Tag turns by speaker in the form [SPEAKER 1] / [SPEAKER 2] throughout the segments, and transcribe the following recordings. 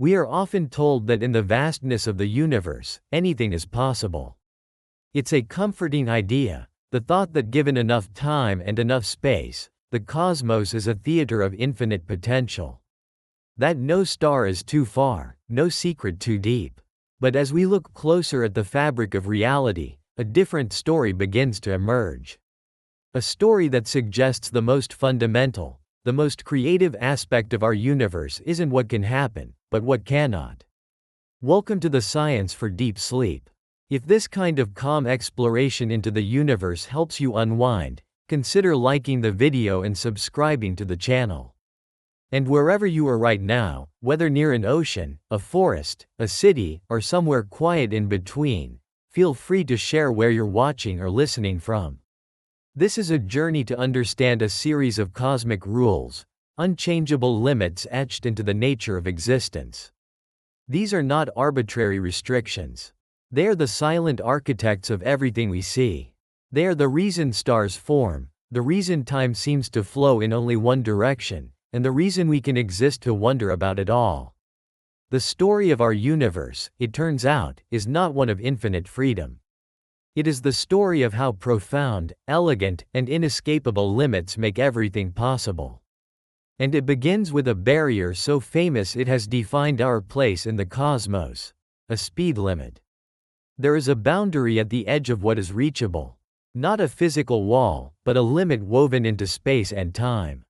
[SPEAKER 1] We are often told that in the vastness of the universe, anything is possible. It's a comforting idea, the thought that given enough time and enough space, the cosmos is a theater of infinite potential. That no star is too far, no secret too deep. But as we look closer at the fabric of reality, a different story begins to emerge. A story that suggests the most fundamental, the most creative aspect of our universe isn't what can happen, but what cannot. Welcome to the science for deep sleep. If this kind of calm exploration into the universe helps you unwind, consider liking the video and subscribing to the channel. And wherever you are right now, whether near an ocean, a forest, a city, or somewhere quiet in between, feel free to share where you're watching or listening from. This is a journey to understand a series of cosmic rules, unchangeable limits etched into the nature of existence. These are not arbitrary restrictions. They are the silent architects of everything we see. They are the reason stars form, the reason time seems to flow in only one direction, and the reason we can exist to wonder about it all. The story of our universe, it turns out, is not one of infinite freedom. It is the story of how profound, elegant, and inescapable limits make everything possible. And it begins with a barrier so famous it has defined our place in the cosmos: a speed limit. There is a boundary at the edge of what is reachable. Not a physical wall, but a limit woven into space and time.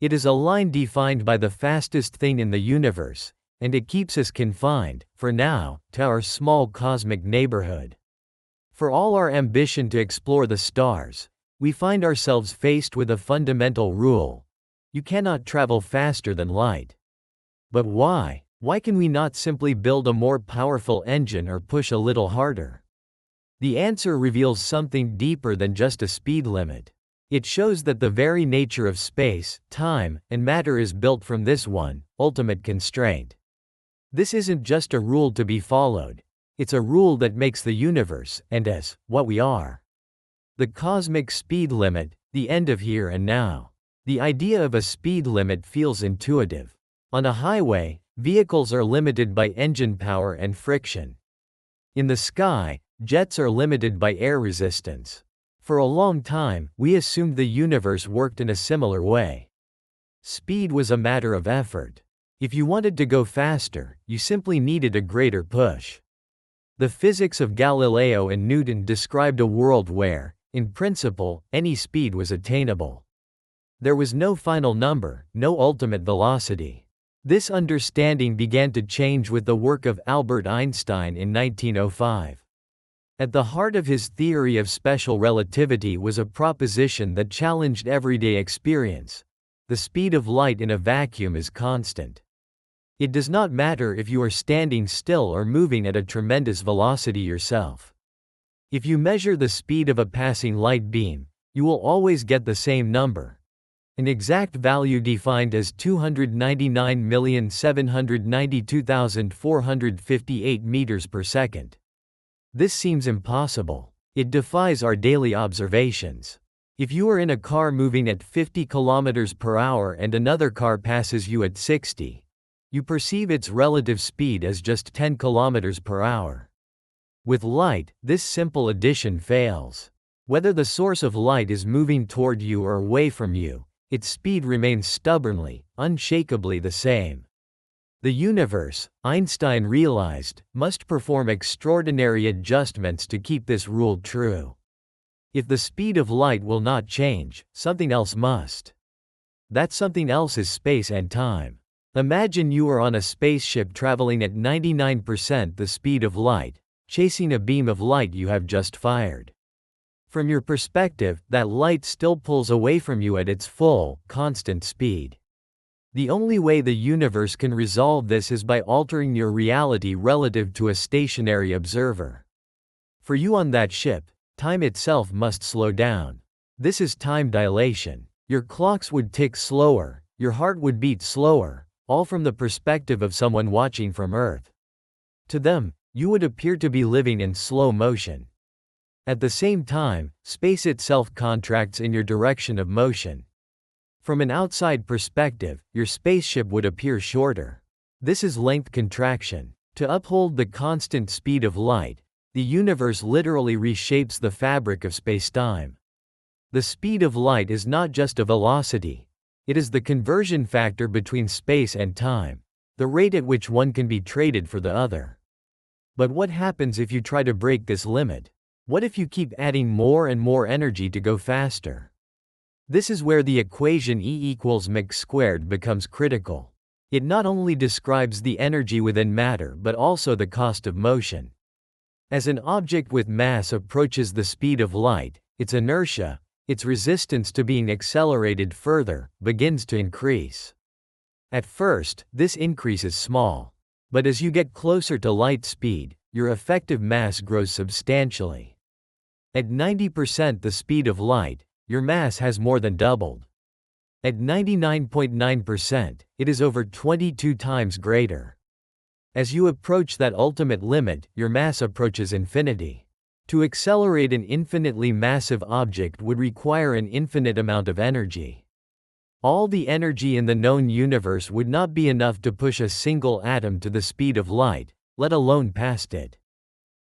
[SPEAKER 1] It is a line defined by the fastest thing in the universe, and it keeps us confined, for now, to our small cosmic neighborhood. For all our ambition to explore the stars, we find ourselves faced with a fundamental rule: you cannot travel faster than light. But why? Why can we not simply build a more powerful engine or push a little harder? The answer reveals something deeper than just a speed limit. It shows that the very nature of space, time, and matter is built from this one, ultimate constraint. This isn't just a rule to be followed. It's a rule that makes the universe, and us, what we are. The cosmic speed limit, the end of here and now. The idea of a speed limit feels intuitive. On a highway, vehicles are limited by engine power and friction. In the sky, jets are limited by air resistance. For a long time, we assumed the universe worked in a similar way. Speed was a matter of effort. If you wanted to go faster, you simply needed a greater push. The physics of Galileo and Newton described a world where, in principle, any speed was attainable. There was no final number, no ultimate velocity. This understanding began to change with the work of Albert Einstein in 1905. At the heart of his theory of special relativity was a proposition that challenged everyday experience: the speed of light in a vacuum is constant. It does not matter if you are standing still or moving at a tremendous velocity yourself. If you measure the speed of a passing light beam, you will always get the same number: an exact value defined as 299,792,458 meters per second. This seems impossible. It defies our daily observations. If you are in a car moving at 50 kilometers per hour and another car passes you at 60, you perceive its relative speed as just 10 kilometers per hour. With light, this simple addition fails. Whether the source of light is moving toward you or away from you, its speed remains stubbornly, unshakably the same. The universe, Einstein realized, must perform extraordinary adjustments to keep this rule true. If the speed of light will not change, something else must. That something else is space and time. Imagine you are on a spaceship traveling at 99% the speed of light, chasing a beam of light you have just fired. From your perspective, that light still pulls away from you at its full, constant speed. The only way the universe can resolve this is by altering your reality relative to a stationary observer. For you on that ship, time itself must slow down. This is time dilation. Your clocks would tick slower, your heart would beat slower, all from the perspective of someone watching from Earth. To them, you would appear to be living in slow motion. At the same time, space itself contracts in your direction of motion. From an outside perspective, your spaceship would appear shorter. This is length contraction. To uphold the constant speed of light, the universe literally reshapes the fabric of spacetime. The speed of light is not just a velocity. It is the conversion factor between space and time, the rate at which one can be traded for the other. But what happens if you try to break this limit? What if you keep adding more and more energy to go faster? This is where the equation E equals mc squared becomes critical. It not only describes the energy within matter but also the cost of motion. As an object with mass approaches the speed of light, its inertia, its resistance to being accelerated further, begins to increase. At first, this increase is small. But as you get closer to light speed, your effective mass grows substantially. At 90% the speed of light, your mass has more than doubled. At 99.9%, it is over 22 times greater. As you approach that ultimate limit, your mass approaches infinity. To accelerate an infinitely massive object would require an infinite amount of energy. All the energy in the known universe would not be enough to push a single atom to the speed of light, let alone past it.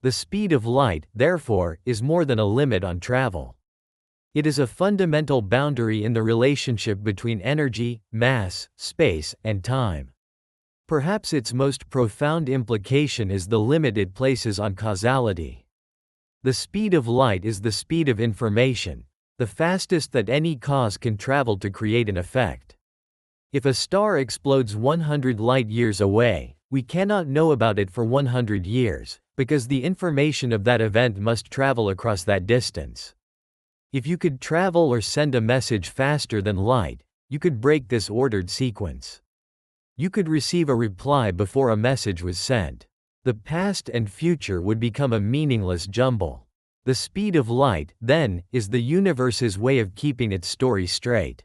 [SPEAKER 1] The speed of light, therefore, is more than a limit on travel. It is a fundamental boundary in the relationship between energy, mass, space, and time. Perhaps its most profound implication is the limit it places on causality. The speed of light is the speed of information, the fastest that any cause can travel to create an effect. If a star explodes 100 light-years away, we cannot know about it for 100 years, because the information of that event must travel across that distance. If you could travel or send a message faster than light, you could break this ordered sequence. You could receive a reply before a message was sent. The past and future would become a meaningless jumble. The speed of light, then, is the universe's way of keeping its story straight.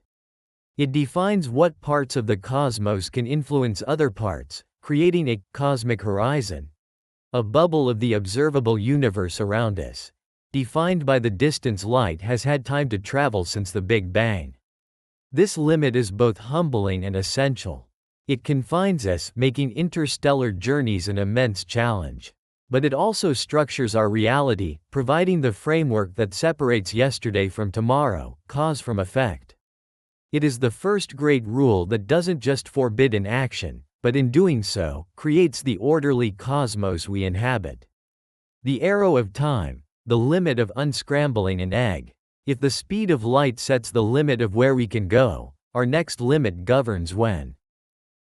[SPEAKER 1] It defines what parts of the cosmos can influence other parts, creating a cosmic horizon, a bubble of the observable universe around us, defined by the distance light has had time to travel since the Big Bang. This limit is both humbling and essential. It confines us, making interstellar journeys an immense challenge. But it also structures our reality, providing the framework that separates yesterday from tomorrow, cause from effect. It is the first great rule that doesn't just forbid inaction, but in doing so, creates the orderly cosmos we inhabit. The arrow of time, the limit of unscrambling an egg. If the speed of light sets the limit of where we can go, our next limit governs when.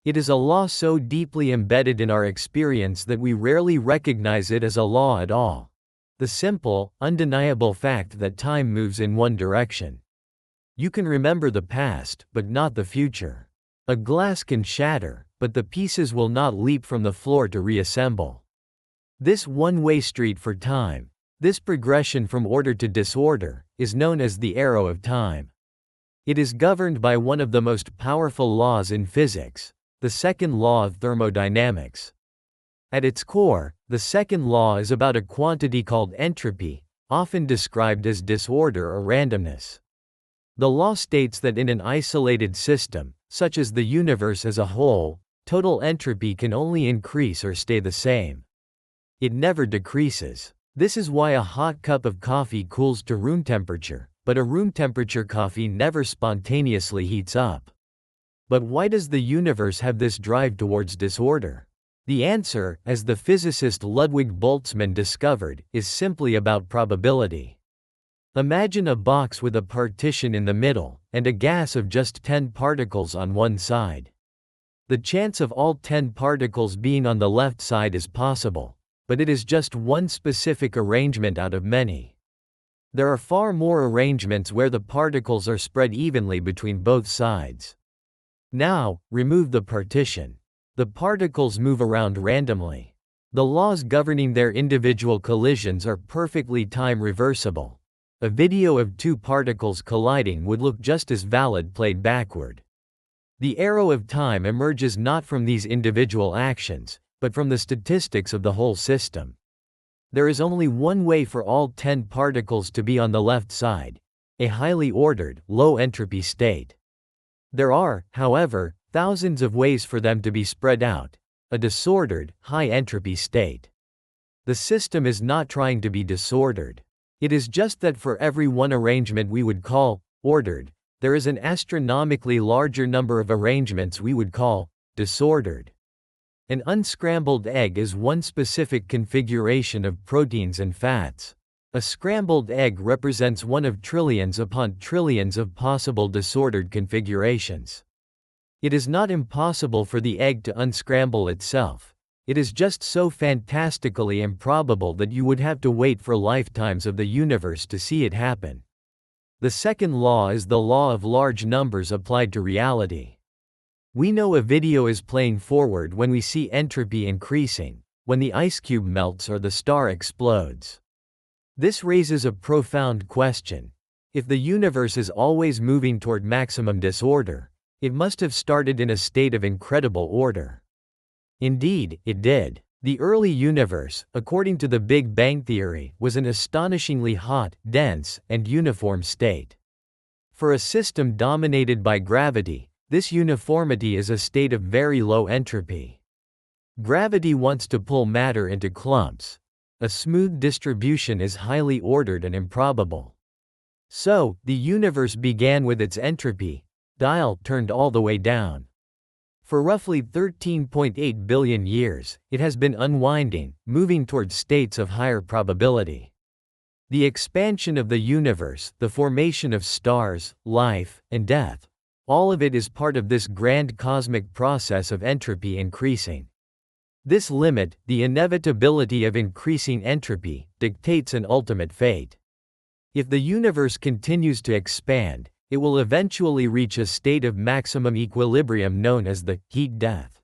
[SPEAKER 1] It is a law so deeply embedded in our experience that we rarely recognize it as a law at all. The simple, undeniable fact that time moves in one direction. You can remember the past, but not the future. A glass can shatter, but the pieces will not leap from the floor to reassemble. This one-way street for time, this progression from order to disorder, is known as the arrow of time. It is governed by one of the most powerful laws in physics, the Second Law of Thermodynamics. At its core, the second law is about a quantity called entropy, often described as disorder or randomness. The law states that in an isolated system, such as the universe as a whole, total entropy can only increase or stay the same. It never decreases. This is why a hot cup of coffee cools to room temperature, but a room temperature coffee never spontaneously heats up. But why does the universe have this drive towards disorder? The answer, as the physicist Ludwig Boltzmann discovered, is simply about probability. Imagine a box with a partition in the middle, and a gas of just 10 particles on one side. The chance of all 10 particles being on the left side is possible, but it is just one specific arrangement out of many. There are far more arrangements where the particles are spread evenly between both sides. Now, remove the partition. The particles move around randomly. The laws governing their individual collisions are perfectly time reversible. A video of two particles colliding would look just as valid played backward. The arrow of time emerges not from these individual actions, but from the statistics of the whole system. There is only one way for all 10 particles to be on the left side, a highly ordered, low-entropy state. There are, however, thousands of ways for them to be spread out, a disordered, high-entropy state. The system is not trying to be disordered. It is just that for every one arrangement we would call ordered, there is an astronomically larger number of arrangements we would call disordered. An unscrambled egg is one specific configuration of proteins and fats. A scrambled egg represents one of trillions upon trillions of possible disordered configurations. It is not impossible for the egg to unscramble itself. It is just so fantastically improbable that you would have to wait for lifetimes of the universe to see it happen. The second law is the law of large numbers applied to reality. We know a video is playing forward when we see entropy increasing, when the ice cube melts or the star explodes. This raises a profound question. If the universe is always moving toward maximum disorder, it must have started in a state of incredible order. Indeed, it did. The early universe, according to the Big Bang theory, was an astonishingly hot, dense, and uniform state. For a system dominated by gravity, this uniformity is a state of very low entropy. Gravity wants to pull matter into clumps. A smooth distribution is highly ordered and improbable. So, the universe began with its entropy dial turned all the way down. For roughly 13.8 billion years, it has been unwinding, moving towards states of higher probability. The expansion of the universe, the formation of stars, life, and death, all of it is part of this grand cosmic process of entropy increasing. This limit, the inevitability of increasing entropy, dictates an ultimate fate. If the universe continues to expand, it will eventually reach a state of maximum equilibrium known as the heat death.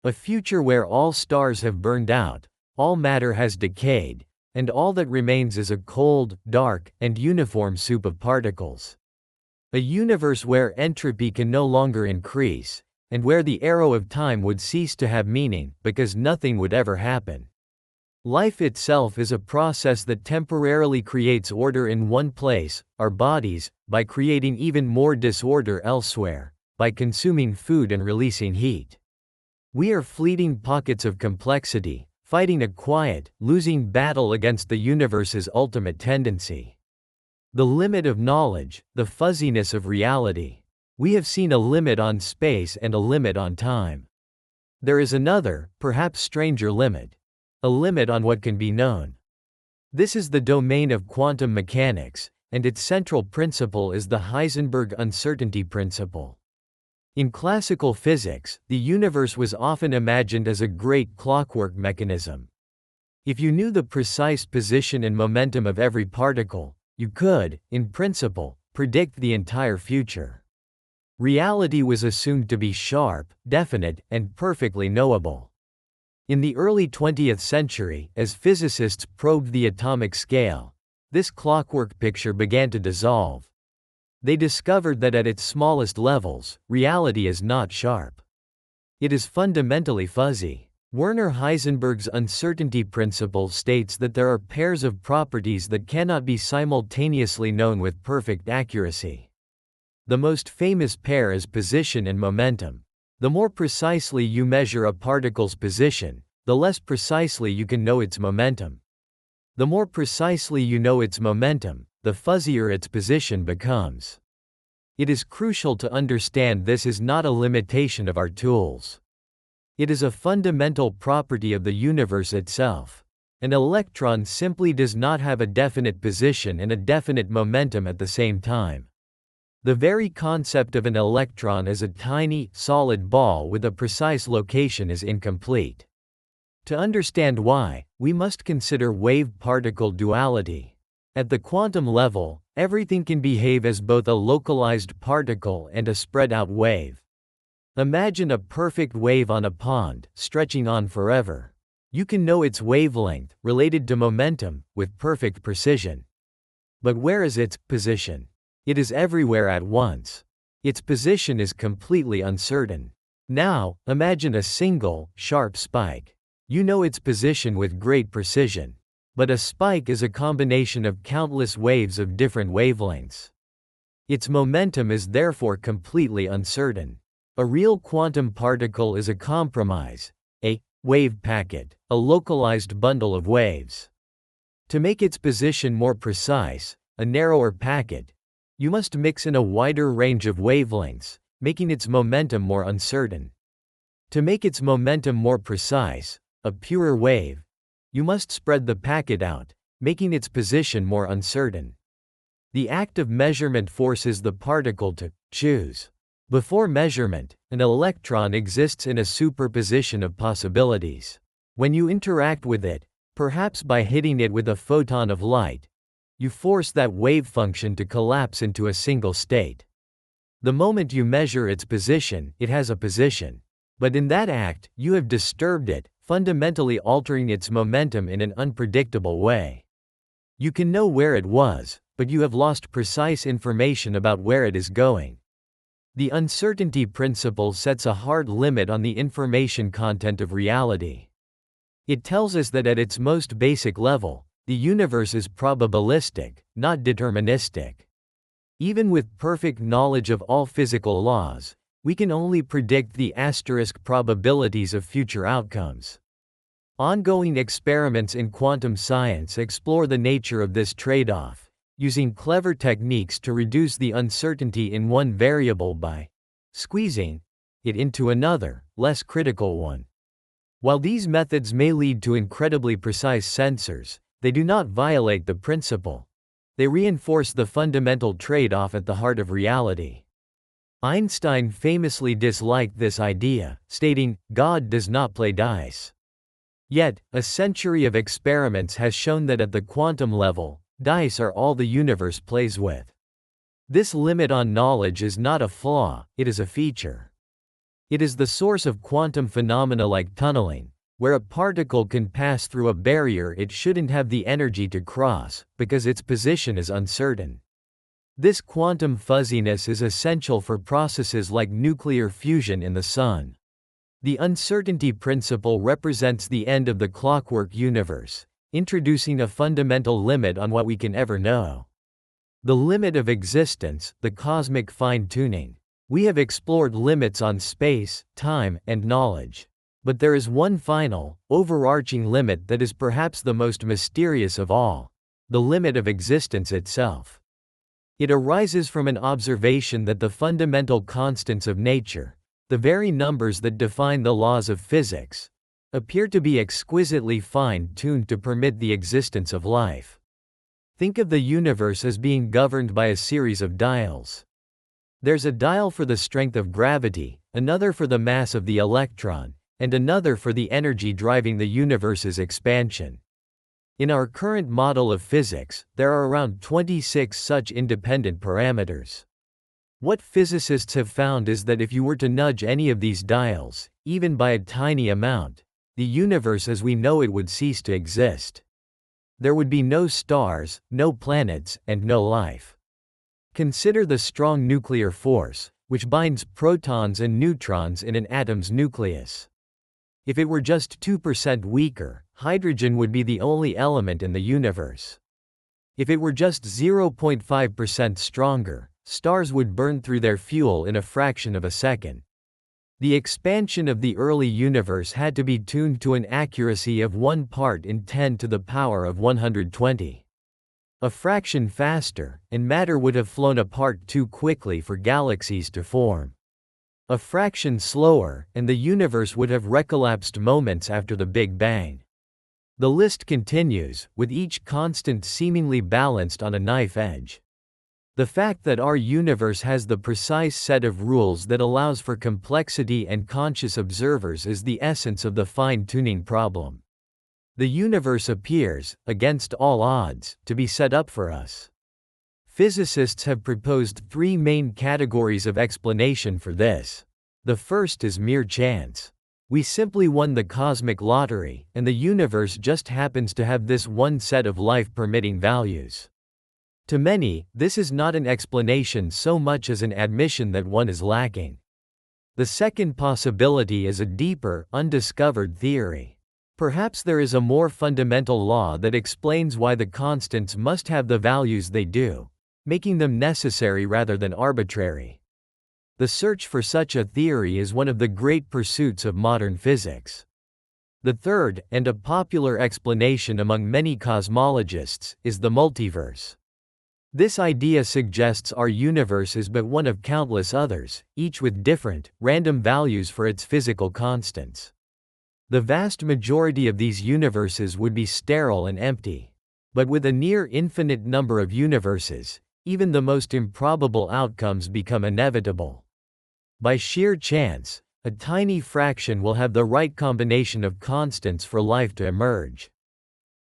[SPEAKER 1] A future where all stars have burned out, all matter has decayed, and all that remains is a cold, dark, and uniform soup of particles. A universe where entropy can no longer increase, and where the arrow of time would cease to have meaning, because nothing would ever happen. Life itself is a process that temporarily creates order in one place, our bodies, by creating even more disorder elsewhere, by consuming food and releasing heat. We are fleeting pockets of complexity, fighting a quiet, losing battle against the universe's ultimate tendency. The limit of knowledge, the fuzziness of reality. We have seen a limit on space and a limit on time. There is another, perhaps stranger limit. A limit on what can be known. This is the domain of quantum mechanics, and its central principle is the Heisenberg uncertainty principle. In classical physics, the universe was often imagined as a great clockwork mechanism. If you knew the precise position and momentum of every particle, you could, in principle, predict the entire future. Reality was assumed to be sharp, definite, and perfectly knowable. In the early 20th century, as physicists probed the atomic scale, this clockwork picture began to dissolve. They discovered that at its smallest levels, reality is not sharp. It is fundamentally fuzzy. Werner Heisenberg's uncertainty principle states that there are pairs of properties that cannot be simultaneously known with perfect accuracy. The most famous pair is position and momentum. The more precisely you measure a particle's position, the less precisely you can know its momentum. The more precisely you know its momentum, the fuzzier its position becomes. It is crucial to understand this is not a limitation of our tools. It is a fundamental property of the universe itself. An electron simply does not have a definite position and a definite momentum at the same time. The very concept of an electron as a tiny, solid ball with a precise location is incomplete. To understand why, we must consider wave-particle duality. At the quantum level, everything can behave as both a localized particle and a spread-out wave. Imagine a perfect wave on a pond, stretching on forever. You can know its wavelength, related to momentum, with perfect precision. But where is its position? It is everywhere at once. Its position is completely uncertain. Now, imagine a single, sharp spike. You know its position with great precision. But a spike is a combination of countless waves of different wavelengths. Its momentum is therefore completely uncertain. A real quantum particle is a compromise. A wave packet, a localized bundle of waves. To make its position more precise, a narrower packet, you must mix in a wider range of wavelengths, making its momentum more uncertain. To make its momentum more precise, a purer wave, you must spread the packet out, making its position more uncertain. The act of measurement forces the particle to choose. Before measurement, an electron exists in a superposition of possibilities. When you interact with it, perhaps by hitting it with a photon of light, you force that wave function to collapse into a single state. The moment you measure its position, it has a position. But in that act, you have disturbed it, fundamentally altering its momentum in an unpredictable way. You can know where it was, but you have lost precise information about where it is going. The uncertainty principle sets a hard limit on the information content of reality. It tells us that at its most basic level, the universe is probabilistic, not deterministic. Even with perfect knowledge of all physical laws, we can only predict the asterisk probabilities of future outcomes. Ongoing experiments in quantum science explore the nature of this trade-off, using clever techniques to reduce the uncertainty in one variable by squeezing it into another, less critical one. While these methods may lead to incredibly precise sensors, they do not violate the principle. They reinforce the fundamental trade-off at the heart of reality. Einstein famously disliked this idea, stating, "God does not play dice." Yet, a century of experiments has shown that at the quantum level, dice are all the universe plays with. This limit on knowledge is not a flaw, it is a feature. It is the source of quantum phenomena like tunneling, where a particle can pass through a barrier it shouldn't have the energy to cross, because its position is uncertain. This quantum fuzziness is essential for processes like nuclear fusion in the Sun. The uncertainty principle represents the end of the clockwork universe, introducing a fundamental limit on what we can ever know. The limit of existence, the cosmic fine-tuning. We have explored limits on space, time, and knowledge. But there is one final, overarching limit that is perhaps the most mysterious of all: the limit of existence itself. It arises from an observation that the fundamental constants of nature, the very numbers that define the laws of physics, appear to be exquisitely fine-tuned to permit the existence of life. Think of the universe as being governed by a series of dials. There's a dial for the strength of gravity, another for the mass of the electron, and another for the energy driving the universe's expansion. In our current model of physics, there are around 26 such independent parameters. What physicists have found is that if you were to nudge any of these dials, even by a tiny amount, the universe as we know it would cease to exist. There would be no stars, no planets, and no life. Consider the strong nuclear force, which binds protons and neutrons in an atom's nucleus. If it were just 2% weaker, hydrogen would be the only element in the universe. If it were just 0.5% stronger, stars would burn through their fuel in a fraction of a second. The expansion of the early universe had to be tuned to an accuracy of 1 part in 10 to the power of 120. A fraction faster, and matter would have flown apart too quickly for galaxies to form. A fraction slower, and the universe would have recollapsed moments after the Big Bang. The list continues, with each constant seemingly balanced on a knife edge. The fact that our universe has the precise set of rules that allows for complexity and conscious observers is the essence of the fine-tuning problem. The universe appears, against all odds, to be set up for us. Physicists have proposed 3 main categories of explanation for this. The first is mere chance. We simply won the cosmic lottery, and the universe just happens to have this one set of life-permitting values. To many, this is not an explanation so much as an admission that one is lacking. The second possibility is a deeper, undiscovered theory. Perhaps there is a more fundamental law that explains why the constants must have the values they do, making them necessary rather than arbitrary. The search for such a theory is one of the great pursuits of modern physics. The third, and a popular explanation among many cosmologists, is the multiverse. This idea suggests our universe is but one of countless others, each with different, random values for its physical constants. The vast majority of these universes would be sterile and empty. But with a near infinite number of universes, even the most improbable outcomes become inevitable. By sheer chance, a tiny fraction will have the right combination of constants for life to emerge.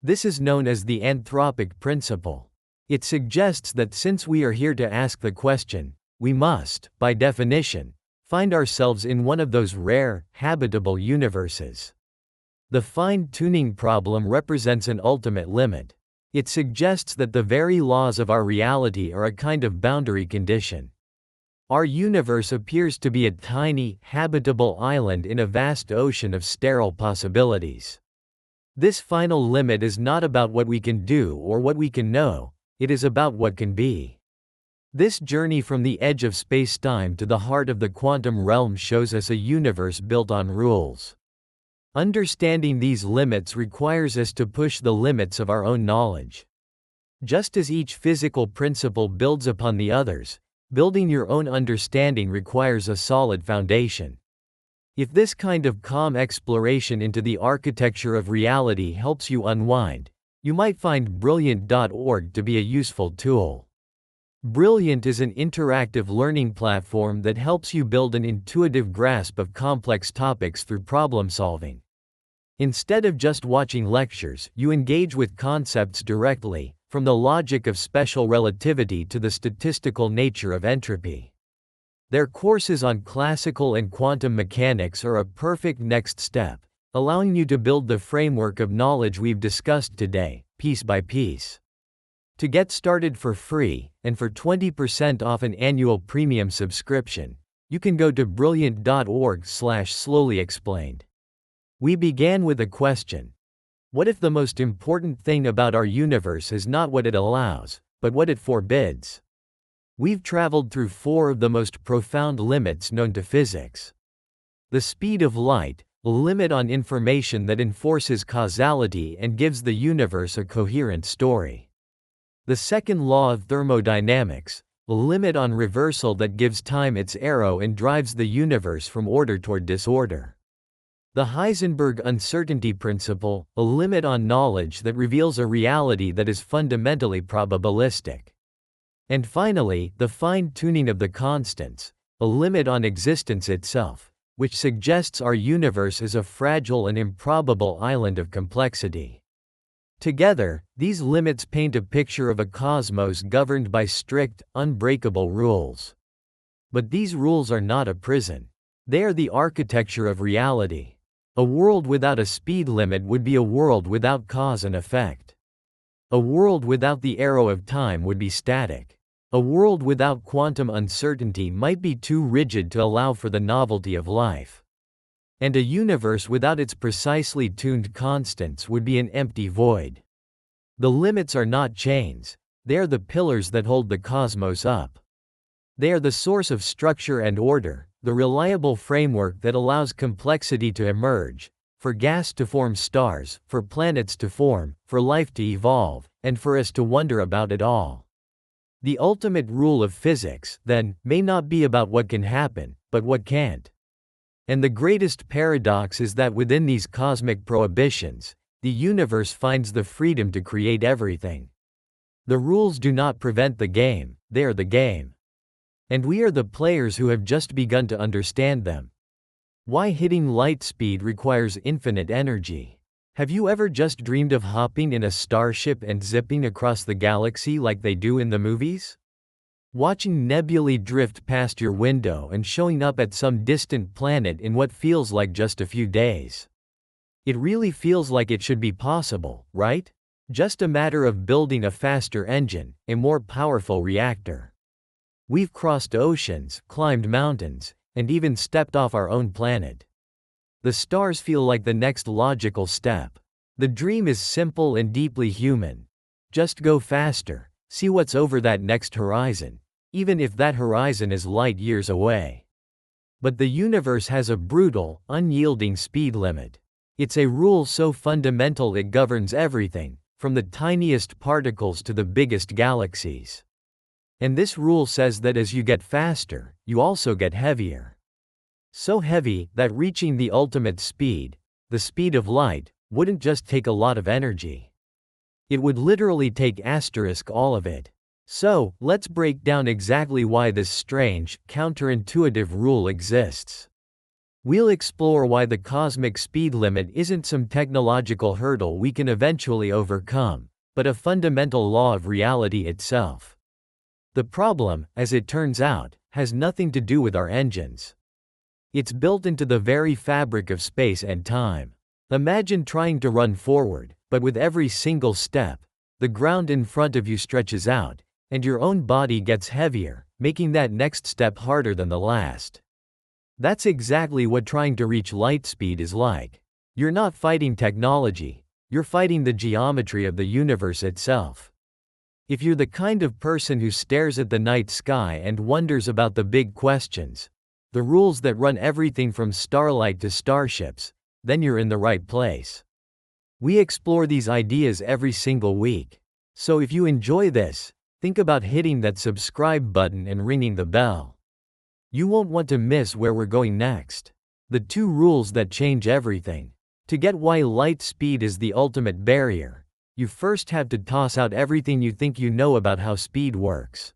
[SPEAKER 1] This is known as the anthropic principle. It suggests that since we are here to ask the question, we must, by definition, find ourselves in one of those rare, habitable universes. The fine-tuning problem represents an ultimate limit. It suggests that the very laws of our reality are a kind of boundary condition. Our universe appears to be a tiny, habitable island in a vast ocean of sterile possibilities. This final limit is not about what we can do or what we can know, it is about what can be. This journey from the edge of spacetime to the heart of the quantum realm shows us a universe built on rules. Understanding these limits requires us to push the limits of our own knowledge. Just as each physical principle builds upon the others, building your own understanding requires a solid foundation. If this kind of calm exploration into the architecture of reality helps you unwind, you might find Brilliant.org to be a useful tool. Brilliant is an interactive learning platform that helps you build an intuitive grasp of complex topics through problem solving. Instead of just watching lectures, you engage with concepts directly, from the logic of special relativity to the statistical nature of entropy. Their courses on classical and quantum mechanics are a perfect next step, allowing you to build the framework of knowledge we've discussed today, piece by piece. To get started for free, and for 20% off an annual premium subscription, you can go to brilliant.org/slowlyexplained. We began with a question. What if the most important thing about our universe is not what it allows, but what it forbids? We've traveled through 4 of the most profound limits known to physics. The speed of light, a limit on information that enforces causality and gives the universe a coherent story. The Second Law of Thermodynamics, a limit on reversal that gives time its arrow and drives the universe from order toward disorder. The Heisenberg uncertainty principle, a limit on knowledge that reveals a reality that is fundamentally probabilistic. And finally, the fine-tuning of the constants, a limit on existence itself, which suggests our universe is a fragile and improbable island of complexity. Together, these limits paint a picture of a cosmos governed by strict, unbreakable rules. But these rules are not a prison. They are the architecture of reality. A world without a speed limit would be a world without cause and effect. A world without the arrow of time would be static. A world without quantum uncertainty might be too rigid to allow for the novelty of life. And a universe without its precisely tuned constants would be an empty void. The limits are not chains, they are the pillars that hold the cosmos up. They are the source of structure and order, the reliable framework that allows complexity to emerge, for gas to form stars, for planets to form, for life to evolve, and for us to wonder about it all. The ultimate rule of physics, then, may not be about what can happen, but what can't. And the greatest paradox is that within these cosmic prohibitions, the universe finds the freedom to create everything. The rules do not prevent the game, they are the game. And we are the players who have just begun to understand them. Why hitting light speed requires infinite energy. Have you ever just dreamed of hopping in a starship and zipping across the galaxy like they do in the movies? Watching nebulae drift past your window and showing up at some distant planet in what feels like just a few days. It really feels like it should be possible, right? Just a matter of building a faster engine, a more powerful reactor. We've crossed oceans, climbed mountains, and even stepped off our own planet. The stars feel like the next logical step. The dream is simple and deeply human. Just go faster, see what's over that next horizon, even if that horizon is light years away. But the universe has a brutal, unyielding speed limit. It's a rule so fundamental it governs everything, from the tiniest particles to the biggest galaxies. And this rule says that as you get faster, you also get heavier. So heavy that reaching the ultimate speed, the speed of light, wouldn't just take a lot of energy. It would literally take all of it. So, let's break down exactly why this strange, counterintuitive rule exists. We'll explore why the cosmic speed limit isn't some technological hurdle we can eventually overcome, but a fundamental law of reality itself. The problem, as it turns out, has nothing to do with our engines. It's built into the very fabric of space and time. Imagine trying to run forward, but with every single step, the ground in front of you stretches out, and your own body gets heavier, making that next step harder than the last. That's exactly what trying to reach light speed is like. You're not fighting technology, you're fighting the geometry of the universe itself. If you're the kind of person who stares at the night sky and wonders about the big questions, the rules that run everything from starlight to starships, then you're in the right place. We explore these ideas every single week. So if you enjoy this, think about hitting that subscribe button and ringing the bell. You won't want to miss where we're going next. The two rules that change everything. To get why light speed is the ultimate barrier, you first have to toss out everything you think you know about how speed works.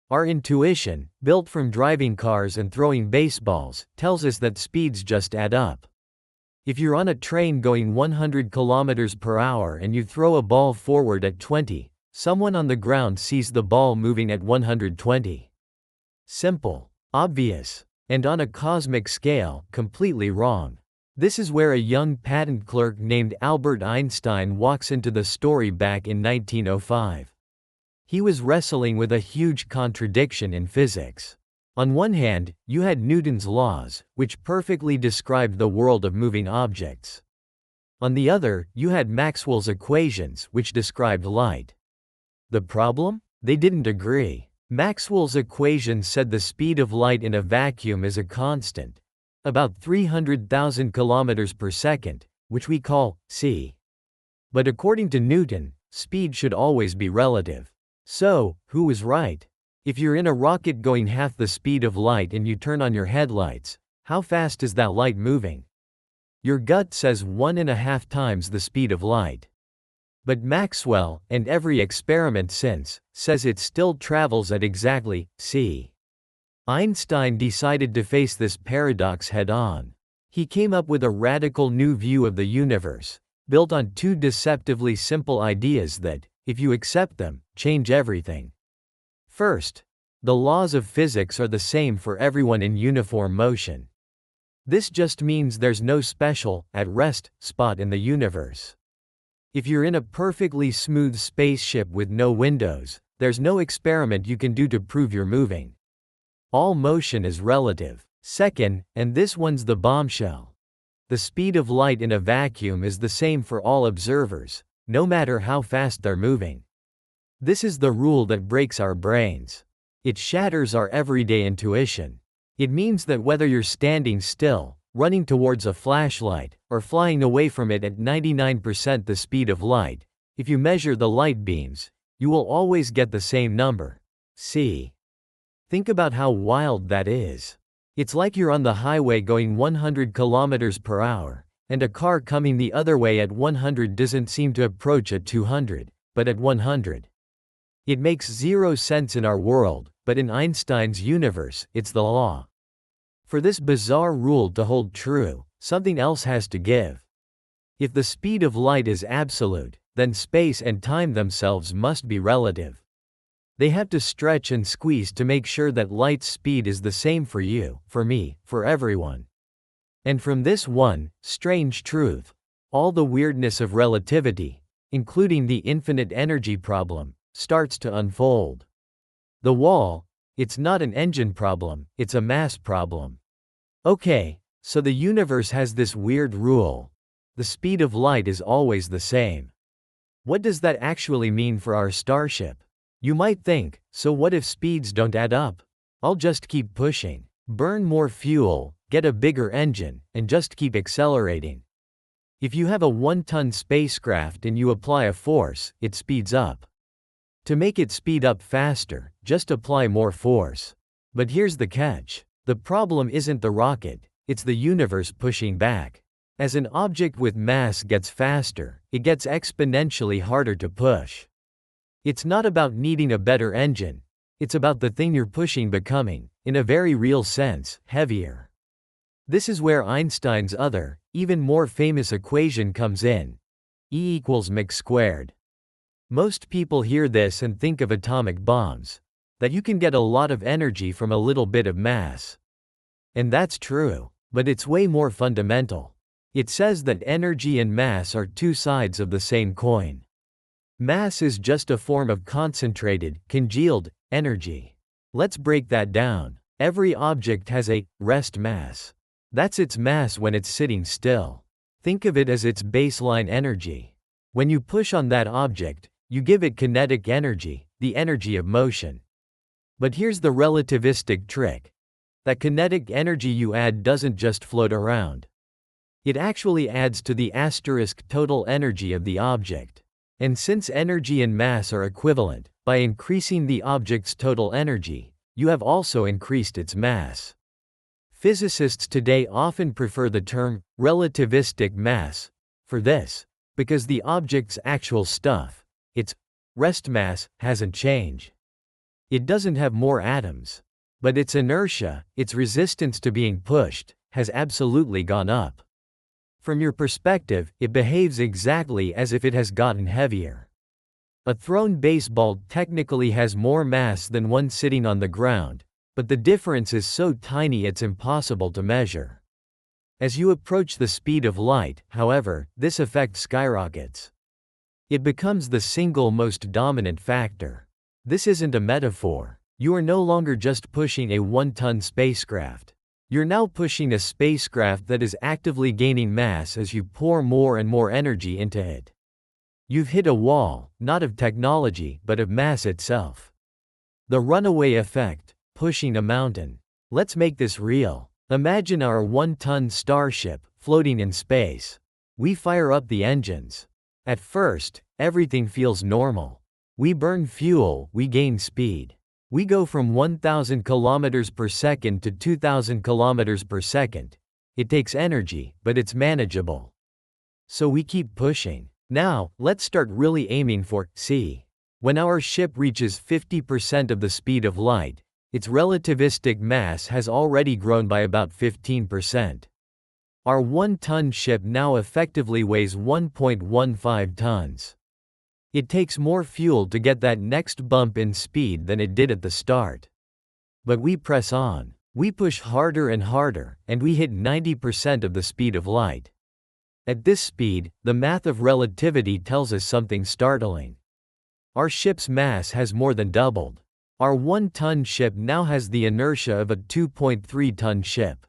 [SPEAKER 1] Our intuition, built from driving cars and throwing baseballs, tells us that speeds just add up. If you're on a train going 100 kilometers per hour and you throw a ball forward at 20, someone on the ground sees the ball moving at 120. Simple, obvious, and on a cosmic scale, completely wrong. This is where a young patent clerk named Albert Einstein walks into the story back in 1905. He was wrestling with a huge contradiction in physics. On one hand, you had Newton's laws, which perfectly described the world of moving objects. On the other, you had Maxwell's equations, which described light. The problem? They didn't agree. Maxwell's equations said the speed of light in a vacuum is a constant, about 300,000 kilometers per second, which we call c. But according to Newton, speed should always be relative. So, who was right? If you're in a rocket going half the speed of light and you turn on your headlights, how fast is that light moving? Your gut says 1.5 times the speed of light. But Maxwell, and every experiment since, says it still travels at exactly c. Einstein decided to face this paradox head-on. He came up with a radical new view of the universe, built on two deceptively simple ideas that, if you accept them, change everything. First, the laws of physics are the same for everyone in uniform motion. This just means there's no special, at-rest, spot in the universe. If you're in a perfectly smooth spaceship with no windows, there's no experiment you can do to prove you're moving. All motion is relative. Second, and this one's the bombshell. The speed of light in a vacuum is the same for all observers, no matter how fast they're moving. This is the rule that breaks our brains. It shatters our everyday intuition. It means that whether you're standing still, running towards a flashlight, or flying away from it at 99% the speed of light, if you measure the light beams, you will always get the same number, c. Think about how wild that is. It's like you're on the highway going 100 kilometers per hour, and a car coming the other way at 100 doesn't seem to approach at 200, but at 100. It makes zero sense in our world, but in Einstein's universe, it's the law. For this bizarre rule to hold true, something else has to give. If the speed of light is absolute, then space and time themselves must be relative. They have to stretch and squeeze to make sure that light's speed is the same for you, for me, for everyone. And from this one strange truth, all the weirdness of relativity, including the infinite energy problem, starts to unfold. The wall, it's not an engine problem, it's a mass problem. Okay, so the universe has this weird rule. The speed of light is always the same. What does that actually mean for our starship? You might think, so what if speeds don't add up? I'll just keep pushing, burn more fuel, get a bigger engine, and just keep accelerating. If you have a 1-ton spacecraft and you apply a force, it speeds up. To make it speed up faster, just apply more force. But here's the catch. The problem isn't the rocket, it's the universe pushing back. As an object with mass gets faster, it gets exponentially harder to push. It's not about needing a better engine, it's about the thing you're pushing becoming, in a very real sense, heavier. This is where Einstein's other, even more famous equation comes in. E equals mc squared. Most people hear this and think of atomic bombs. That you can get a lot of energy from a little bit of mass. And that's true, but it's way more fundamental. It says that energy and mass are two sides of the same coin. Mass is just a form of concentrated, congealed, energy. Let's break that down. Every object has a rest mass. That's its mass when it's sitting still. Think of it as its baseline energy. When you push on that object, you give it kinetic energy, the energy of motion. But here's the relativistic trick. That kinetic energy you add doesn't just float around. It actually adds to the asterisk total energy of the object. And since energy and mass are equivalent, by increasing the object's total energy, you have also increased its mass. Physicists today often prefer the term relativistic mass for this, because the object's actual stuff, its rest mass, hasn't changed. It doesn't have more atoms. But its inertia, its resistance to being pushed, has absolutely gone up. From your perspective, it behaves exactly as if it has gotten heavier. A thrown baseball technically has more mass than one sitting on the ground, but the difference is so tiny it's impossible to measure. As you approach the speed of light, however, this effect skyrockets. It becomes the single most dominant factor. This isn't a metaphor. You are no longer just pushing a 1-ton spacecraft. You're now pushing a spacecraft that is actively gaining mass as you pour more and more energy into it. You've hit a wall, not of technology, but of mass itself. The runaway effect, pushing a mountain. Let's make this real. Imagine our 1-ton starship, floating in space. We fire up the engines. At first, everything feels normal. We burn fuel, we gain speed. We go from 1,000 kilometers per second to 2,000 kilometers per second. It takes energy, but it's manageable. So we keep pushing. Now, let's start really aiming for c. When our ship reaches 50% of the speed of light, its relativistic mass has already grown by about 15%. Our 1-ton ship now effectively weighs 1.15 tons. It takes more fuel to get that next bump in speed than it did at the start. But we press on. We push harder and harder, and we hit 90% of the speed of light. At this speed, the math of relativity tells us something startling. Our ship's mass has more than doubled. Our 1-ton ship now has the inertia of a 2.3-ton ship.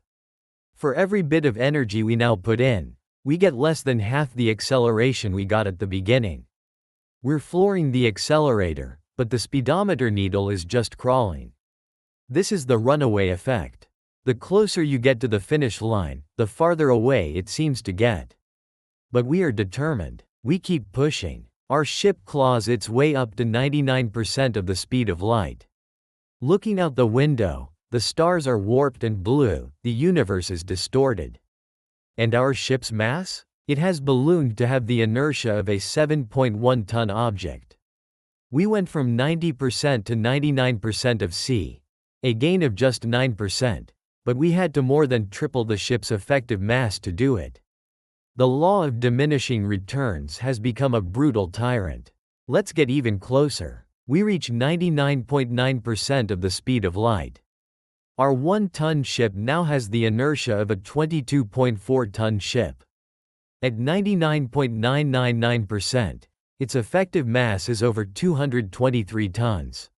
[SPEAKER 1] For every bit of energy we now put in, we get less than half the acceleration we got at the beginning. We're flooring the accelerator, but the speedometer needle is just crawling. This is the runaway effect. The closer you get to the finish line, the farther away it seems to get. But we are determined. We keep pushing. Our ship claws its way up to 99% of the speed of light. Looking out the window, the stars are warped and blue, the universe is distorted. And our ship's mass? It has ballooned to have the inertia of a 7.1-ton object. We went from 90% to 99% of c, a gain of just 9%, but we had to more than triple the ship's effective mass to do it. The law of diminishing returns has become a brutal tyrant. Let's get even closer. We reach 99.9% of the speed of light. Our 1-ton ship now has the inertia of a 22.4-ton ship. At 99.999%, its effective mass is over 223 tons.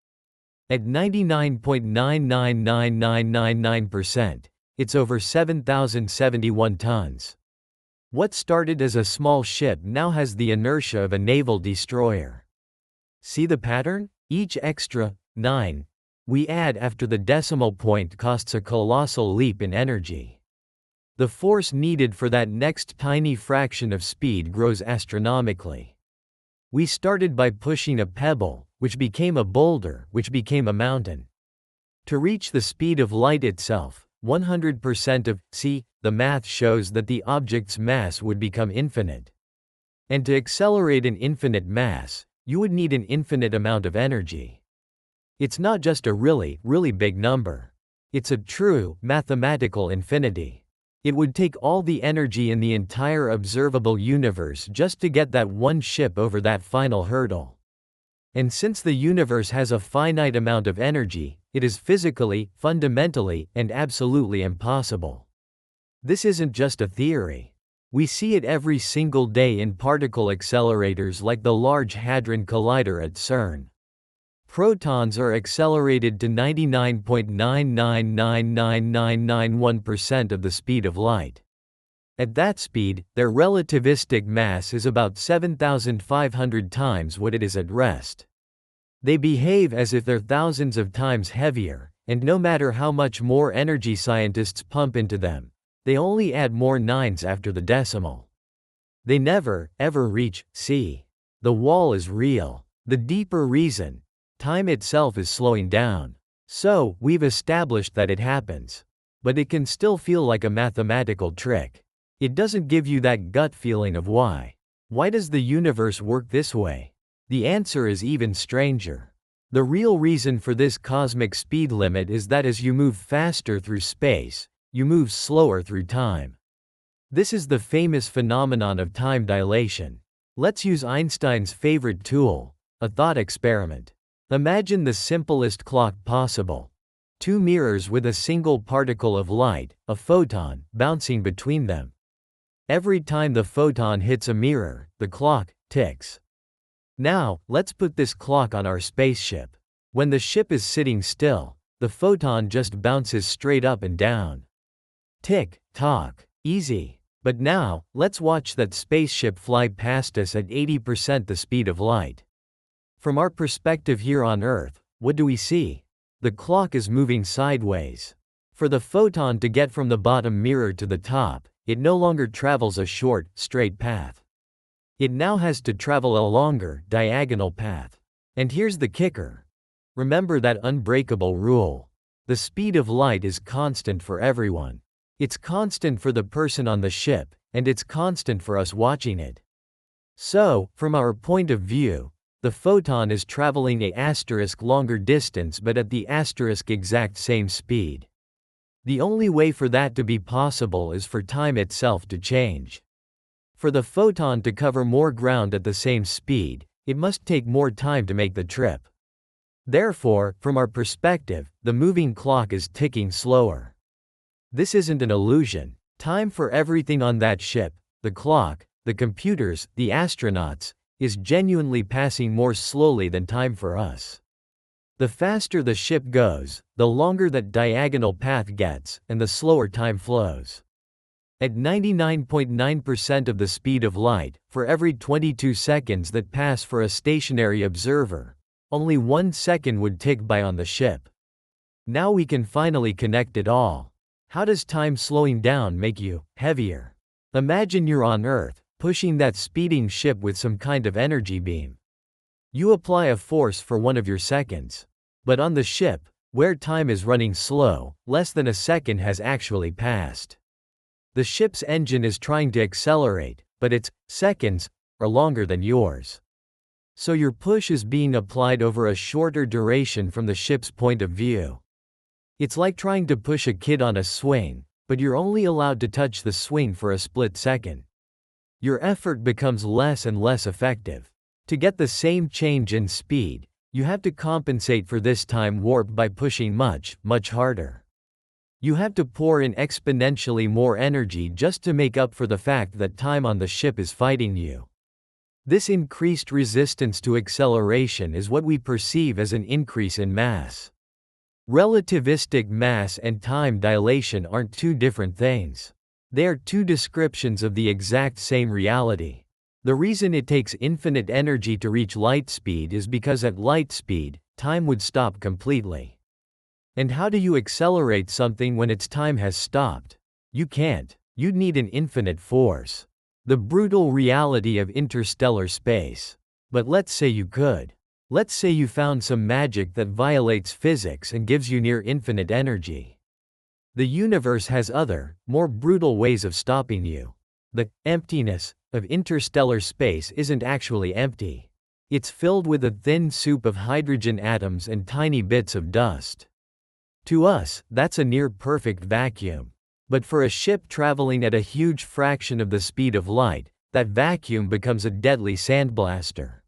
[SPEAKER 1] At 99.999999%, it's over 7,071 tons. What started as a small ship now has the inertia of a naval destroyer. See the pattern? Each extra 9 we add after the decimal point costs a colossal leap in energy. The force needed for that next tiny fraction of speed grows astronomically. We started by pushing a pebble, which became a boulder, which became a mountain. To reach the speed of light itself, 100% of the math shows that the object's mass would become infinite. And to accelerate an infinite mass, you would need an infinite amount of energy. It's not just a really, really big number. It's a true, mathematical infinity. It would take all the energy in the entire observable universe just to get that one ship over that final hurdle. And since the universe has a finite amount of energy, it is physically, fundamentally, and absolutely impossible. This isn't just a theory. We see it every single day in particle accelerators like the Large Hadron Collider at CERN. Protons are accelerated to 99.9999991% of the speed of light. At that speed, their relativistic mass is about 7,500 times what it is at rest. They behave as if they're thousands of times heavier, and no matter how much more energy scientists pump into them, they only add more nines after the decimal. They never, ever reach the wall is real. The deeper reason, time itself is slowing down. So, we've established that it happens. But it can still feel like a mathematical trick. It doesn't give you that gut feeling of why. Why does the universe work this way? The answer is even stranger. The real reason for this cosmic speed limit is that as you move faster through space, you move slower through time. This is the famous phenomenon of time dilation. Let's use Einstein's favorite tool, a thought experiment. Imagine the simplest clock possible. Two mirrors with a single particle of light, a photon, bouncing between them. Every time the photon hits a mirror, the clock ticks. Now, let's put this clock on our spaceship. When the ship is sitting still, the photon just bounces straight up and down. Tick, tock, easy. But now, let's watch that spaceship fly past us at 80% the speed of light. From our perspective here on Earth, what do we see? The clock is moving sideways. For the photon to get from the bottom mirror to the top, it no longer travels a short, straight path. It now has to travel a longer, diagonal path. And here's the kicker. Remember that unbreakable rule. The speed of light is constant for everyone. It's constant for the person on the ship, and it's constant for us watching it. So, from our point of view, the photon is traveling a asterisk longer distance but at the asterisk exact same speed. The only way for that to be possible is for time itself to change. For the photon to cover more ground at the same speed, it must take more time to make the trip. Therefore, from our perspective, the moving clock is ticking slower. This isn't an illusion. Time for everything on that ship, the clock, the computers, the astronauts, is genuinely passing more slowly than time for us. The faster the ship goes, the longer that diagonal path gets, and the slower time flows. At 99.9% of the speed of light, for every 22 seconds that pass for a stationary observer, only 1 second would tick by on the ship. Now we can finally connect it all. How does time slowing down make you heavier? Imagine you're on Earth, pushing that speeding ship with some kind of energy beam. You apply a force for 1 of your seconds. But on the ship, where time is running slow, less than a second has actually passed. The ship's engine is trying to accelerate, but its seconds are longer than yours. So your push is being applied over a shorter duration from the ship's point of view. It's like trying to push a kid on a swing, but you're only allowed to touch the swing for a split second. Your effort becomes less and less effective. To get the same change in speed, you have to compensate for this time warp by pushing much, much harder. You have to pour in exponentially more energy just to make up for the fact that time on the ship is fighting you. This increased resistance to acceleration is what we perceive as an increase in mass. Relativistic mass and time dilation aren't two different things. They are two descriptions of the exact same reality. The reason it takes infinite energy to reach light speed is because at light speed, time would stop completely. And how do you accelerate something when its time has stopped? You can't. You'd need an infinite force. The brutal reality of interstellar space. But let's say you could. Let's say you found some magic that violates physics and gives you near infinite energy. The universe has other, more brutal ways of stopping you. The emptiness of interstellar space isn't actually empty. It's filled with a thin soup of hydrogen atoms and tiny bits of dust. To us, that's a near-perfect vacuum. But for a ship traveling at a huge fraction of the speed of light, that vacuum becomes a deadly sandblaster.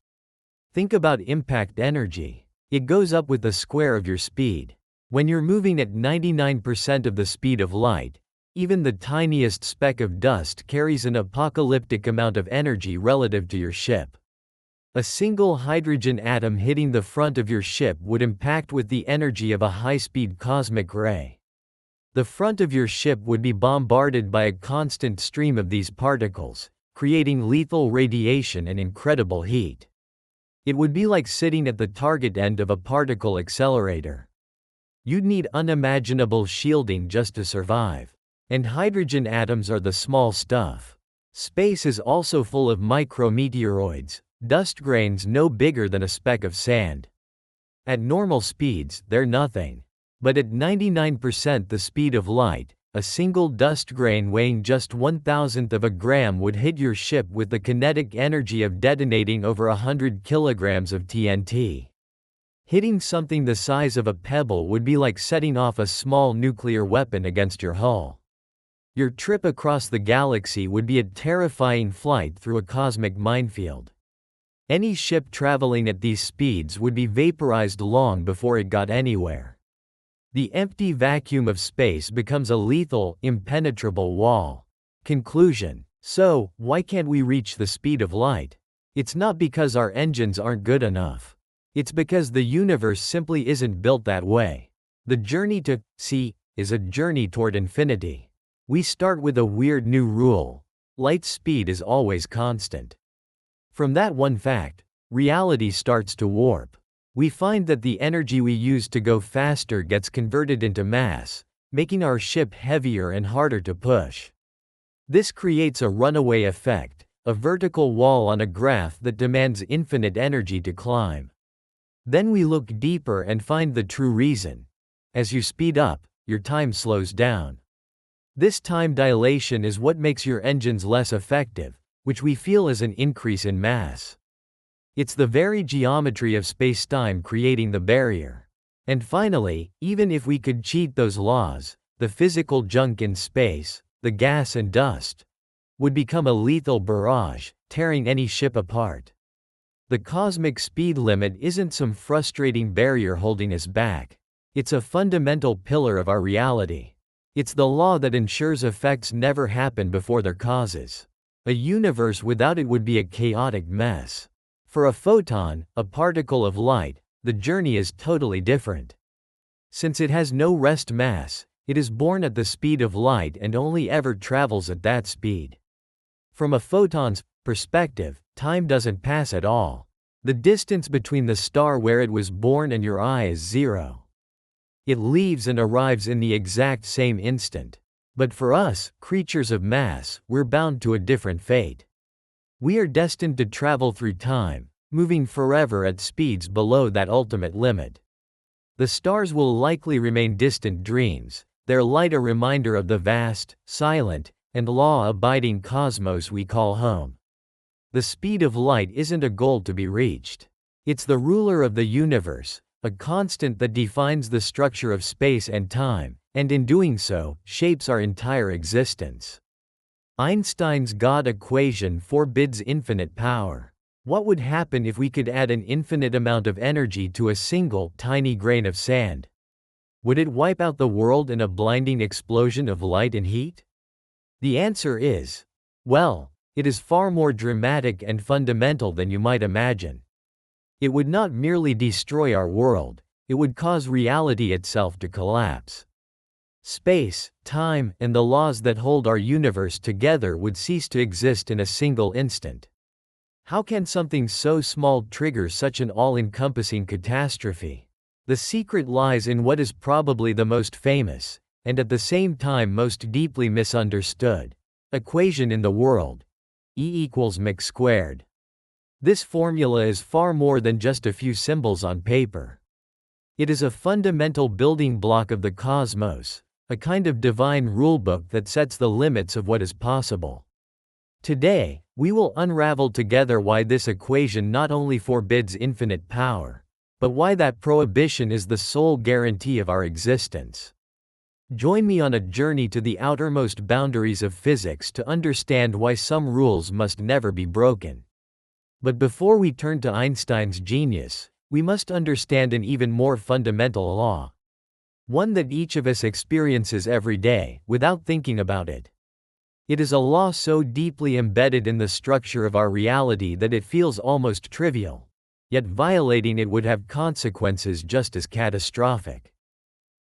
[SPEAKER 1] Think about impact energy. It goes up with the square of your speed. When you're moving at 99% of the speed of light, even the tiniest speck of dust carries an apocalyptic amount of energy relative to your ship. A single hydrogen atom hitting the front of your ship would impact with the energy of a high-speed cosmic ray. The front of your ship would be bombarded by a constant stream of these particles, creating lethal radiation and incredible heat. It would be like sitting at the target end of a particle accelerator. You'd need unimaginable shielding just to survive. And hydrogen atoms are the small stuff. Space is also full of micrometeoroids, dust grains no bigger than a speck of sand. At normal speeds, they're nothing. But at 99% the speed of light, a single dust grain weighing just 1,000th of a gram would hit your ship with the kinetic energy of detonating over 100 kilograms of TNT. Hitting something the size of a pebble would be like setting off a small nuclear weapon against your hull. Your trip across the galaxy would be a terrifying flight through a cosmic minefield. Any ship traveling at these speeds would be vaporized long before it got anywhere. The empty vacuum of space becomes a lethal, impenetrable wall. Conclusion. So, why can't we reach the speed of light? It's not because our engines aren't good enough. It's because the universe simply isn't built that way. The journey to see is a journey toward infinity. We start with a weird new rule. Light's speed is always constant. From that one fact, reality starts to warp. We find that the energy we use to go faster gets converted into mass, making our ship heavier and harder to push. This creates a runaway effect, a vertical wall on a graph that demands infinite energy to climb. Then we look deeper and find the true reason. As you speed up, your time slows down. This time dilation is what makes your engines less effective, which we feel as an increase in mass. It's the very geometry of spacetime creating the barrier. And finally, even if we could cheat those laws, the physical junk in space, the gas and dust, would become a lethal barrage, tearing any ship apart. The cosmic speed limit isn't some frustrating barrier holding us back. It's a fundamental pillar of our reality. It's the law that ensures effects never happen before their causes. A universe without it would be a chaotic mess. For a photon, a particle of light, the journey is totally different. Since it has no rest mass, it is born at the speed of light and only ever travels at that speed. From a photon's perspective, time doesn't pass at all. The distance between the star where it was born and your eye is zero. It leaves and arrives in the exact same instant. But for us, creatures of mass, we're bound to a different fate. We are destined to travel through time, moving forever at speeds below that ultimate limit. The stars will likely remain distant dreams, their light a reminder of the vast, silent, and law-abiding cosmos we call home. The speed of light isn't a goal to be reached. It's the ruler of the universe, a constant that defines the structure of space and time, and in doing so, shapes our entire existence. Einstein's God equation forbids infinite power. What would happen if we could add an infinite amount of energy to a single, tiny grain of sand? Would it wipe out the world in a blinding explosion of light and heat? The answer is, well, it is far more dramatic and fundamental than you might imagine. It would not merely destroy our world, it would cause reality itself to collapse. Space, time, and the laws that hold our universe together would cease to exist in a single instant. How can something so small trigger such an all-encompassing catastrophe? The secret lies in what is probably the most famous, and at the same time most deeply misunderstood, equation in the world. E equals mc squared. This formula is far more than just a few symbols on paper. It is a fundamental building block of the cosmos, a kind of divine rulebook that sets the limits of what is possible. Today, we will unravel together why this equation not only forbids infinite power, but why that prohibition is the sole guarantee of our existence. Join me on a journey to the outermost boundaries of physics to understand why some rules must never be broken. But before we turn to Einstein's genius, we must understand an even more fundamental law. One that each of us experiences every day, without thinking about it. It is a law so deeply embedded in the structure of our reality that it feels almost trivial, yet violating it would have consequences just as catastrophic.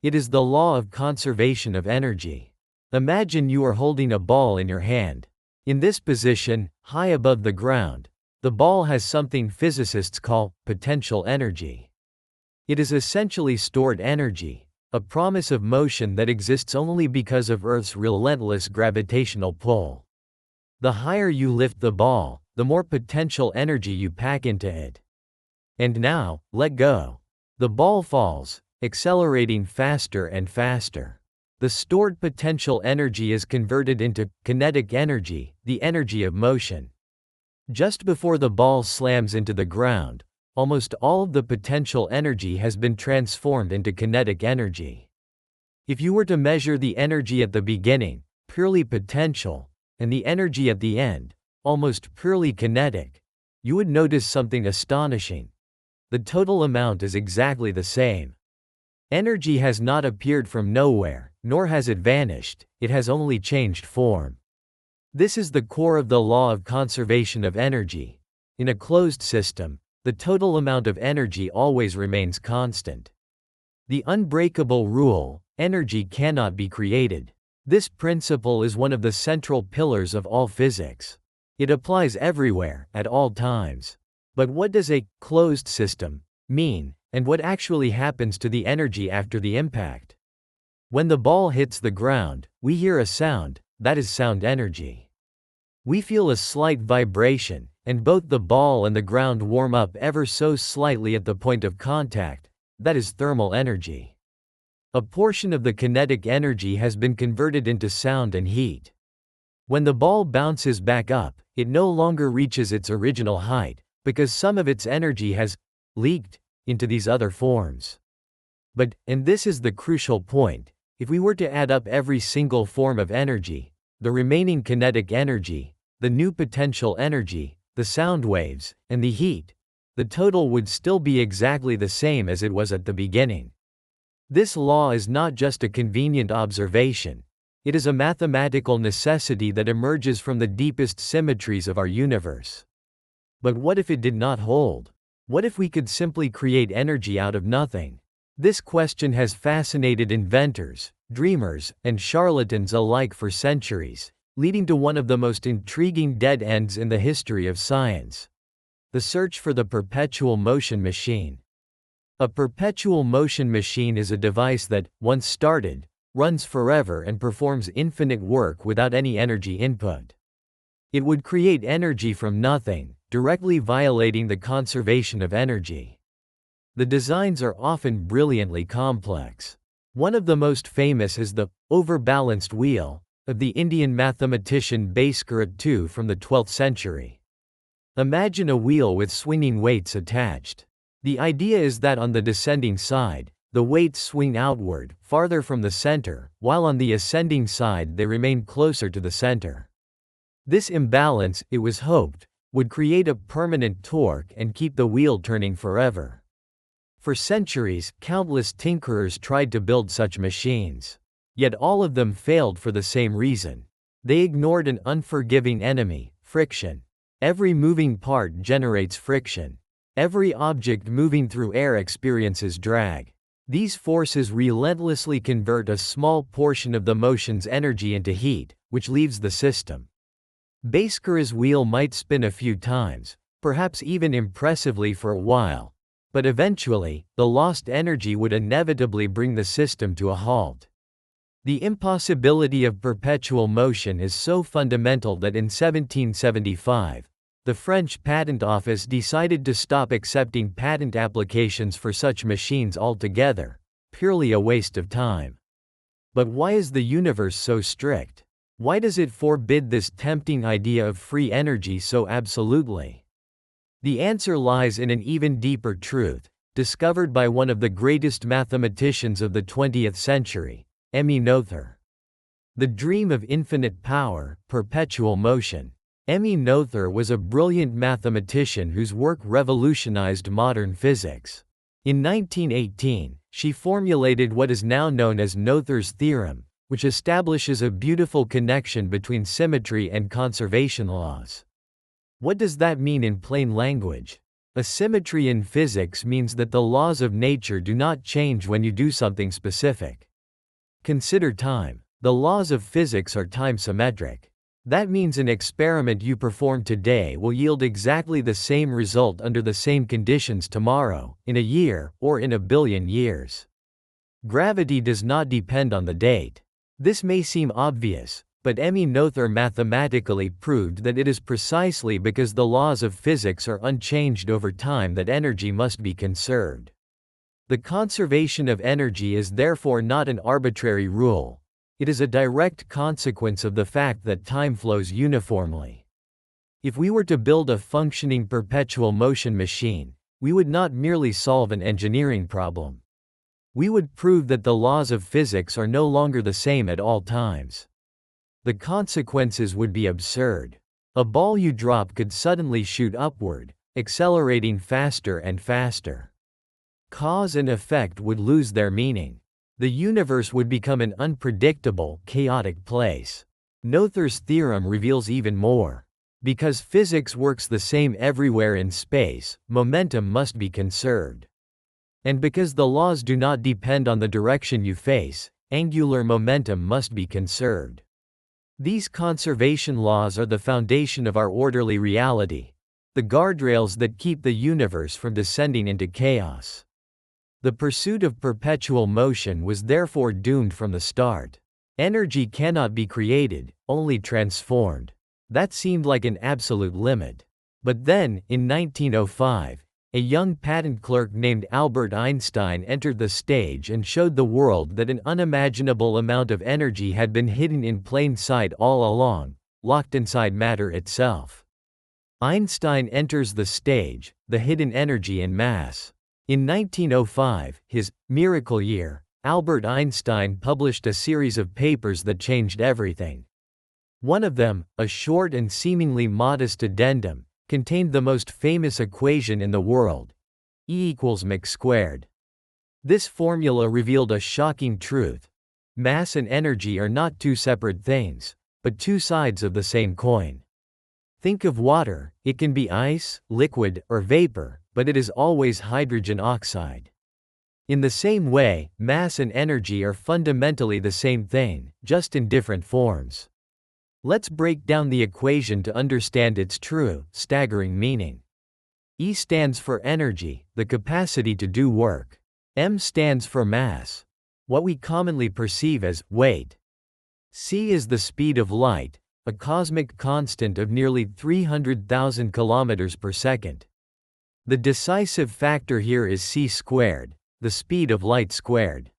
[SPEAKER 1] It is the law of conservation of energy. Imagine you are holding a ball in your hand. In this position, high above the ground, the ball has something physicists call potential energy. It is essentially stored energy, a promise of motion that exists only because of Earth's relentless gravitational pull. The higher you lift the ball, the more potential energy you pack into it. And now, let go. The ball falls, accelerating faster and faster. The stored potential energy is converted into kinetic energy, the energy of motion. Just before the ball slams into the ground, almost all of the potential energy has been transformed into kinetic energy. If you were to measure the energy at the beginning, purely potential, and the energy at the end, almost purely kinetic, you would notice something astonishing. The total amount is exactly the same. Energy has not appeared from nowhere, nor has it vanished, it has only changed form. This is the core of the law of conservation of energy. In a closed system, the total amount of energy always remains constant. The unbreakable rule, energy cannot be created. This principle is one of the central pillars of all physics. It applies everywhere, at all times. But what does a closed system mean, and what actually happens to the energy after the impact? When the ball hits the ground, we hear a sound, that is sound energy. We feel a slight vibration, and both the ball and the ground warm up ever so slightly at the point of contact, that is thermal energy. A portion of the kinetic energy has been converted into sound and heat. When the ball bounces back up, it no longer reaches its original height, because some of its energy has leaked into these other forms. But, and this is the crucial point, if we were to add up every single form of energy, the remaining kinetic energy, the new potential energy, the sound waves, and the heat, the total would still be exactly the same as it was at the beginning. This law is not just a convenient observation, it is a mathematical necessity that emerges from the deepest symmetries of our universe. But what if it did not hold? What if we could simply create energy out of nothing? This question has fascinated inventors, dreamers, and charlatans alike for centuries, leading to one of the most intriguing dead ends in the history of science: the search for the perpetual motion machine. A perpetual motion machine is a device that, once started, runs forever and performs infinite work without any energy input. It would create energy from nothing, directly violating the conservation of energy. The designs are often brilliantly complex. One of the most famous is the overbalanced wheel of the Indian mathematician Bhaskara II from the 12th century. Imagine a wheel with swinging weights attached. The idea is that on the descending side, the weights swing outward, farther from the center, while on the ascending side they remain closer to the center. This imbalance, it was hoped, would create a permanent torque and keep the wheel turning forever. For centuries, countless tinkerers tried to build such machines. Yet all of them failed for the same reason. They ignored an unforgiving enemy: friction. Every moving part generates friction. Every object moving through air experiences drag. These forces relentlessly convert a small portion of the motion's energy into heat, which leaves the system. Bhaskara's wheel might spin a few times, perhaps even impressively for a while, but eventually, the lost energy would inevitably bring the system to a halt. The impossibility of perpetual motion is so fundamental that in 1775, the French Patent Office decided to stop accepting patent applications for such machines altogether, purely a waste of time. But why is the universe so strict? Why does it forbid this tempting idea of free energy so absolutely? The answer lies in an even deeper truth, discovered by one of the greatest mathematicians of the 20th century, Emmy Noether. The dream of infinite power, perpetual motion. Emmy Noether was a brilliant mathematician whose work revolutionized modern physics. In 1918, she formulated what is now known as Noether's theorem, which establishes a beautiful connection between symmetry and conservation laws. What does that mean in plain language? A symmetry in physics means that the laws of nature do not change when you do something specific. Consider time. The laws of physics are time-symmetric. That means an experiment you perform today will yield exactly the same result under the same conditions tomorrow, in a year, or in a billion years. Gravity does not depend on the date. This may seem obvious, but Emmy Noether mathematically proved that it is precisely because the laws of physics are unchanged over time that energy must be conserved. The conservation of energy is therefore not an arbitrary rule. It is a direct consequence of the fact that time flows uniformly. If we were to build a functioning perpetual motion machine, we would not merely solve an engineering problem. We would prove that the laws of physics are no longer the same at all times. The consequences would be absurd. A ball you drop could suddenly shoot upward, accelerating faster and faster. Cause and effect would lose their meaning. The universe would become an unpredictable, chaotic place. Noether's theorem reveals even more. Because physics works the same everywhere in space, momentum must be conserved. And because the laws do not depend on the direction you face, angular momentum must be conserved. These conservation laws are the foundation of our orderly reality, the guardrails that keep the universe from descending into chaos. The pursuit of perpetual motion was therefore doomed from the start. Energy cannot be created, only transformed. That seemed like an absolute limit. But then, in 1905, a young patent clerk named Albert Einstein entered the stage and showed the world that an unimaginable amount of energy had been hidden in plain sight all along, locked inside matter itself. Einstein enters the stage, the hidden energy in mass. In 1905, his miracle year, Albert Einstein published a series of papers that changed everything. One of them, a short and seemingly modest addendum, contained the most famous equation in the world, E equals mc squared. This formula revealed a shocking truth. Mass and energy are not two separate things, but two sides of the same coin. Think of water, it can be ice, liquid, or vapor, but it is always hydrogen oxide. In the same way, mass and energy are fundamentally the same thing, just in different forms. Let's break down the equation to understand its true, staggering meaning. E stands for energy, the capacity to do work. M stands for mass, what we commonly perceive as weight. C is the speed of light, a cosmic constant of nearly 300,000 kilometers per second. The decisive factor here is c squared, the speed of light squared.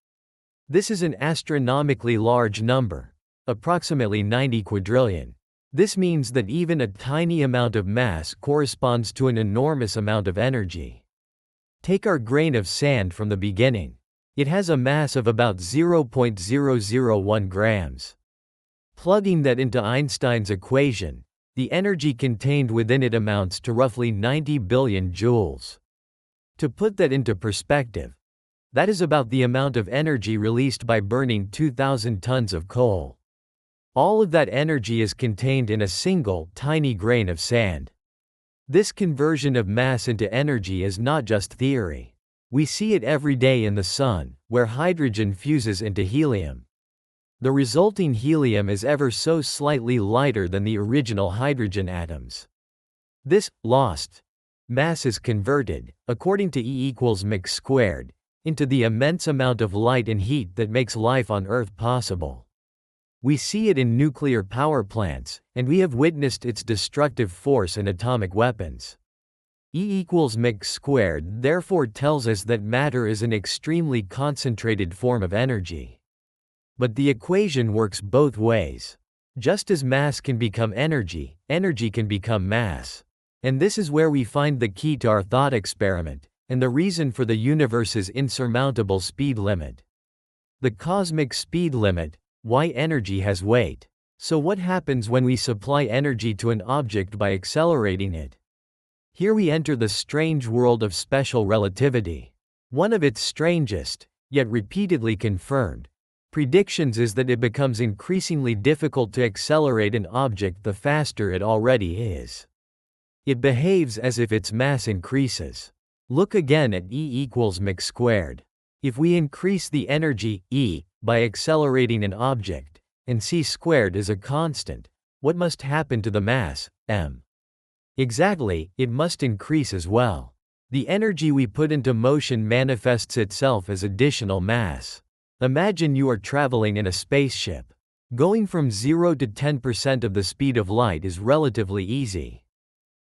[SPEAKER 1] This is an astronomically large number, approximately 90 quadrillion. This means that even a tiny amount of mass corresponds to an enormous amount of energy. Take our grain of sand from the beginning. It has a mass of about 0.001 grams. Plugging that into Einstein's equation, the energy contained within it amounts to roughly 90 billion joules. To put that into perspective, that is about the amount of energy released by burning 2,000 tons of coal. All of that energy is contained in a single, tiny grain of sand. This conversion of mass into energy is not just theory. We see it every day in the sun, where hydrogen fuses into helium. The resulting helium is ever so slightly lighter than the original hydrogen atoms. This lost mass is converted, according to E equals mc squared, into the immense amount of light and heat that makes life on Earth possible. We see it in nuclear power plants, and we have witnessed its destructive force in atomic weapons. E equals mc squared therefore tells us that matter is an extremely concentrated form of energy. But the equation works both ways. Just as mass can become energy, energy can become mass. And this is where we find the key to our thought experiment, and the reason for the universe's insurmountable speed limit. The cosmic speed limit, why energy has weight. So what happens when we supply energy to an object by accelerating it? Here we enter the strange world of special relativity. One of its strangest, yet repeatedly confirmed, predictions is that it becomes increasingly difficult to accelerate an object the faster it already is. It behaves as if its mass increases. Look again at E equals mc squared. If we increase the energy, E, by accelerating an object, and c squared is a constant, what must happen to the mass, m? Exactly, it must increase as well. The energy we put into motion manifests itself as additional mass. Imagine you are traveling in a spaceship. Going from 0 to 10% of the speed of light is relatively easy.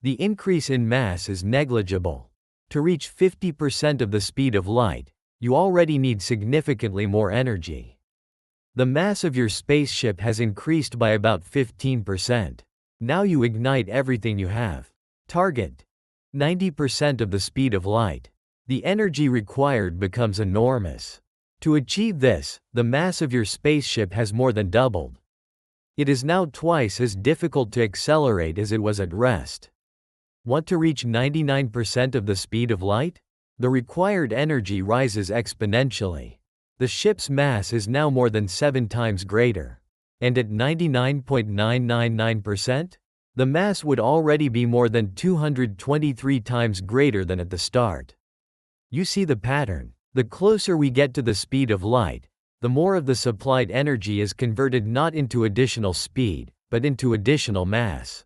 [SPEAKER 1] The increase in mass is negligible. To reach 50% of the speed of light, you already need significantly more energy. The mass of your spaceship has increased by about 15%. Now you ignite everything you have. Target 90% of the speed of light. The energy required becomes enormous. To achieve this, the mass of your spaceship has more than doubled. It is now twice as difficult to accelerate as it was at rest. Want to reach 99% of the speed of light? The required energy rises exponentially. The ship's mass is now more than 7 times greater. And at 99.999%, the mass would already be more than 223 times greater than at the start. You see the pattern. The closer we get to the speed of light, the more of the supplied energy is converted not into additional speed, but into additional mass.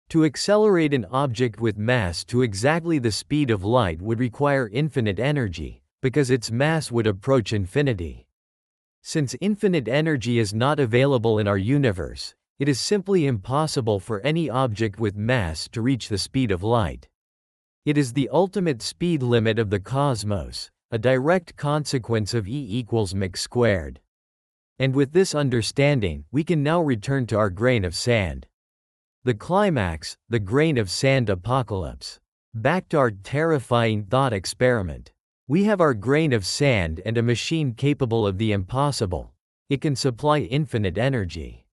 [SPEAKER 1] To accelerate an object with mass to exactly the speed of light would require infinite energy, because its mass would approach infinity. Since infinite energy is not available in our universe, it is simply impossible for any object with mass to reach the speed of light. It is the ultimate speed limit of the cosmos, a direct consequence of E equals mc squared. And with this understanding, we can now return to our grain of sand. The climax, the grain of sand apocalypse. Back to our terrifying thought experiment. We have our grain of sand and a machine capable of the impossible. It can supply infinite energy.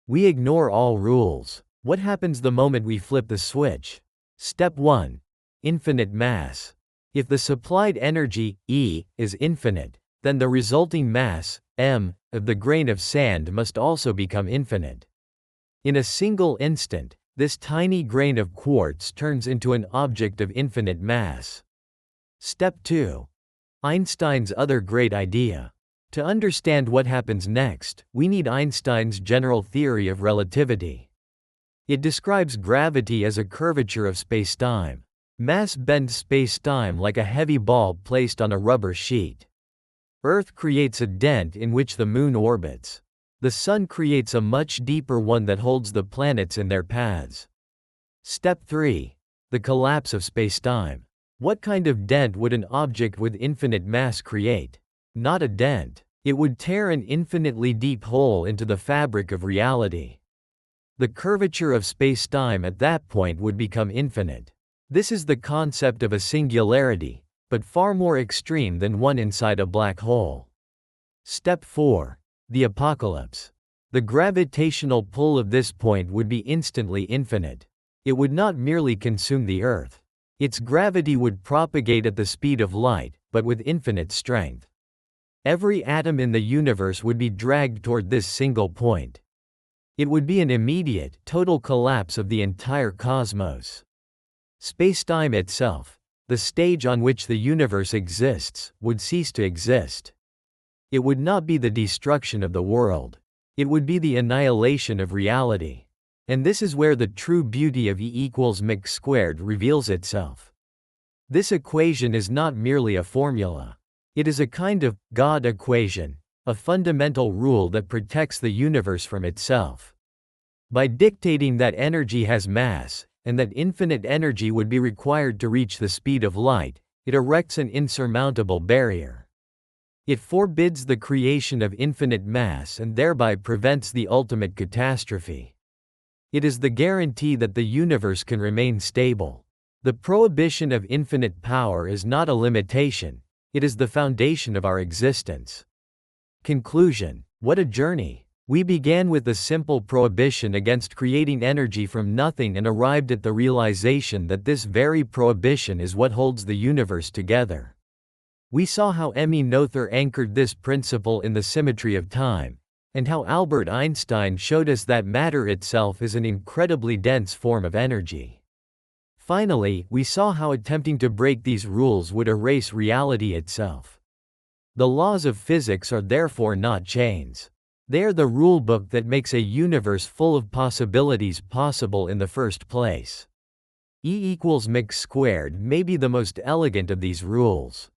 [SPEAKER 1] We ignore all rules. What happens the moment we flip the switch? Step 1. Infinite mass. If the supplied energy, E, is infinite, then the resulting mass, m, of the grain of sand must also become infinite. In a single instant, this tiny grain of quartz turns into an object of infinite mass. Step 2. Einstein's other great idea. To understand what happens next, we need Einstein's general theory of relativity. It describes gravity as a curvature of spacetime. Mass bends spacetime like a heavy ball placed on a rubber sheet. Earth creates a dent in which the moon orbits. The sun creates a much deeper one that holds the planets in their paths. Step 3. The collapse of spacetime. What kind of dent would an object with infinite mass create? Not a dent. It would tear an infinitely deep hole into the fabric of reality. The curvature of spacetime at that point would become infinite. This is the concept of a singularity, but far more extreme than one inside a black hole. Step 4. The apocalypse. The gravitational pull of this point would be instantly infinite. It would not merely consume the Earth. Its gravity would propagate at the speed of light, but with infinite strength. Every atom in the universe would be dragged toward this single point. It would be an immediate, total collapse of the entire cosmos. Spacetime itself, the stage on which the universe exists, would cease to exist. It would not be the destruction of the world. It would be the annihilation of reality. And this is where the true beauty of E equals mc squared reveals itself. This equation is not merely a formula. It is a kind of God equation, a fundamental rule that protects the universe from itself. By dictating that energy has mass, and that infinite energy would be required to reach the speed of light, it erects an insurmountable barrier. It forbids the creation of infinite mass and thereby prevents the ultimate catastrophe. It is the guarantee that the universe can remain stable. The prohibition of infinite power is not a limitation, it is the foundation of our existence. Conclusion: what a journey! We began with the simple prohibition against creating energy from nothing and arrived at the realization that this very prohibition is what holds the universe together. We saw how Emmy Noether anchored this principle in the symmetry of time, and how Albert Einstein showed us that matter itself is an incredibly dense form of energy. Finally, we saw how attempting to break these rules would erase reality itself. The laws of physics are therefore not chains. They are the rule book that makes a universe full of possibilities possible in the first place. E equals mc squared may be the most elegant of these rules.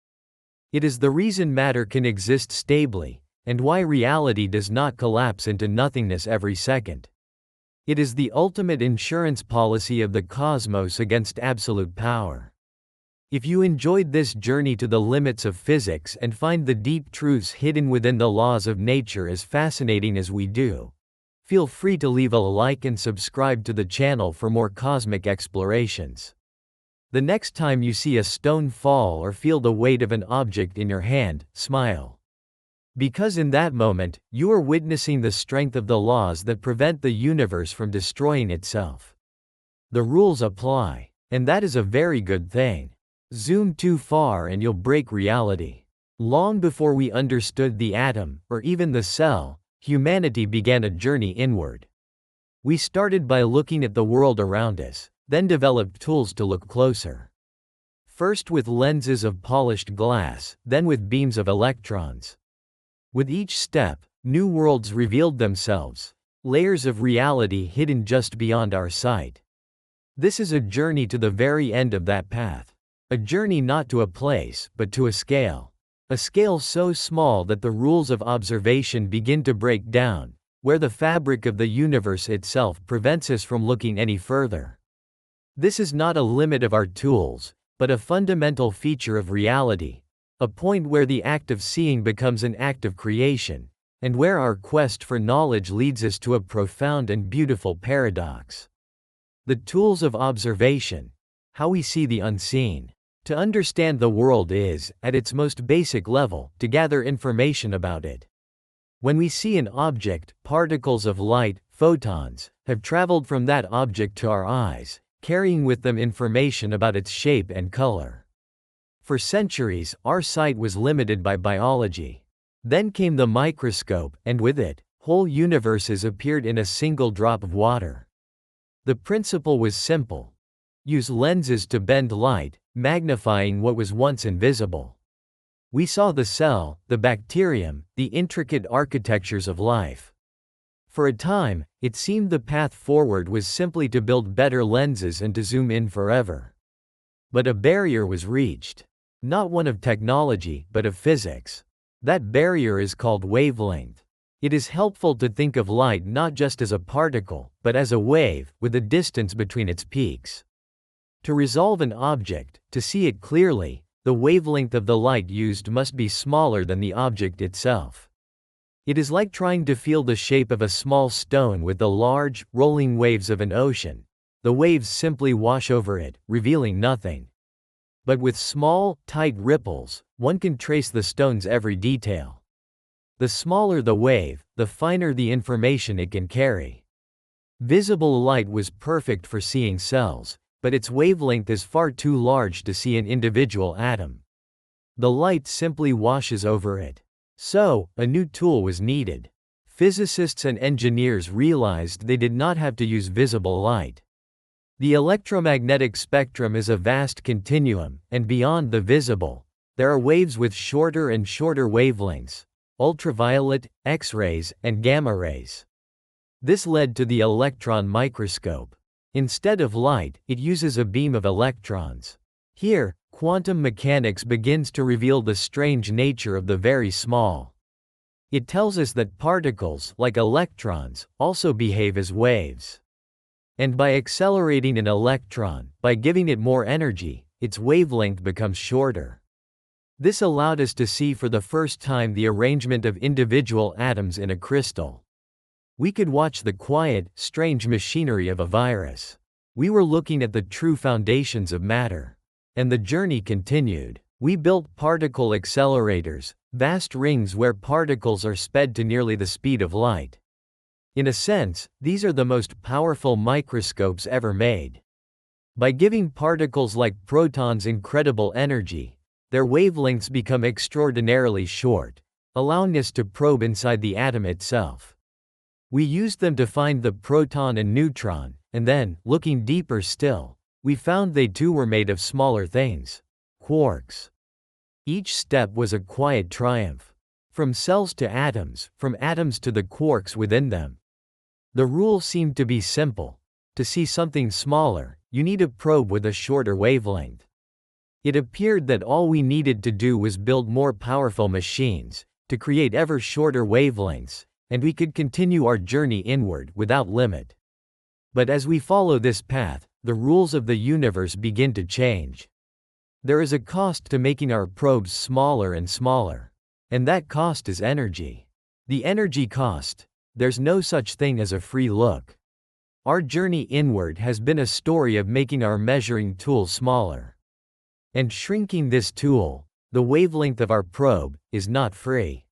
[SPEAKER 1] It is the reason matter can exist stably, and why reality does not collapse into nothingness every second. It is the ultimate insurance policy of the cosmos against absolute power. If you enjoyed this journey to the limits of physics and find the deep truths hidden within the laws of nature as fascinating as we do, feel free to leave a like and subscribe to the channel for more cosmic explorations. The next time you see a stone fall or feel the weight of an object in your hand, smile. Because in that moment, you are witnessing the strength of the laws that prevent the universe from destroying itself. The rules apply, and that is a very good thing. Zoom too far and you'll break reality. Long before we understood the atom, or even the cell, humanity began a journey inward. We started by looking at the world around us, then developed tools to look closer. First with lenses of polished glass, then with beams of electrons. With each step, new worlds revealed themselves, layers of reality hidden just beyond our sight. This is a journey to the very end of that path. A journey not to a place, but to a scale. A scale so small that the rules of observation begin to break down, where the fabric of the universe itself prevents us from looking any further. This is not a limit of our tools, but a fundamental feature of reality, a point where the act of seeing becomes an act of creation, and where our quest for knowledge leads us to a profound and beautiful paradox. The tools of observation, how we see the unseen. To understand the world is, at its most basic level, to gather information about it. When we see an object, particles of light, photons, have traveled from that object to our eyes, carrying with them information about its shape and color. For centuries, our sight was limited by biology. Then came the microscope, and with it, whole universes appeared in a single drop of water. The principle was simple. Use lenses to bend light, magnifying what was once invisible. We saw the cell, the bacterium, the intricate architectures of life. For a time, it seemed the path forward was simply to build better lenses and to zoom in forever. But a barrier was reached. Not one of technology, but of physics. That barrier is called wavelength. It is helpful to think of light not just as a particle, but as a wave, with a distance between its peaks. To resolve an object, to see it clearly, the wavelength of the light used must be smaller than the object itself. It is like trying to feel the shape of a small stone with the large, rolling waves of an ocean. The waves simply wash over it, revealing nothing. But with small, tight ripples, one can trace the stone's every detail. The smaller the wave, the finer the information it can carry. Visible light was perfect for seeing cells, but its wavelength is far too large to see an individual atom. The light simply washes over it. So, a new tool was needed. Physicists and engineers realized they did not have to use visible light. The electromagnetic spectrum is a vast continuum, and beyond the visible, there are waves with shorter and shorter wavelengths, ultraviolet, X-rays, and gamma rays. This led to the electron microscope. Instead of light, it uses a beam of electrons. Here, quantum mechanics begins to reveal the strange nature of the very small. It tells us that particles, like electrons, also behave as waves. And by accelerating an electron, by giving it more energy, its wavelength becomes shorter. This allowed us to see for the first time the arrangement of individual atoms in a crystal. We could watch the quiet, strange machinery of a virus. We were looking at the true foundations of matter. And the journey continued. We built particle accelerators, vast rings where particles are sped to nearly the speed of light. In a sense, these are the most powerful microscopes ever made. By giving particles like protons incredible energy, their wavelengths become extraordinarily short, allowing us to probe inside the atom itself. We used them to find the proton and neutron, and then, looking deeper still, we found they too were made of smaller things, quarks. Each step was a quiet triumph. From cells to atoms, from atoms to the quarks within them. The rule seemed to be simple. To see something smaller, you need a probe with a shorter wavelength. It appeared that all we needed to do was build more powerful machines, to create ever shorter wavelengths, and we could continue our journey inward without limit. But as we follow this path, the rules of the universe begin to change. There is a cost to making our probes smaller and smaller. And that cost is energy. The energy cost. There's no such thing as a free look. Our journey inward has been a story of making our measuring tool smaller. And shrinking this tool, the wavelength of our probe, is not free.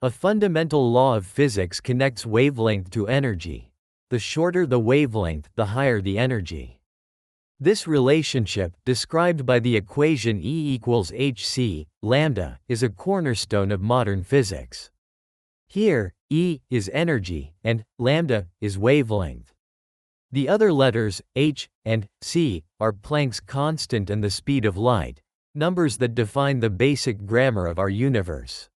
[SPEAKER 1] A fundamental law of physics connects wavelength to energy. The shorter the wavelength, the higher the energy. This relationship, described by the equation E equals hc, lambda, is a cornerstone of modern physics. Here, E is energy, and lambda is wavelength. The other letters, h and c, are Planck's constant and the speed of light, numbers that define the basic grammar of our universe.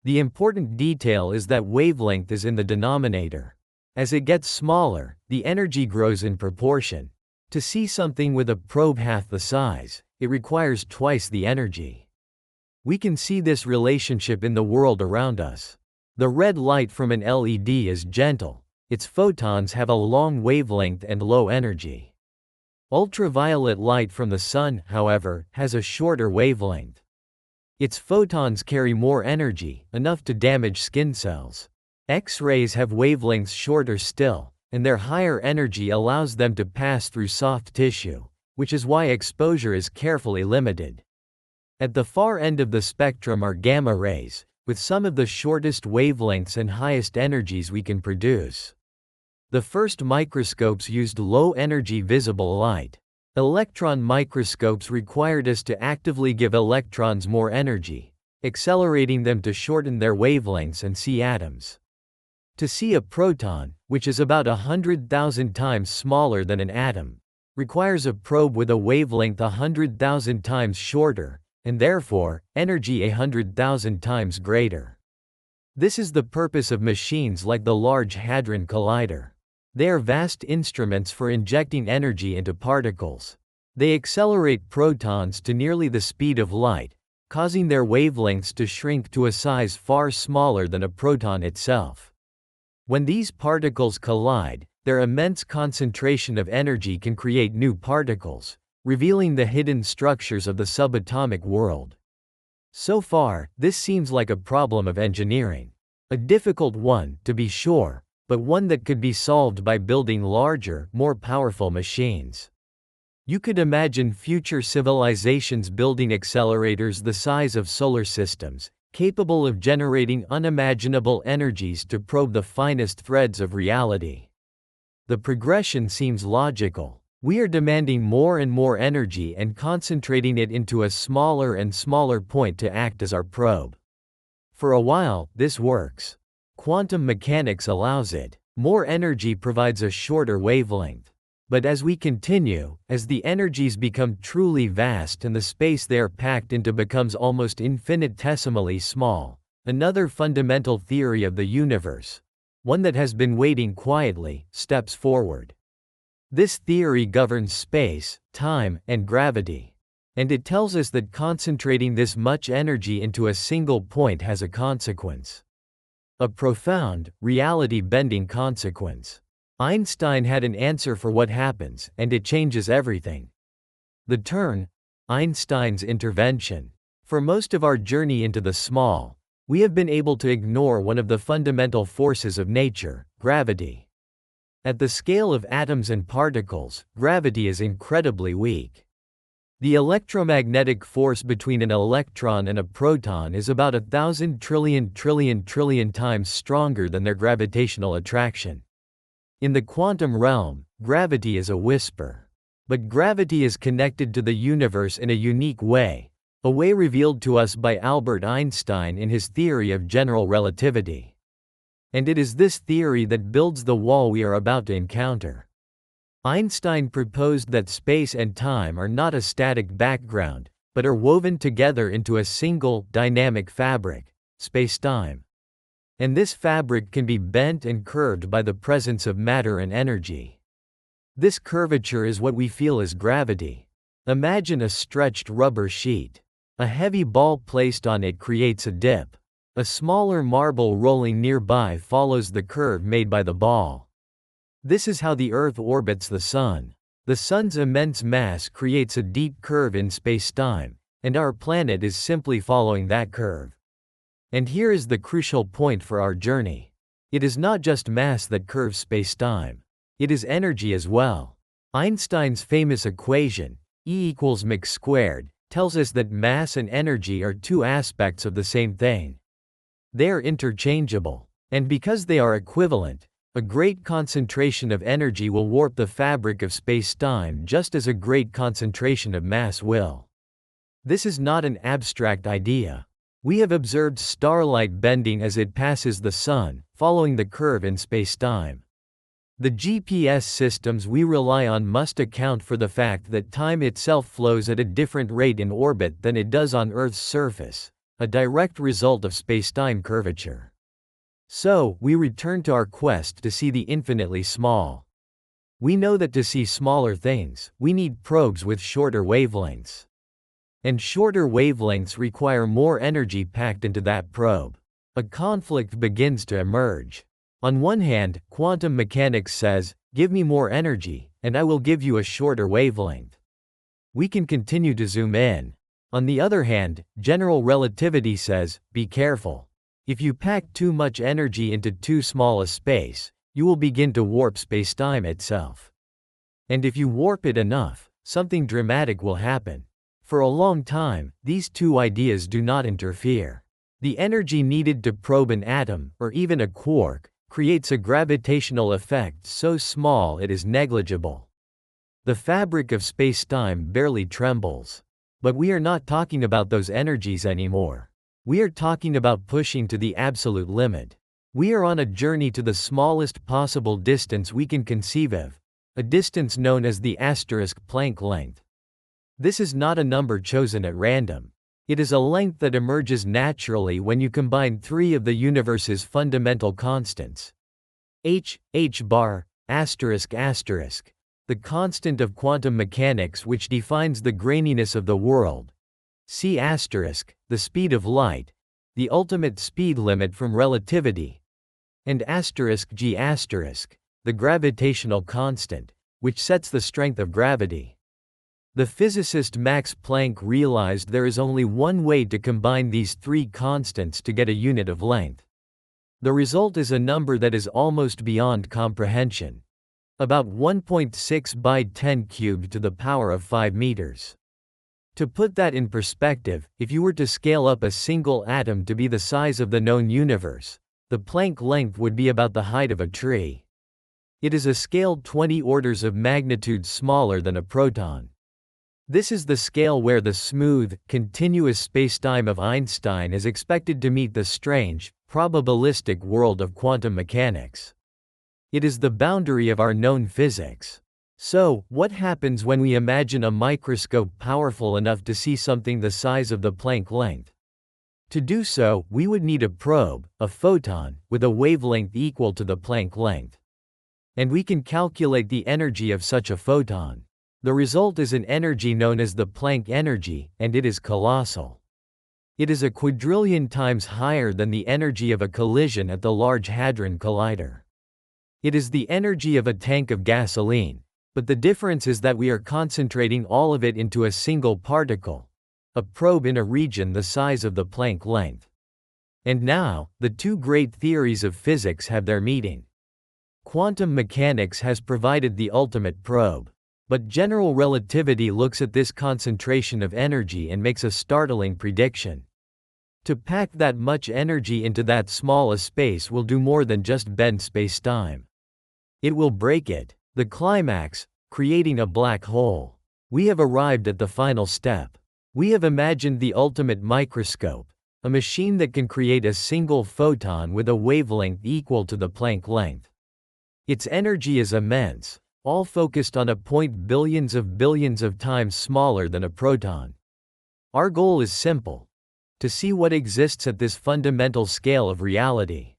[SPEAKER 1] The important detail is that wavelength is in the denominator. As it gets smaller, the energy grows in proportion. To see something with a probe half the size, it requires twice the energy. We can see this relationship in the world around us. The red light from an LED is gentle. Its photons have a long wavelength and low energy. Ultraviolet light from the sun, however, has a shorter wavelength. Its photons carry more energy, enough to damage skin cells. X-rays have wavelengths shorter still, and their higher energy allows them to pass through soft tissue, which is why exposure is carefully limited. At the far end of the spectrum are gamma rays, with some of the shortest wavelengths and highest energies we can produce. The first microscopes used low-energy visible light. Electron microscopes required us to actively give electrons more energy, accelerating them to shorten their wavelengths and see atoms. To see a proton, which is about 100,000 times smaller than an atom, requires a probe with a wavelength 100,000 times shorter, and therefore, energy 100,000 times greater. This is the purpose of machines like the Large Hadron Collider. They are vast instruments for injecting energy into particles. They accelerate protons to nearly the speed of light, causing their wavelengths to shrink to a size far smaller than a proton itself. When these particles collide, their immense concentration of energy can create new particles, revealing the hidden structures of the subatomic world. So far, this seems like a problem of engineering. A difficult one, to be sure, but one that could be solved by building larger, more powerful machines. You could imagine future civilizations building accelerators the size of solar systems, capable of generating unimaginable energies to probe the finest threads of reality. The progression seems logical. We are demanding more and more energy and concentrating it into a smaller and smaller point to act as our probe. For a while, this works. Quantum mechanics allows it. More energy provides a shorter wavelength. But as we continue, as the energies become truly vast and the space they are packed into becomes almost infinitesimally small, another fundamental theory of the universe, one that has been waiting quietly, steps forward. This theory governs space, time, and gravity. And it tells us that concentrating this much energy into a single point has a consequence. A profound, reality-bending consequence. Einstein had an answer for what happens, and it changes everything. The turn, Einstein's intervention. For most of our journey into the small, we have been able to ignore one of the fundamental forces of nature, gravity. At the scale of atoms and particles, gravity is incredibly weak. The electromagnetic force between an electron and a proton is about 1,000 trillion times stronger than their gravitational attraction. In the quantum realm, gravity is a whisper. But gravity is connected to the universe in a unique way, a way revealed to us by Albert Einstein in his theory of general relativity. And it is this theory that builds the wall we are about to encounter. Einstein proposed that space and time are not a static background, but are woven together into a single, dynamic fabric, spacetime. And this fabric can be bent and curved by the presence of matter and energy. This curvature is what we feel as gravity. Imagine a stretched rubber sheet. A heavy ball placed on it creates a dip. A smaller marble rolling nearby follows the curve made by the ball. This is how the Earth orbits the Sun. The Sun's immense mass creates a deep curve in spacetime, and our planet is simply following that curve. And here is the crucial point for our journey. It is not just mass that curves spacetime. It is energy as well. Einstein's famous equation, E=mc², tells us that mass and energy are two aspects of the same thing. They are interchangeable. And because they are equivalent, a great concentration of energy will warp the fabric of spacetime just as a great concentration of mass will. This is not an abstract idea. We have observed starlight bending as it passes the Sun, following the curve in spacetime. The GPS systems we rely on must account for the fact that time itself flows at a different rate in orbit than it does on Earth's surface, a direct result of spacetime curvature. So, we return to our quest to see the infinitely small. We know that to see smaller things, we need probes with shorter wavelengths. And shorter wavelengths require more energy packed into that probe. A conflict begins to emerge. On one hand, quantum mechanics says, give me more energy, and I will give you a shorter wavelength. We can continue to zoom in. On the other hand, general relativity says, be careful. If you pack too much energy into too small a space, you will begin to warp spacetime itself. And if you warp it enough, something dramatic will happen. For a long time, these two ideas do not interfere. The energy needed to probe an atom, or even a quark, creates a gravitational effect so small it is negligible. The fabric of spacetime barely trembles. But we are not talking about those energies anymore. We are talking about pushing to the absolute limit. We are on a journey to the smallest possible distance we can conceive of, a distance known as the Planck length. This is not a number chosen at random. It is a length that emerges naturally when you combine three of the universe's fundamental constants. H·bar, the constant of quantum mechanics which defines the graininess of the world. C*, the speed of light, the ultimate speed limit from relativity. And G*, the gravitational constant, which sets the strength of gravity. The physicist Max Planck realized there is only one way to combine these three constants to get a unit of length. The result is a number that is almost beyond comprehension. About 1.6 by 10 cubed to the power of 5 meters. To put that in perspective, if you were to scale up a single atom to be the size of the known universe, the Planck length would be about the height of a tree. It is a scale 20 orders of magnitude smaller than a proton. This is the scale where the smooth, continuous spacetime of Einstein is expected to meet the strange, probabilistic world of quantum mechanics. It is the boundary of our known physics. So, what happens when we imagine a microscope powerful enough to see something the size of the Planck length? To do so, we would need a probe, a photon, with a wavelength equal to the Planck length. And we can calculate the energy of such a photon. The result is an energy known as the Planck energy, and it is colossal. It is a quadrillion times higher than the energy of a collision at the Large Hadron Collider. It is the energy of a tank of gasoline, but the difference is that we are concentrating all of it into a single particle, a probe in a region the size of the Planck length. And now, the two great theories of physics have their meeting. Quantum mechanics has provided the ultimate probe, but general relativity looks at this concentration of energy and makes a startling prediction. To pack that much energy into that small a space will do more than just bend spacetime. It will break it. The climax, creating a black hole. We have arrived at the final step. We have imagined the ultimate microscope, a machine that can create a single photon with a wavelength equal to the Planck length. Its energy is immense, all focused on a point billions of times smaller than a proton. Our goal is simple: to see what exists at this fundamental scale of reality.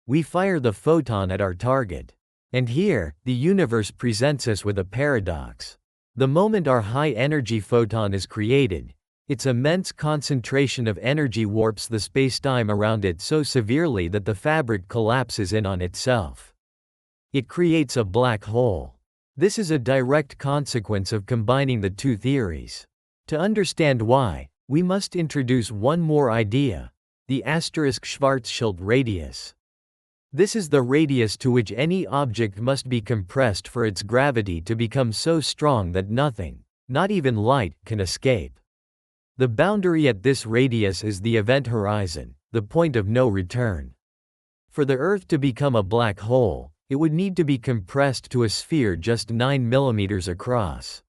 [SPEAKER 1] We fire the photon at our target. And here, the universe presents us with a paradox. The moment our high-energy photon is created, its immense concentration of energy warps the spacetime around it so severely that the fabric collapses in on itself. It creates a black hole. This is a direct consequence of combining the two theories. To understand why, we must introduce one more idea: the Schwarzschild radius. This is the radius to which any object must be compressed for its gravity to become so strong that nothing, not even light, can escape. The boundary at this radius is the event horizon, the point of no return. For the Earth to become a black hole, it would need to be compressed to a sphere just 9 millimeters across.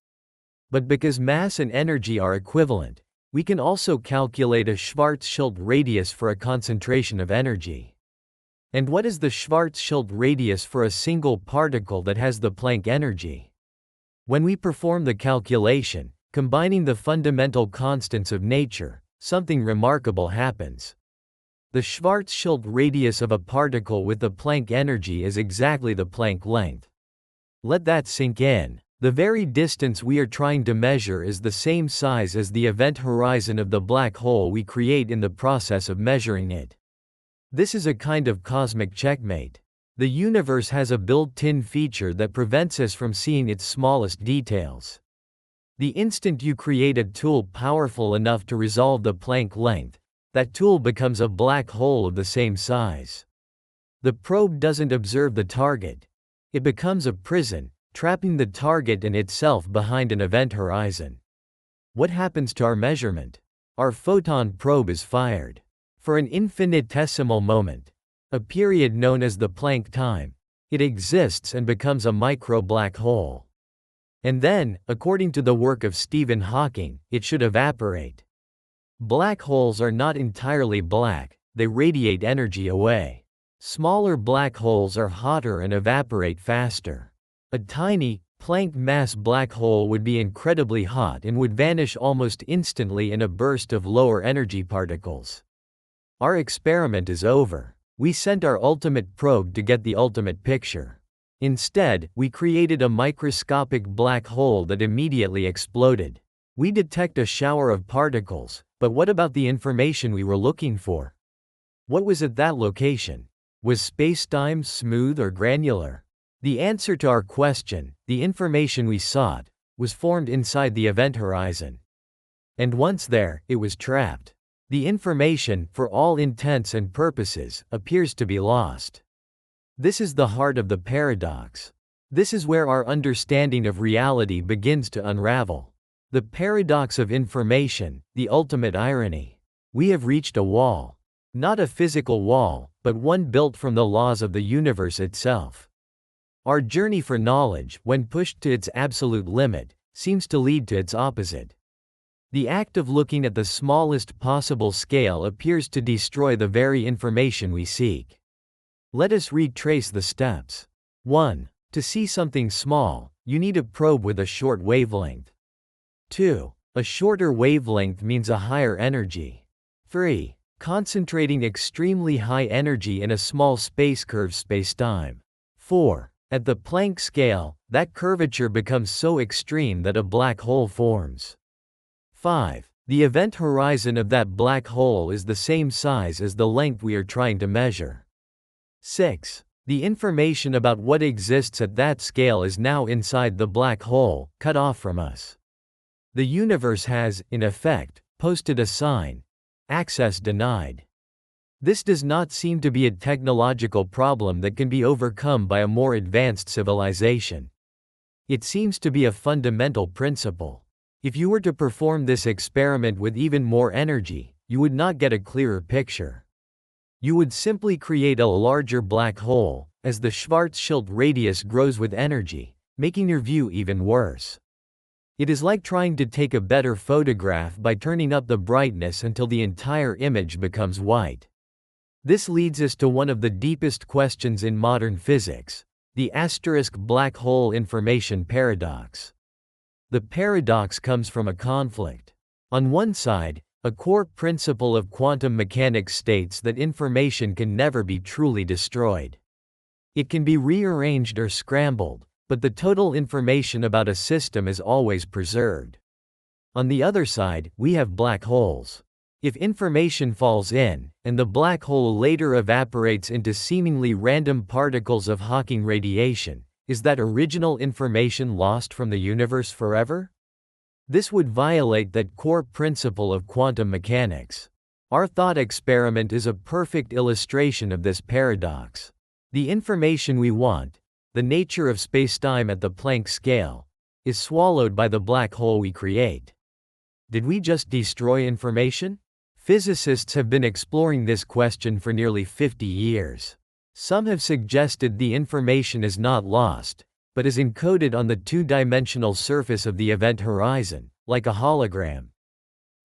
[SPEAKER 1] But because mass and energy are equivalent, we can also calculate a Schwarzschild radius for a concentration of energy. And what is the Schwarzschild radius for a single particle that has the Planck energy? When we perform the calculation, combining the fundamental constants of nature, something remarkable happens. The Schwarzschild radius of a particle with the Planck energy is exactly the Planck length. Let that sink in. The very distance we are trying to measure is the same size as the event horizon of the black hole we create in the process of measuring it. This is a kind of cosmic checkmate. The universe has a built-in feature that prevents us from seeing its smallest details. The instant you create a tool powerful enough to resolve the Planck length, that tool becomes a black hole of the same size. The probe doesn't observe the target. It becomes a prison, trapping the target and itself behind an event horizon. What happens to our measurement? Our photon probe is fired. For an infinitesimal moment, a period known as the Planck time, it exists and becomes a micro-black hole. And then, according to the work of Stephen Hawking, it should evaporate. Black holes are not entirely black, they radiate energy away. Smaller black holes are hotter and evaporate faster. A tiny, Planck mass black hole would be incredibly hot and would vanish almost instantly in a burst of lower energy particles. Our experiment is over. We sent our ultimate probe to get the ultimate picture. Instead, we created a microscopic black hole that immediately exploded. We detect a shower of particles, but what about the information we were looking for? What was at that location? Was spacetime smooth or granular? The answer to our question, the information we sought, was formed inside the event horizon. And once there, it was trapped. The information, for all intents and purposes, appears to be lost. This is the heart of the paradox. This is where our understanding of reality begins to unravel. The paradox of information, the ultimate irony. We have reached a wall. Not a physical wall, but one built from the laws of the universe itself. Our journey for knowledge, when pushed to its absolute limit, seems to lead to its opposite. The act of looking at the smallest possible scale appears to destroy the very information we seek. Let us retrace the steps. 1. To see something small, you need a probe with a short wavelength. 2. A shorter wavelength means a higher energy. 3. Concentrating extremely high energy in a small space curve spacetime. 4. At the Planck scale, that curvature becomes so extreme that a black hole forms. 5. The event horizon of that black hole is the same size as the length we are trying to measure. 6. The information about what exists at that scale is now inside the black hole, cut off from us. The universe has, in effect, posted a sign: access denied. This does not seem to be a technological problem that can be overcome by a more advanced civilization. It seems to be a fundamental principle. If you were to perform this experiment with even more energy, you would not get a clearer picture. You would simply create a larger black hole, as the Schwarzschild radius grows with energy, making your view even worse. It is like trying to take a better photograph by turning up the brightness until the entire image becomes white. This leads us to one of the deepest questions in modern physics: the asterisk black hole information paradox. The paradox comes from a conflict. On one side, a core principle of quantum mechanics states that information can never be truly destroyed. It can be rearranged or scrambled, but the total information about a system is always preserved. On the other side, we have black holes. If information falls in, and the black hole later evaporates into seemingly random particles of Hawking radiation, is that original information lost from the universe forever? This would violate that core principle of quantum mechanics. Our thought experiment is a perfect illustration of this paradox. The information we want, the nature of spacetime at the Planck scale, is swallowed by the black hole we create. Did we just destroy information? Physicists have been exploring this question for nearly 50 years. Some have suggested the information is not lost, but is encoded on the two-dimensional surface of the event horizon, like a hologram.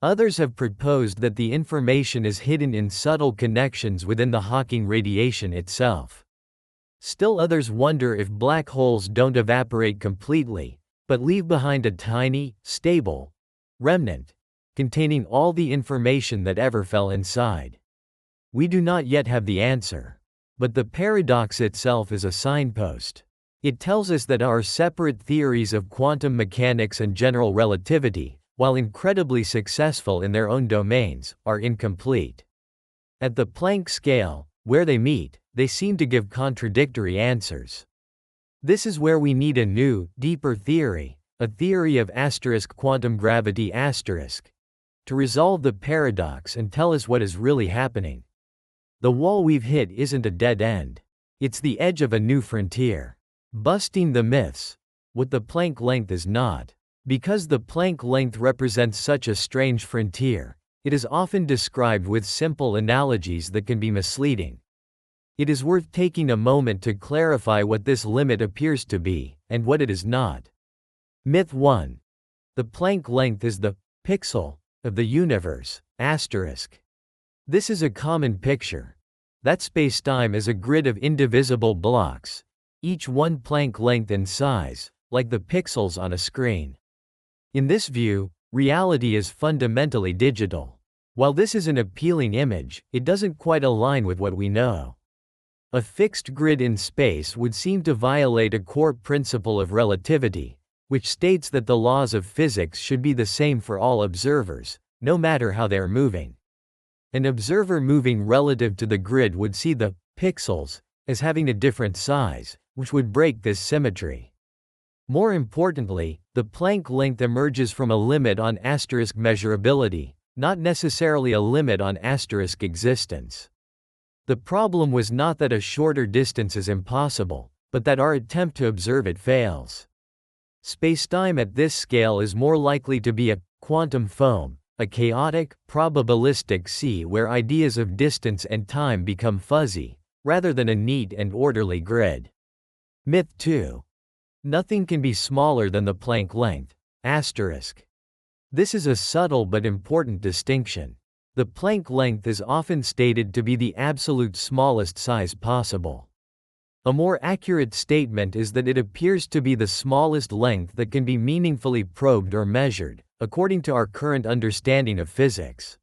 [SPEAKER 1] Others have proposed that the information is hidden in subtle connections within the Hawking radiation itself. Still others wonder if black holes don't evaporate completely, but leave behind a tiny, stable remnant, containing all the information that ever fell inside. We do not yet have the answer. But the paradox itself is a signpost. It tells us that our separate theories of quantum mechanics and general relativity, while incredibly successful in their own domains, are incomplete. At the Planck scale, where they meet, they seem to give contradictory answers. This is where we need a new, deeper theory, a theory of quantum gravity to resolve the paradox and tell us what is really happening. The wall we've hit isn't a dead end. It's the edge of a new frontier. Busting the myths. What the Planck length is not. Because the Planck length represents such a strange frontier, it is often described with simple analogies that can be misleading. It is worth taking a moment to clarify what this limit appears to be, and what it is not. Myth 1. The Planck length is the pixel of the universe, asterisk. This is a common picture. That spacetime is a grid of indivisible blocks, each one Planck length in size, like the pixels on a screen. In this view, reality is fundamentally digital. While this is an appealing image, it doesn't quite align with what we know. A fixed grid in space would seem to violate a core principle of relativity, which states that the laws of physics should be the same for all observers, no matter how they are moving. An observer moving relative to the grid would see the pixels as having a different size, which would break this symmetry. More importantly, the Planck length emerges from a limit on measurability, not necessarily a limit on existence. The problem was not that a shorter distance is impossible, but that our attempt to observe it fails. Spacetime at this scale is more likely to be a quantum foam, a chaotic, probabilistic sea where ideas of distance and time become fuzzy, rather than a neat and orderly grid. Myth 2. Nothing can be smaller than the Planck length, asterisk. This is a subtle but important distinction. The Planck length is often stated to be the absolute smallest size possible. A more accurate statement is that it appears to be the smallest length that can be meaningfully probed or measured, according to our current understanding of physics.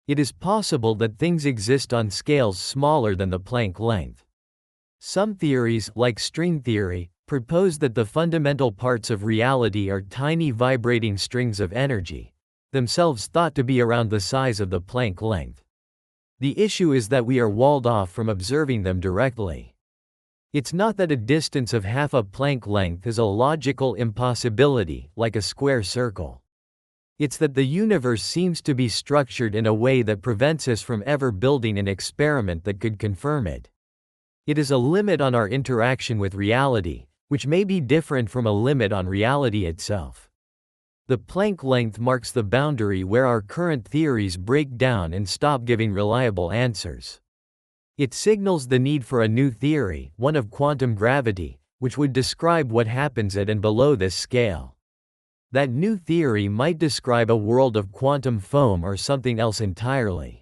[SPEAKER 1] It is possible that things exist on scales smaller than the Planck length. Some theories, like string theory, propose that the fundamental parts of reality are tiny vibrating strings of energy, themselves thought to be around the size of the Planck length. The issue is that we are walled off from observing them directly. It's not that a distance of half a Planck length is a logical impossibility, like a square circle. It's that the universe seems to be structured in a way that prevents us from ever building an experiment that could confirm it. It is a limit on our interaction with reality, which may be different from a limit on reality itself. The Planck length marks the boundary where our current theories break down and stop giving reliable answers. It signals the need for a new theory, one of quantum gravity, which would describe what happens at and below this scale. That new theory might describe a world of quantum foam or something else entirely.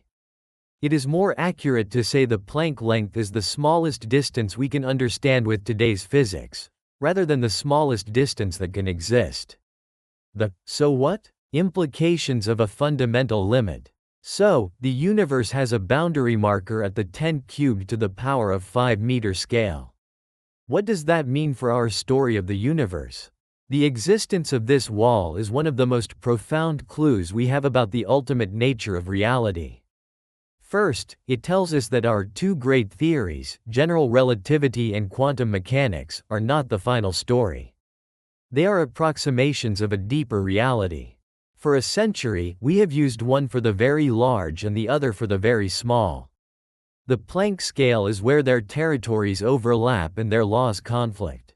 [SPEAKER 1] It is more accurate to say the Planck length is the smallest distance we can understand with today's physics, rather than the smallest distance that can exist. The so what? Implications of a fundamental limit. So, the universe has a boundary marker at the 10 cubed to the power of 5 meter scale. What does that mean for our story of the universe? The existence of this wall is one of the most profound clues we have about the ultimate nature of reality. First, it tells us that our two great theories, general relativity and quantum mechanics, are not the final story. They are approximations of a deeper reality. For a century, we have used one for the very large and the other for the very small. The Planck scale is where their territories overlap and their laws conflict.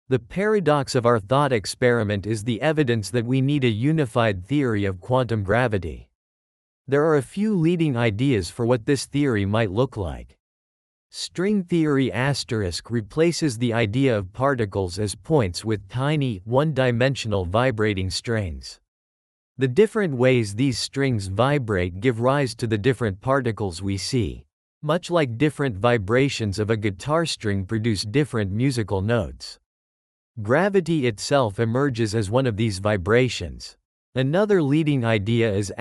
[SPEAKER 1] The paradox of our thought experiment is the evidence that we need a unified theory of quantum gravity. There are a few leading ideas for what this theory might look like. String theory * replaces the idea of particles as points with tiny, one-dimensional vibrating strings. The different ways these strings vibrate give rise to the different particles we see, much like different vibrations of a guitar string produce different musical notes. Gravity itself emerges as one of these vibrations. Another leading idea is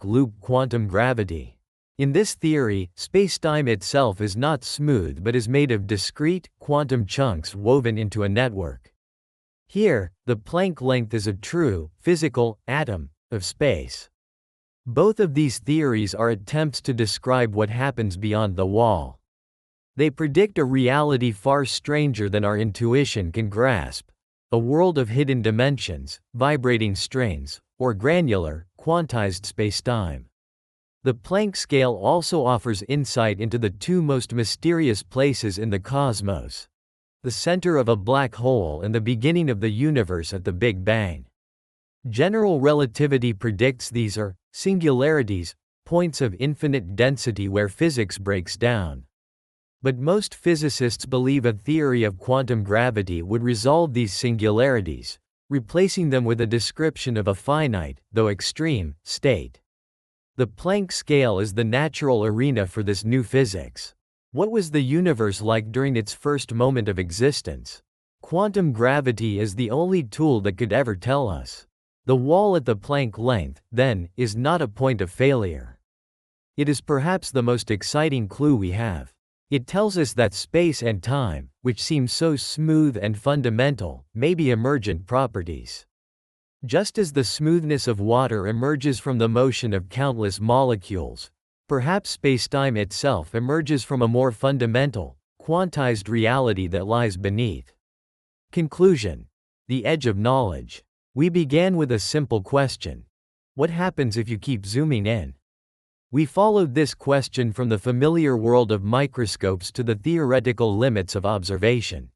[SPEAKER 1] *loop quantum gravity. In this theory, spacetime itself is not smooth but is made of discrete, quantum chunks woven into a network. Here, the Planck length is a true, physical, atom of space. Both of these theories are attempts to describe what happens beyond the wall. They predict a reality far stranger than our intuition can grasp, a world of hidden dimensions, vibrating strings, or granular, quantized spacetime. The Planck scale also offers insight into the two most mysterious places in the cosmos: the center of a black hole and the beginning of the universe at the Big Bang. General relativity predicts these are singularities, points of infinite density where physics breaks down. But most physicists believe a theory of quantum gravity would resolve these singularities, replacing them with a description of a finite, though extreme, state. The Planck scale is the natural arena for this new physics. What was the universe like during its first moment of existence? Quantum gravity is the only tool that could ever tell us. The wall at the Planck length, then, is not a point of failure. It is perhaps the most exciting clue we have. It tells us that space and time, which seem so smooth and fundamental, may be emergent properties. Just as the smoothness of water emerges from the motion of countless molecules, perhaps spacetime itself emerges from a more fundamental, quantized reality that lies beneath. Conclusion. The edge of knowledge. We began with a simple question. What happens if you keep zooming in? We followed this question from the familiar world of microscopes to the theoretical limits of observation.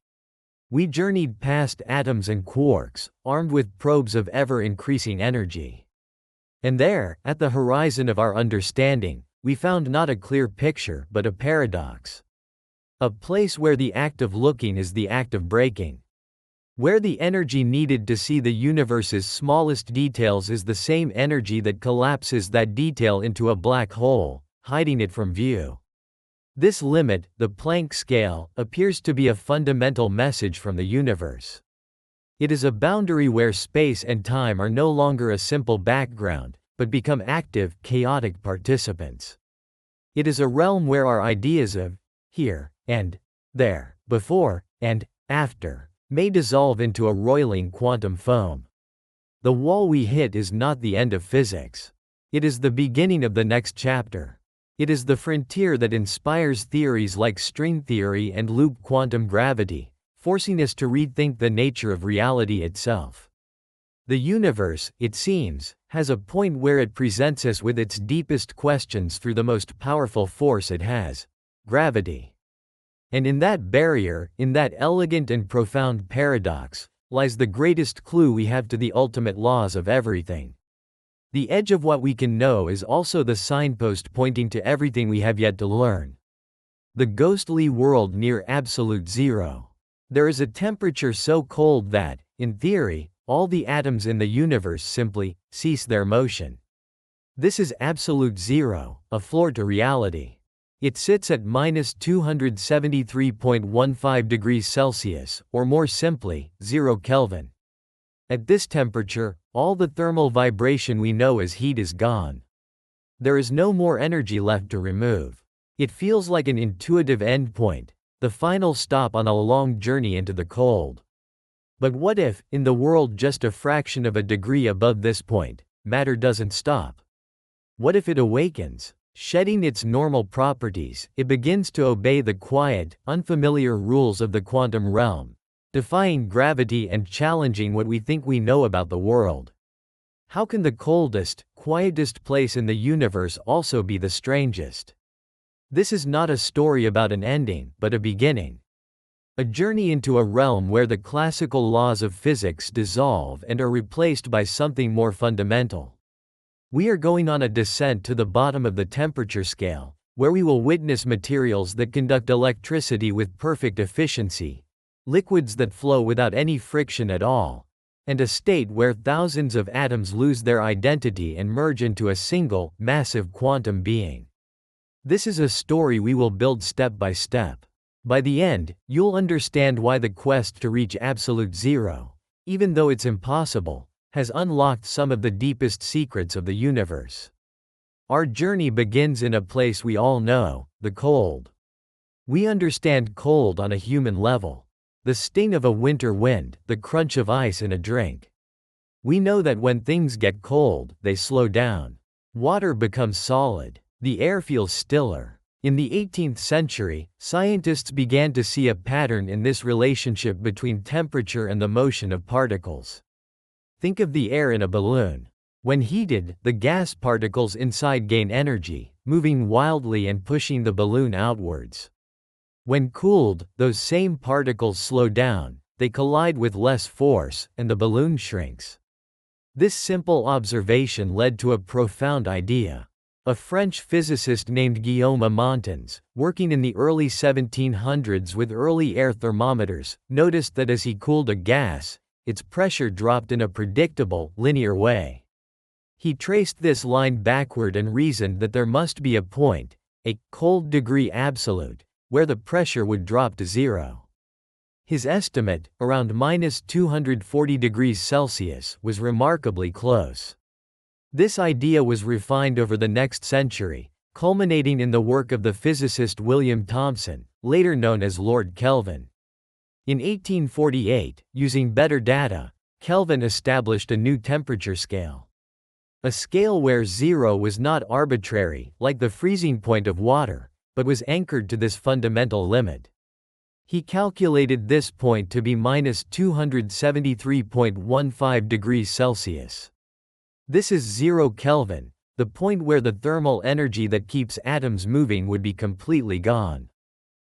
[SPEAKER 1] We journeyed past atoms and quarks, armed with probes of ever-increasing energy. And there, at the horizon of our understanding, we found not a clear picture but a paradox. A place where the act of looking is the act of breaking. Where the energy needed to see the universe's smallest details is the same energy that collapses that detail into a black hole, hiding it from view. This limit, the Planck scale, appears to be a fundamental message from the universe. It is a boundary where space and time are no longer a simple background, but become active, chaotic participants. It is a realm where our ideas of here and there, before, and after, may dissolve into a roiling quantum foam. The wall we hit is not the end of physics. It is the beginning of the next chapter. It is the frontier that inspires theories like string theory and loop quantum gravity, forcing us to rethink the nature of reality itself. The universe, it seems, has a point where it presents us with its deepest questions through the most powerful force it has: gravity. And in that barrier, in that elegant and profound paradox, lies the greatest clue we have to the ultimate laws of everything. The edge of what we can know is also the signpost pointing to everything we have yet to learn. The ghostly world near absolute zero. There is a temperature so cold that, in theory, all the atoms in the universe simply cease their motion. This is absolute zero, a floor to reality. It sits at -273.15 degrees Celsius, or more simply, 0 Kelvin. At this temperature, all the thermal vibration we know as heat is gone. There is no more energy left to remove. It feels like an intuitive endpoint, the final stop on a long journey into the cold. But what if, in the world just a fraction of a degree above this point, matter doesn't stop? What if it awakens? Shedding its normal properties, it begins to obey the quiet, unfamiliar rules of the quantum realm, defying gravity and challenging what we think we know about the world. How can the coldest, quietest place in the universe also be the strangest? This is not a story about an ending, but a beginning. A journey into a realm where the classical laws of physics dissolve and are replaced by something more fundamental. We are going on a descent to the bottom of the temperature scale, where we will witness materials that conduct electricity with perfect efficiency, liquids that flow without any friction at all, and a state where thousands of atoms lose their identity and merge into a single, massive quantum being. This is a story we will build step by step. By the end, you'll understand why the quest to reach absolute zero, even though it's impossible, has unlocked some of the deepest secrets of the universe. Our journey begins in a place we all know, the cold. We understand cold on a human level. The sting of a winter wind, the crunch of ice in a drink. We know that when things get cold, they slow down. Water becomes solid. The air feels stiller. In the 18th century, scientists began to see a pattern in this relationship between temperature and the motion of particles. Think of the air in a balloon. When heated, the gas particles inside gain energy, moving wildly and pushing the balloon outwards. When cooled, those same particles slow down, they collide with less force, and the balloon shrinks. This simple observation led to a profound idea. A French physicist named Guillaume Amontons, working in the early 1700s with early air thermometers, noticed that as he cooled a gas, its pressure dropped in a predictable, linear way. He traced this line backward and reasoned that there must be a point, a cold degree absolute, where the pressure would drop to zero. His estimate, around -240 degrees Celsius, was remarkably close. This idea was refined over the next century, culminating in the work of the physicist William Thomson, later known as Lord Kelvin. In 1848, using better data, Kelvin established a new temperature scale. A scale where zero was not arbitrary, like the freezing point of water, but was anchored to this fundamental limit. He calculated this point to be -273.15 degrees Celsius. This is 0 Kelvin, the point where the thermal energy that keeps atoms moving would be completely gone.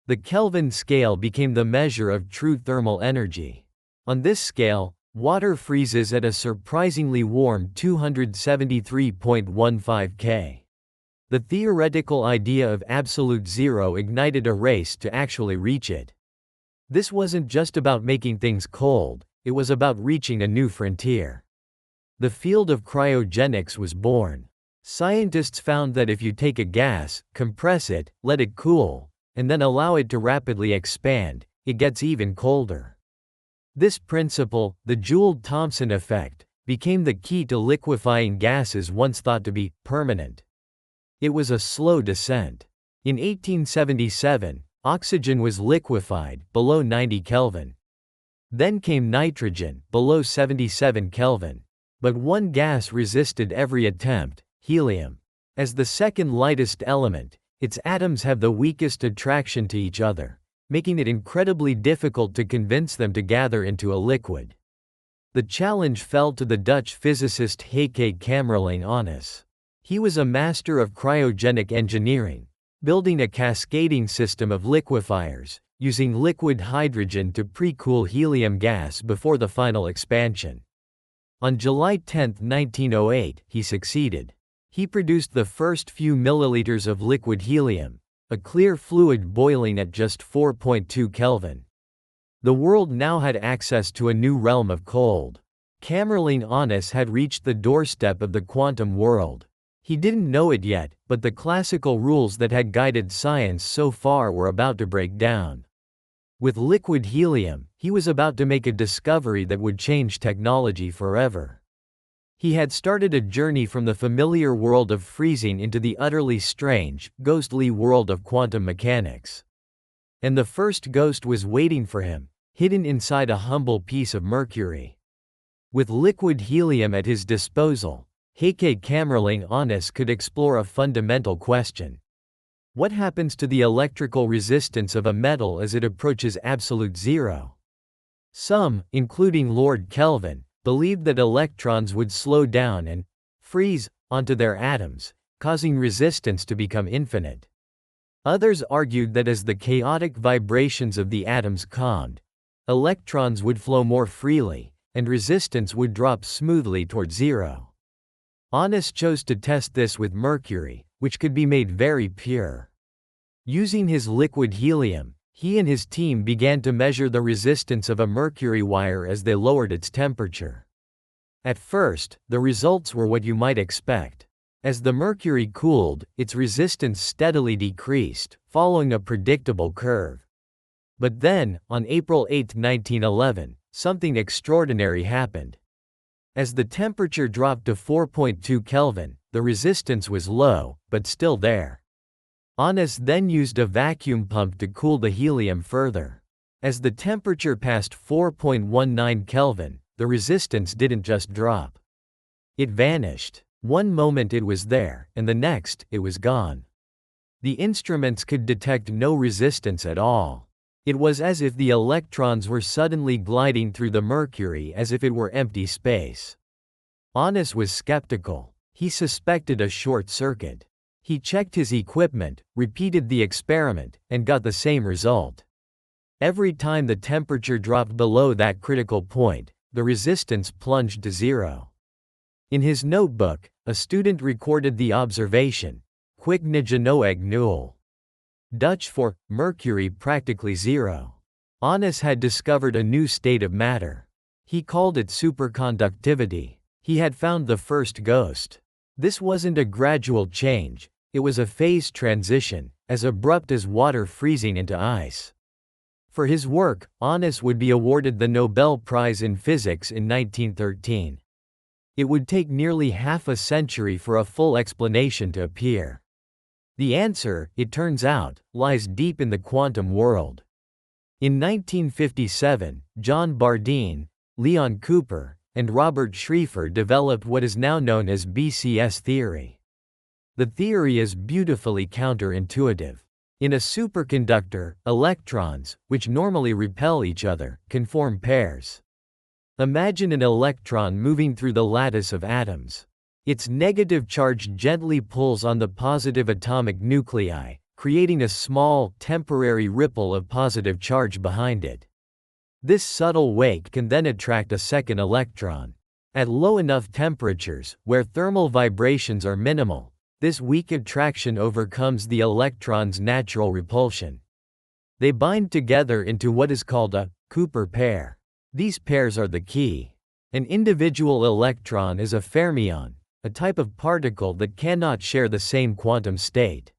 [SPEAKER 1] The Kelvin scale became the measure of true thermal energy. On this scale, water freezes at a surprisingly warm 273.15 K. The theoretical idea of absolute zero ignited a race to actually reach it. This wasn't just about making things cold, it was about reaching a new frontier. The field of cryogenics was born. Scientists found that if you take a gas, compress it, let it cool, and then allow it to rapidly expand, it gets even colder. This principle, the Joule-Thomson effect, became the key to liquefying gases once thought to be permanent. It was a slow descent. In 1877, Oxygen was liquefied, below 90 Kelvin. Then came nitrogen, below 77 Kelvin. But one gas resisted every attempt: helium. As the second lightest element, its atoms have the weakest attraction to each other, making it incredibly difficult to convince them to gather into a liquid. The challenge fell to the Dutch physicist Heike Kamerlingh Onnes. He was a master of cryogenic engineering, building a cascading system of liquefiers, using liquid hydrogen to pre-cool helium gas before the final expansion. On July 10, 1908, he succeeded. He produced the first few milliliters of liquid helium, a clear fluid boiling at just 4.2 Kelvin. The world now had access to a new realm of cold. Kamerlingh Onnes had reached the doorstep of the quantum world. He didn't know it yet, but the classical rules that had guided science so far were about to break down. With liquid helium, he was about to make a discovery that would change technology forever. He had started a journey from the familiar world of freezing into the utterly strange, ghostly world of quantum mechanics. And the first ghost was waiting for him, hidden inside a humble piece of mercury. With liquid helium at his disposal, Heike Kamerlingh Onnes could explore a fundamental question. What happens to the electrical resistance of a metal as it approaches absolute zero? Some, including Lord Kelvin, believed that electrons would slow down and freeze onto their atoms, causing resistance to become infinite. Others argued that as the chaotic vibrations of the atoms calmed, electrons would flow more freely, and resistance would drop smoothly toward zero. Onnes chose to test this with mercury, which could be made very pure. Using his liquid helium, he and his team began to measure the resistance of a mercury wire as they lowered its temperature. At first, the results were what you might expect. As the mercury cooled, its resistance steadily decreased, following a predictable curve. But then, on April 8, 1911, something extraordinary happened. As the temperature dropped to 4.2 Kelvin, the resistance was low, but still there. Onnes then used a vacuum pump to cool the helium further. As the temperature passed 4.19 Kelvin, the resistance didn't just drop. It vanished. One moment it was there, and the next, it was gone. The instruments could detect no resistance at all. It was as if the electrons were suddenly gliding through the mercury as if it were empty space. Onnes was skeptical. He suspected a short circuit. He checked his equipment, repeated the experiment, and got the same result. Every time the temperature dropped below that critical point, the resistance plunged to zero. In his notebook, a student recorded the observation: "Kwik na genoeg nul." Dutch for mercury practically zero. Onnes had discovered a new state of matter. He called it superconductivity. He had found the first ghost. This wasn't a gradual change, it was a phase transition, as abrupt as water freezing into ice. For his work, Onnes would be awarded the Nobel Prize in Physics in 1913. It would take nearly half a century for a full explanation to appear. The answer, it turns out, lies deep in the quantum world. In 1957, John Bardeen, Leon Cooper, and Robert Schrieffer developed what is now known as BCS theory. The theory is beautifully counterintuitive. In a superconductor, electrons, which normally repel each other, can form pairs. Imagine an electron moving through the lattice of atoms. Its negative charge gently pulls on the positive atomic nuclei, creating a small, temporary ripple of positive charge behind it. This subtle wake can then attract a second electron. At low enough temperatures, where thermal vibrations are minimal, this weak attraction overcomes the electron's natural repulsion. They bind together into what is called a Cooper pair. These pairs are the key. An individual electron is a fermion, a type of particle that cannot share the same quantum state.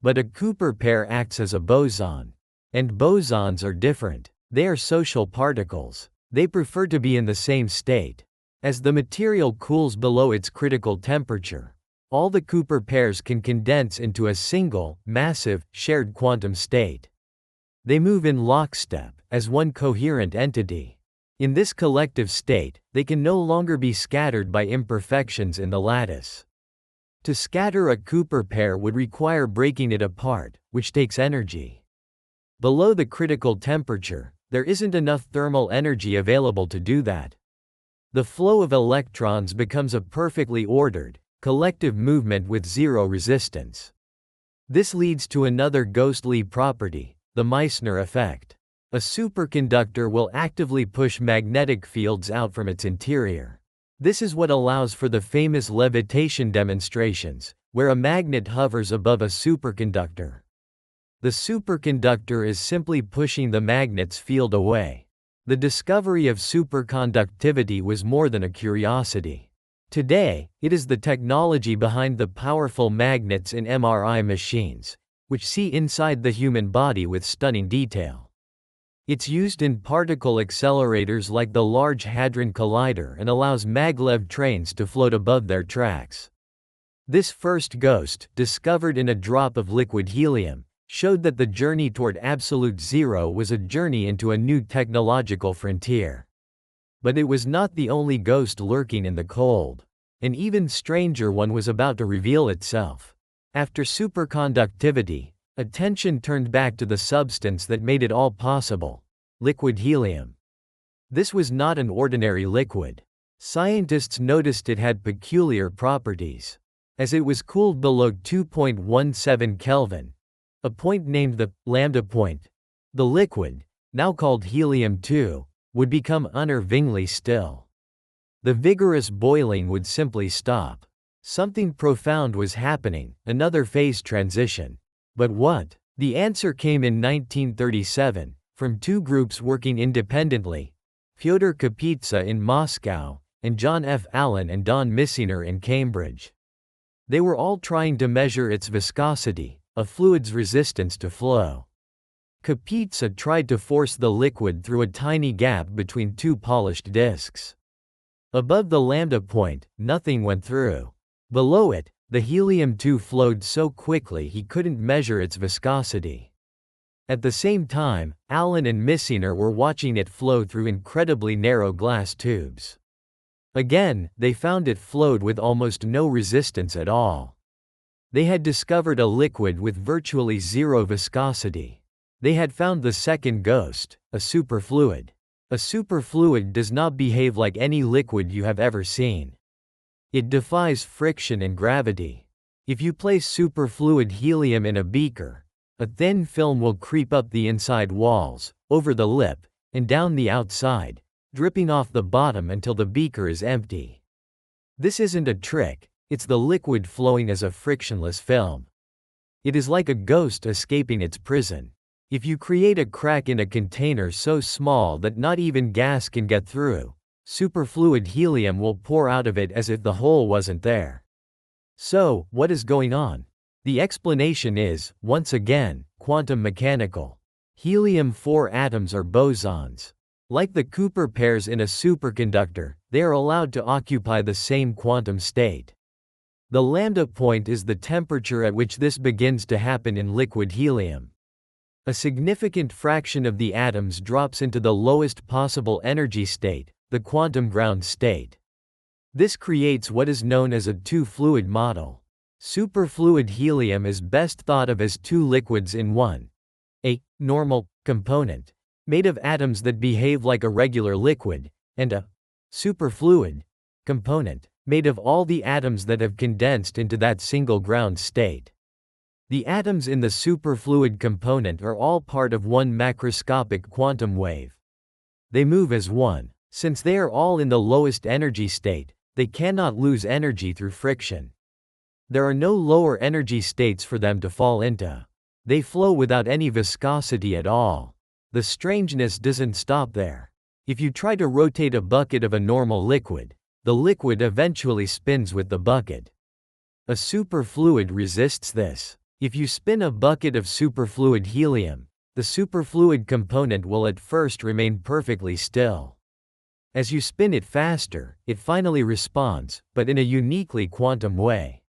[SPEAKER 1] But a Cooper pair acts as a boson. And bosons are different. They are social particles. They prefer to be in the same state. As the material cools below its critical temperature, all the Cooper pairs can condense into a single, massive, shared quantum state. They move in lockstep, as one coherent entity. In this collective state, they can no longer be scattered by imperfections in the lattice. To scatter a Cooper pair would require breaking it apart, which takes energy. Below the critical temperature, there isn't enough thermal energy available to do that. The flow of electrons becomes a perfectly ordered, collective movement with zero resistance. This leads to another ghostly property, the Meissner effect. A superconductor will actively push magnetic fields out from its interior. This is what allows for the famous levitation demonstrations, where a magnet hovers above a superconductor. The superconductor is simply pushing the magnet's field away. The discovery of superconductivity was more than a curiosity. Today, it is the technology behind the powerful magnets in MRI machines, which see inside the human body with stunning detail. It's used in particle accelerators like the Large Hadron Collider and allows maglev trains to float above their tracks. This first ghost, discovered in a drop of liquid helium, showed that the journey toward absolute zero was a journey into a new technological frontier. But it was not the only ghost lurking in the cold. An even stranger one was about to reveal itself. After superconductivity, attention turned back to the substance that made it all possible: liquid helium. This was not an ordinary liquid. Scientists noticed it had peculiar properties. As it was cooled below 2.17 Kelvin, a point named the lambda point, the liquid, now called helium-2, would become unnervingly still. The vigorous boiling would simply stop. Something profound was happening, another phase transition. But what? The answer came in 1937, from two groups working independently: Fyodor Kapitsa in Moscow, and John F. Allen and Don Missiner in Cambridge. They were all trying to measure its viscosity, a fluid's resistance to flow. Kapitsa tried to force the liquid through a tiny gap between two polished disks. Above the lambda point, nothing went through. Below it, the helium-2 flowed so quickly he couldn't measure its viscosity. At the same time, Allen and Missiner were watching it flow through incredibly narrow glass tubes. Again, they found it flowed with almost no resistance at all. They had discovered a liquid with virtually zero viscosity. They had found the second ghost, a superfluid. A superfluid does not behave like any liquid you have ever seen. It defies friction and gravity. If you place superfluid helium in a beaker, a thin film will creep up the inside walls, over the lip, and down the outside, dripping off the bottom until the beaker is empty. This isn't a trick, it's the liquid flowing as a frictionless film. It is like a ghost escaping its prison. If you create a crack in a container so small that not even gas can get through, superfluid helium will pour out of it as if the hole wasn't there. So, what is going on? The explanation is, once again, quantum mechanical. Helium-4 atoms are bosons. Like the Cooper pairs in a superconductor, they are allowed to occupy the same quantum state. The lambda point is the temperature at which this begins to happen in liquid helium. A significant fraction of the atoms drops into the lowest possible energy state, the quantum ground state. This creates what is known as a two-fluid model. Superfluid helium is best thought of as two liquids in one. A normal component, made of atoms that behave like a regular liquid, and a superfluid component, made of all the atoms that have condensed into that single ground state. The atoms in the superfluid component are all part of one macroscopic quantum wave. They move as one. Since they are all in the lowest energy state, they cannot lose energy through friction. There are no lower energy states for them to fall into. They flow without any viscosity at all. The strangeness doesn't stop there. If you try to rotate a bucket of a normal liquid, the liquid eventually spins with the bucket. A superfluid resists this. If you spin a bucket of superfluid helium, the superfluid component will at first remain perfectly still. As you spin it faster, it finally responds, but in a uniquely quantum way.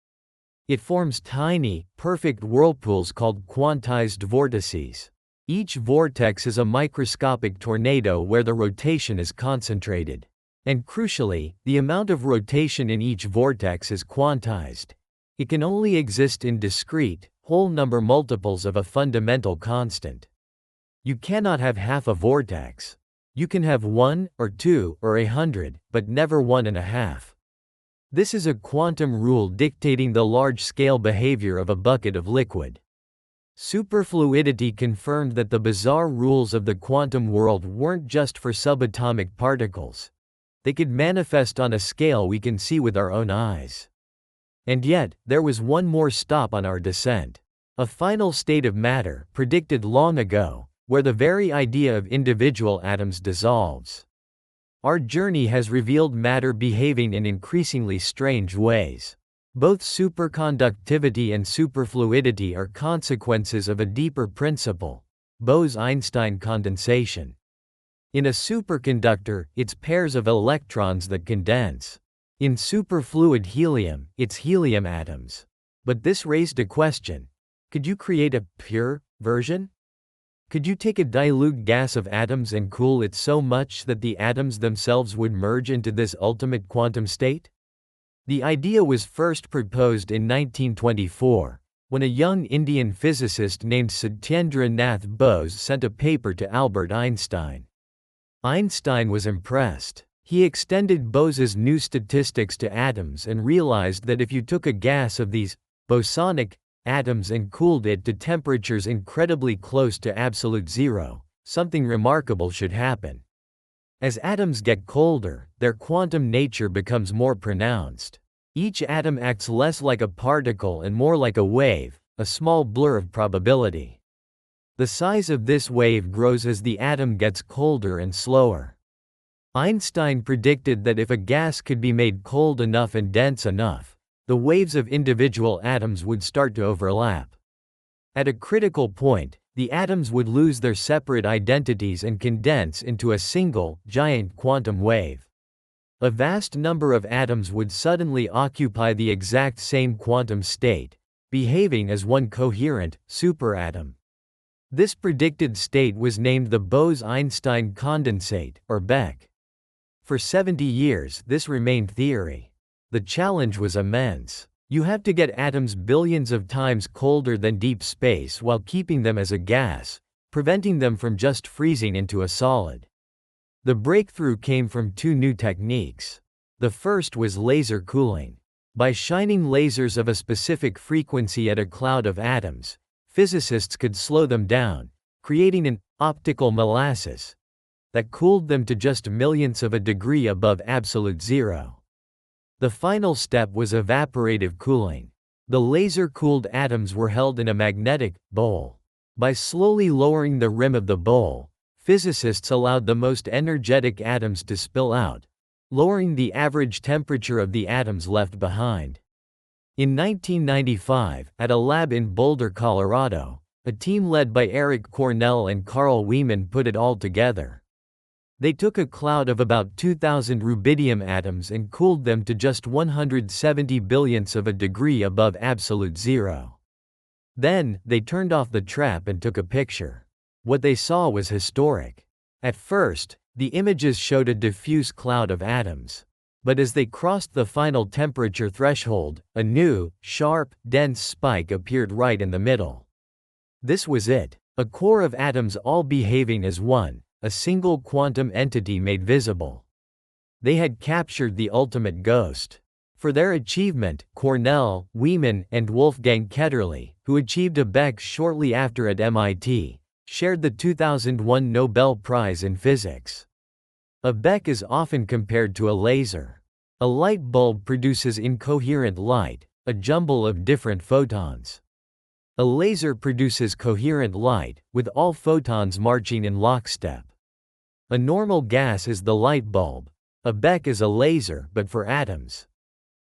[SPEAKER 1] It forms tiny, perfect whirlpools called quantized vortices. Each vortex is a microscopic tornado where the rotation is concentrated. And crucially, the amount of rotation in each vortex is quantized. It can only exist in discrete, whole number multiples of a fundamental constant. You cannot have half a vortex. You can have 1, or 2, or 100, but never 1.5. This is a quantum rule dictating the large-scale behavior of a bucket of liquid. Superfluidity confirmed that the bizarre rules of the quantum world weren't just for subatomic particles. They could manifest on a scale we can see with our own eyes. And yet, there was one more stop on our descent. A final state of matter, predicted long ago, where the very idea of individual atoms dissolves. Our journey has revealed matter behaving in increasingly strange ways. Both superconductivity and superfluidity are consequences of a deeper principle, Bose-Einstein condensation. In a superconductor, it's pairs of electrons that condense. In superfluid helium, it's helium atoms. But this raised a question. Could you create a pure version? Could you take a dilute gas of atoms and cool it so much that the atoms themselves would merge into this ultimate quantum state? The idea was first proposed in 1924, when a young Indian physicist named Satyendra Nath Bose sent a paper to Albert Einstein. Einstein was impressed. He extended Bose's new statistics to atoms and realized that if you took a gas of these bosonic atoms and cooled it to temperatures incredibly close to absolute zero, something remarkable should happen. As atoms get colder, their quantum nature becomes more pronounced. Each atom acts less like a particle and more like a wave, a small blur of probability. The size of this wave grows as the atom gets colder and slower. Einstein predicted that if a gas could be made cold enough and dense enough, the waves of individual atoms would start to overlap. At a critical point, the atoms would lose their separate identities and condense into a single, giant quantum wave. A vast number of atoms would suddenly occupy the exact same quantum state, behaving as one coherent, superatom. This predicted state was named the Bose-Einstein condensate, or BEC. For 70 years, this remained theory. The challenge was immense. You have to get atoms billions of times colder than deep space while keeping them as a gas, preventing them from just freezing into a solid. The breakthrough came from two new techniques. The first was laser cooling. By shining lasers of a specific frequency at a cloud of atoms, physicists could slow them down, creating an optical molasses that cooled them to just millionths of a degree above absolute zero. The final step was evaporative cooling. The laser-cooled atoms were held in a magnetic bowl. By slowly lowering the rim of the bowl, physicists allowed the most energetic atoms to spill out, lowering the average temperature of the atoms left behind. In 1995, at a lab in Boulder, Colorado, a team led by Eric Cornell and Carl Wieman put it all together. They took a cloud of about 2,000 rubidium atoms and cooled them to just 170 billionths of a degree above absolute zero. Then, they turned off the trap and took a picture. What they saw was historic. At first, the images showed a diffuse cloud of atoms. But as they crossed the final temperature threshold, a new, sharp, dense spike appeared right in the middle. This was it. A core of atoms all behaving as one, a single quantum entity made visible. They had captured the ultimate ghost. For their achievement, Cornell, Wieman, and Wolfgang Ketterle, who achieved a BEC shortly after at MIT, shared the 2001 Nobel Prize in Physics. A BEC is often compared to a laser. A light bulb produces incoherent light, a jumble of different photons. A laser produces coherent light, with all photons marching in lockstep. A normal gas is the light bulb. A BEC is a laser, but for atoms.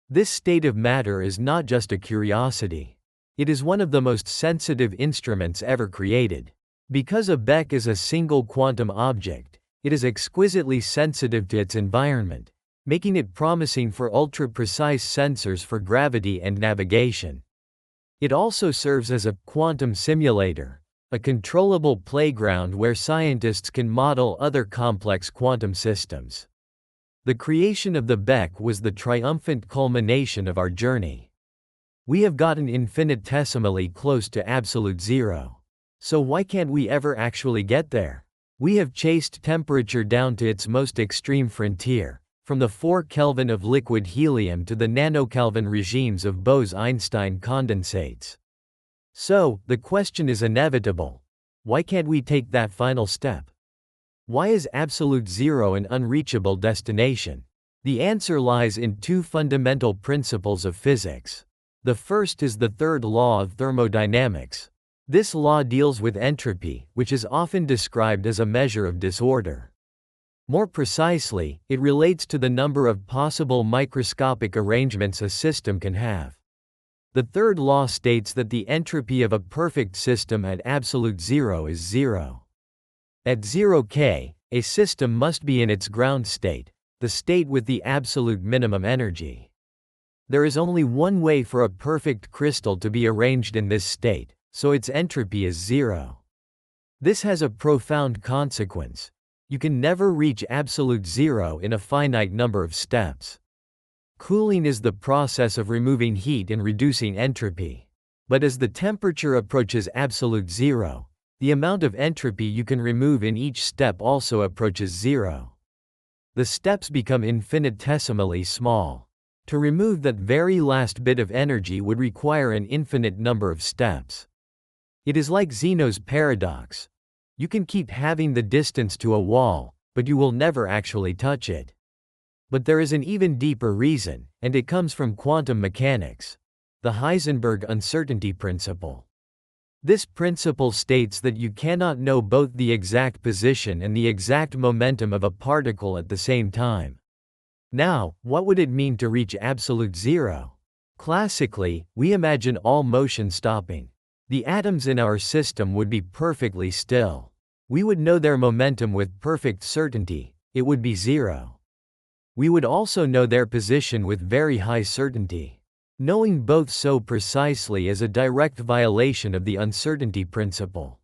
[SPEAKER 1] This state of matter is not just a curiosity. It is one of the most sensitive instruments ever created. Because a BEC is a single quantum object, it is exquisitely sensitive to its environment, making it promising for ultra-precise sensors for gravity and navigation. It also serves as a quantum simulator, a controllable playground where scientists can model other complex quantum systems. The creation of the Beck was the triumphant culmination of our journey. We have gotten infinitesimally close to absolute zero. So why can't we ever actually get there? We have chased temperature down to its most extreme frontier, from the 4 Kelvin of liquid helium to the nanokelvin regimes of Bose-Einstein condensates. So, the question is inevitable. Why can't we take that final step? Why is absolute zero an unreachable destination? The answer lies in two fundamental principles of physics. The first is the third law of thermodynamics. This law deals with entropy, which is often described as a measure of disorder. More precisely, it relates to the number of possible microscopic arrangements a system can have. The third law states that the entropy of a perfect system at absolute zero is zero. At 0 K, a system must be in its ground state, the state with the absolute minimum energy. There is only one way for a perfect crystal to be arranged in this state, so its entropy is zero. This has a profound consequence. You can never reach absolute zero in a finite number of steps. Cooling is the process of removing heat and reducing entropy. But as the temperature approaches absolute zero, the amount of entropy you can remove in each step also approaches zero. The steps become infinitesimally small. To remove that very last bit of energy would require an infinite number of steps. It is like Zeno's paradox. You can keep having the distance to a wall, but you will never actually touch it. But there is an even deeper reason, and it comes from quantum mechanics. The Heisenberg uncertainty principle. This principle states that you cannot know both the exact position and the exact momentum of a particle at the same time. Now, what would it mean to reach absolute zero? Classically, we imagine all motion stopping. The atoms in our system would be perfectly still. We would know their momentum with perfect certainty, it would be zero. We would also know their position with very high certainty. Knowing both so precisely is a direct violation of the uncertainty principle.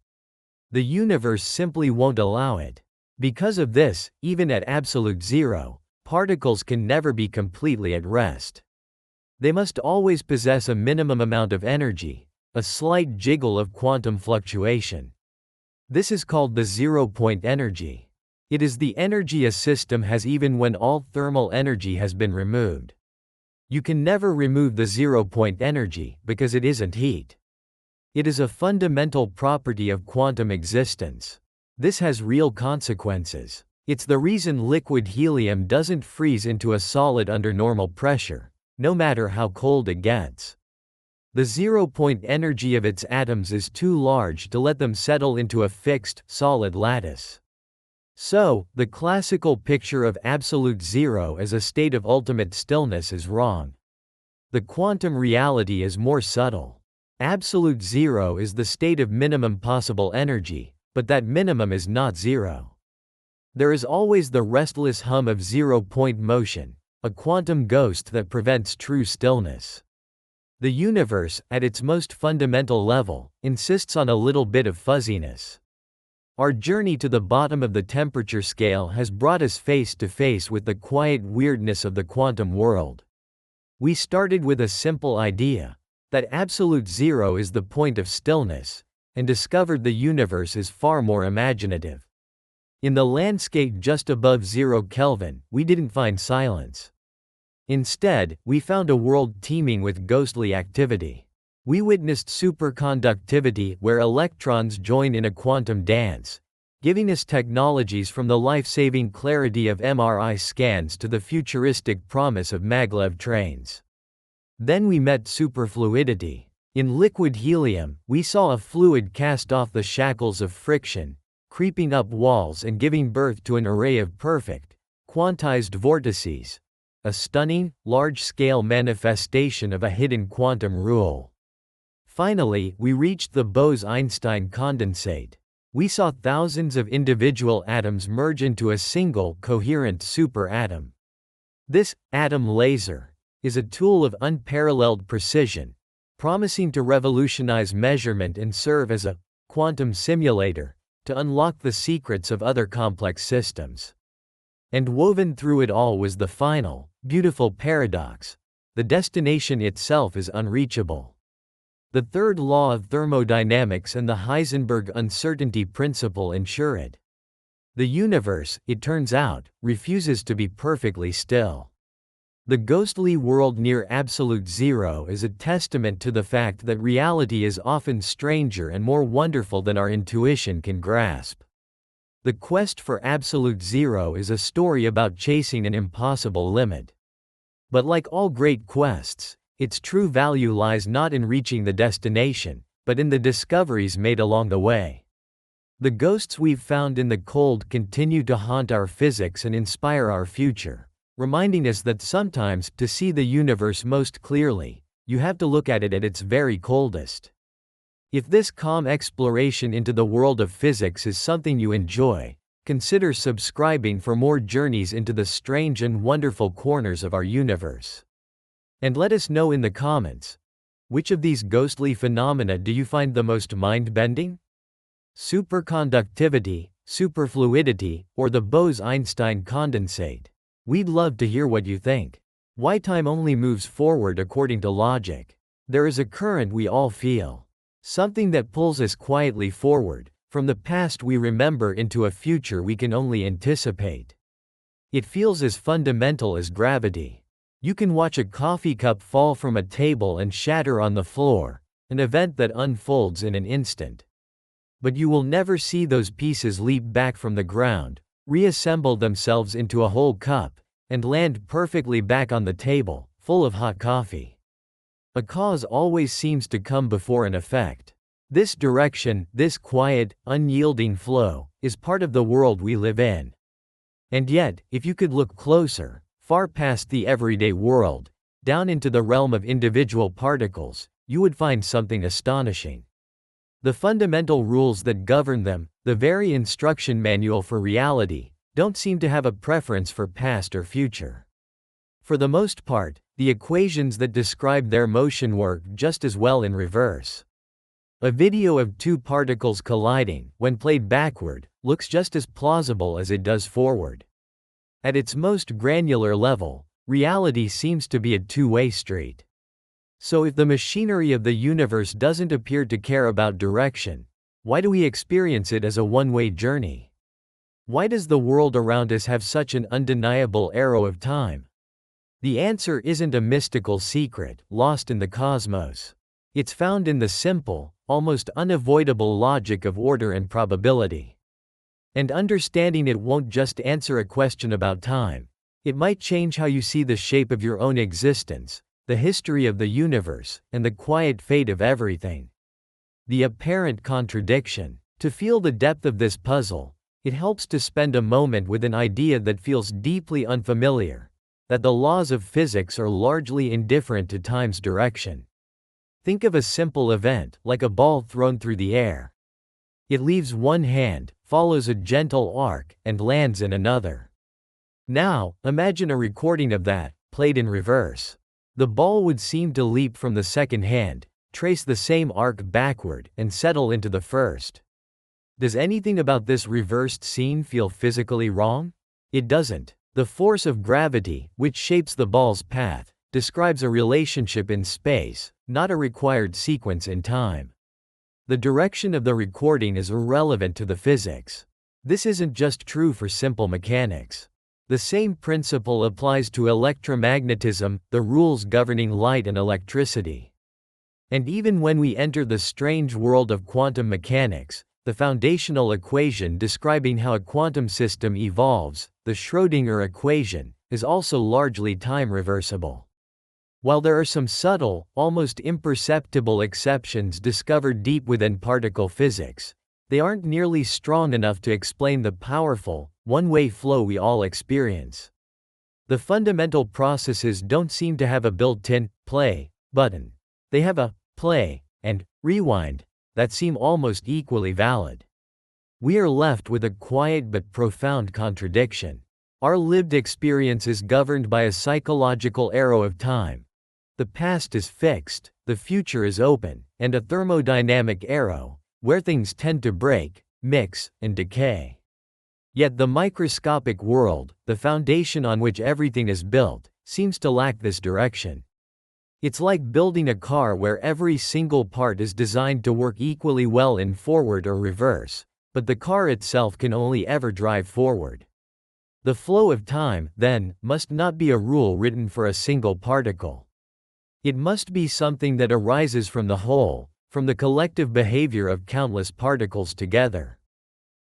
[SPEAKER 1] The universe simply won't allow it. Because of this, even at absolute zero, particles can never be completely at rest. They must always possess a minimum amount of energy, a slight jiggle of quantum fluctuation. This is called the zero-point energy. It is the energy a system has even when all thermal energy has been removed. You can never remove the zero-point energy because it isn't heat. It is a fundamental property of quantum existence. This has real consequences. It's the reason liquid helium doesn't freeze into a solid under normal pressure, no matter how cold it gets. The zero-point energy of its atoms is too large to let them settle into a fixed, solid lattice. So, the classical picture of absolute zero as a state of ultimate stillness is wrong. The quantum reality is more subtle. Absolute zero is the state of minimum possible energy, but that minimum is not zero. There is always the restless hum of zero-point motion, a quantum ghost that prevents true stillness. The universe, at its most fundamental level, insists on a little bit of fuzziness. Our journey to the bottom of the temperature scale has brought us face to face with the quiet weirdness of the quantum world. We started with a simple idea, that absolute zero is the point of stillness, and discovered the universe is far more imaginative. In the landscape just above 0 Kelvin, we didn't find silence. Instead, we found a world teeming with ghostly activity. We witnessed superconductivity where electrons join in a quantum dance, giving us technologies from the life-saving clarity of MRI scans to the futuristic promise of maglev trains. Then we met superfluidity. In liquid helium, we saw a fluid cast off the shackles of friction, creeping up walls and giving birth to an array of perfect, quantized vortices, a stunning, large-scale manifestation of a hidden quantum rule. Finally, we reached the Bose-Einstein condensate. We saw thousands of individual atoms merge into a single, coherent superatom. This atom laser is a tool of unparalleled precision, promising to revolutionize measurement and serve as a quantum simulator, to unlock the secrets of other complex systems. And woven through it all was the final, beautiful paradox: the destination itself is unreachable. The third law of thermodynamics and the Heisenberg uncertainty principle ensure it. The universe, it turns out, refuses to be perfectly still. The ghostly world near absolute zero is a testament to the fact that reality is often stranger and more wonderful than our intuition can grasp. The quest for absolute zero is a story about chasing an impossible limit. But like all great quests, its true value lies not in reaching the destination, but in the discoveries made along the way. The ghosts we've found in the cold continue to haunt our physics and inspire our future, reminding us that sometimes, to see the universe most clearly, you have to look at it at its very coldest. If this calm exploration into the world of physics is something you enjoy, consider subscribing for more journeys into the strange and wonderful corners of our universe. And let us know in the comments, which of these ghostly phenomena do you find the most mind-bending? Superconductivity, superfluidity, or the Bose-Einstein condensate? We'd love to hear what you think. Why time only moves forward according to logic? There is a current we all feel. Something that pulls us quietly forward, from the past we remember into a future we can only anticipate. It feels as fundamental as gravity. You can watch a coffee cup fall from a table and shatter on the floor, an event that unfolds in an instant. But you will never see those pieces leap back from the ground, reassemble themselves into a whole cup, and land perfectly back on the table, full of hot coffee. A cause always seems to come before an effect. This direction, this quiet, unyielding flow, is part of the world we live in. And yet, if you could look closer, far past the everyday world, down into the realm of individual particles, you would find something astonishing. The fundamental rules that govern them, the very instruction manual for reality, don't seem to have a preference for past or future. For the most part, the equations that describe their motion work just as well in reverse. A video of two particles colliding, when played backward, looks just as plausible as it does forward. At its most granular level, reality seems to be a two-way street. So if the machinery of the universe doesn't appear to care about direction, why do we experience it as a one-way journey? Why does the world around us have such an undeniable arrow of time? The answer isn't a mystical secret, lost in the cosmos. It's found in the simple, almost unavoidable logic of order and probability. And understanding it won't just answer a question about time. It might change how you see the shape of your own existence, the history of the universe, and the quiet fate of everything. The apparent contradiction. To feel the depth of this puzzle, it helps to spend a moment with an idea that feels deeply unfamiliar: that the laws of physics are largely indifferent to time's direction. Think of a simple event, like a ball thrown through the air. It leaves one hand, follows a gentle arc, and lands in another. Now, imagine a recording of that, played in reverse. The ball would seem to leap from the second hand, trace the same arc backward, and settle into the first. Does anything about this reversed scene feel physically wrong? It doesn't. The force of gravity, which shapes the ball's path, describes a relationship in space, not a required sequence in time. The direction of the recording is irrelevant to the physics. This isn't just true for simple mechanics. The same principle applies to electromagnetism, the rules governing light and electricity. And even when we enter the strange world of quantum mechanics, the foundational equation describing how a quantum system evolves, the Schrödinger equation, is also largely time-reversible. While there are some subtle, almost imperceptible exceptions discovered deep within particle physics, they aren't nearly strong enough to explain the powerful, one-way flow we all experience. The fundamental processes don't seem to have a built-in play button. They have a play and rewind that seem almost equally valid. We are left with a quiet but profound contradiction. Our lived experience is governed by a psychological arrow of time. The past is fixed, the future is open, and a thermodynamic arrow, where things tend to break, mix, and decay. Yet the microscopic world, the foundation on which everything is built, seems to lack this direction. It's like building a car where every single part is designed to work equally well in forward or reverse, but the car itself can only ever drive forward. The flow of time, then, must not be a rule written for a single particle. It must be something that arises from the whole, from the collective behavior of countless particles together.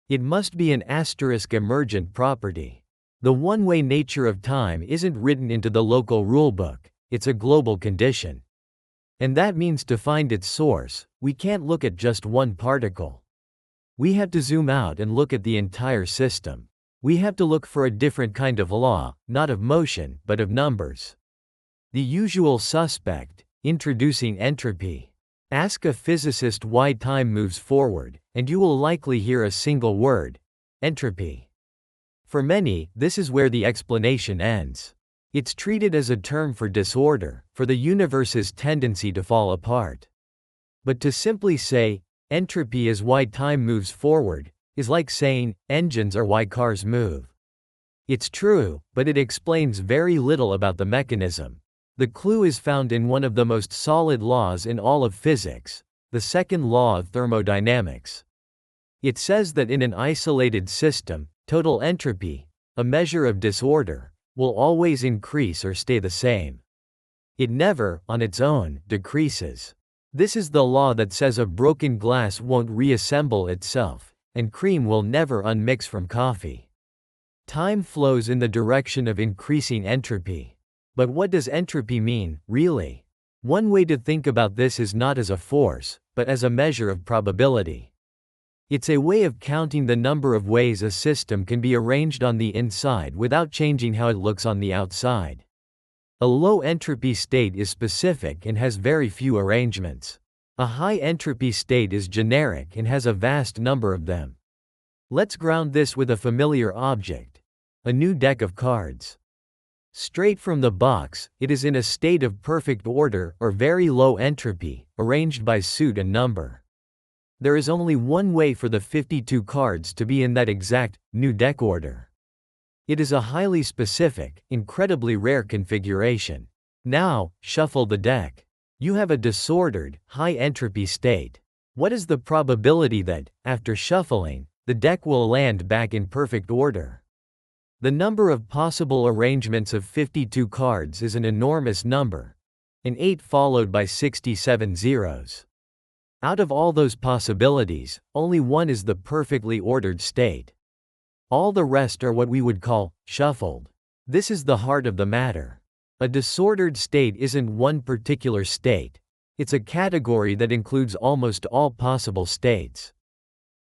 [SPEAKER 1] It must be an asterisk emergent property. The one-way nature of time isn't written into the local rulebook, it's a global condition. And that means to find its source, we can't look at just one particle. We have to zoom out and look at the entire system. We have to look for a different kind of law, not of motion, but of numbers. The usual suspect, introducing entropy. Ask a physicist why time moves forward, and you will likely hear a single word: entropy. For many, this is where the explanation ends. It's treated as a term for disorder, for the universe's tendency to fall apart. But to simply say, entropy is why time moves forward, is like saying, engines are why cars move. It's true, but it explains very little about the mechanism. The clue is found in one of the most solid laws in all of physics, the Second Law of Thermodynamics. It says that in an isolated system, total entropy, a measure of disorder, will always increase or stay the same. It never, on its own, decreases. This is the law that says a broken glass won't reassemble itself, and cream will never unmix from coffee. Time flows in the direction of increasing entropy. But what does entropy mean, really? One way to think about this is not as a force, but as a measure of probability. It's a way of counting the number of ways a system can be arranged on the inside without changing how it looks on the outside. A low entropy state is specific and has very few arrangements. A high entropy state is generic and has a vast number of them. Let's ground this with a familiar object: a new deck of cards. Straight from the box, it is in a state of perfect order or very low entropy, arranged by suit and number. There is only one way for the 52 cards to be in that exact, new deck order. It is a highly specific, incredibly rare configuration. Now, shuffle the deck. You have a disordered, high entropy state. What is the probability that, after shuffling, the deck will land back in perfect order? The number of possible arrangements of 52 cards is an enormous number. An 8 followed by 67 zeros. Out of all those possibilities, only one is the perfectly ordered state. All the rest are what we would call shuffled. This is the heart of the matter. A disordered state isn't one particular state. It's a category that includes almost all possible states.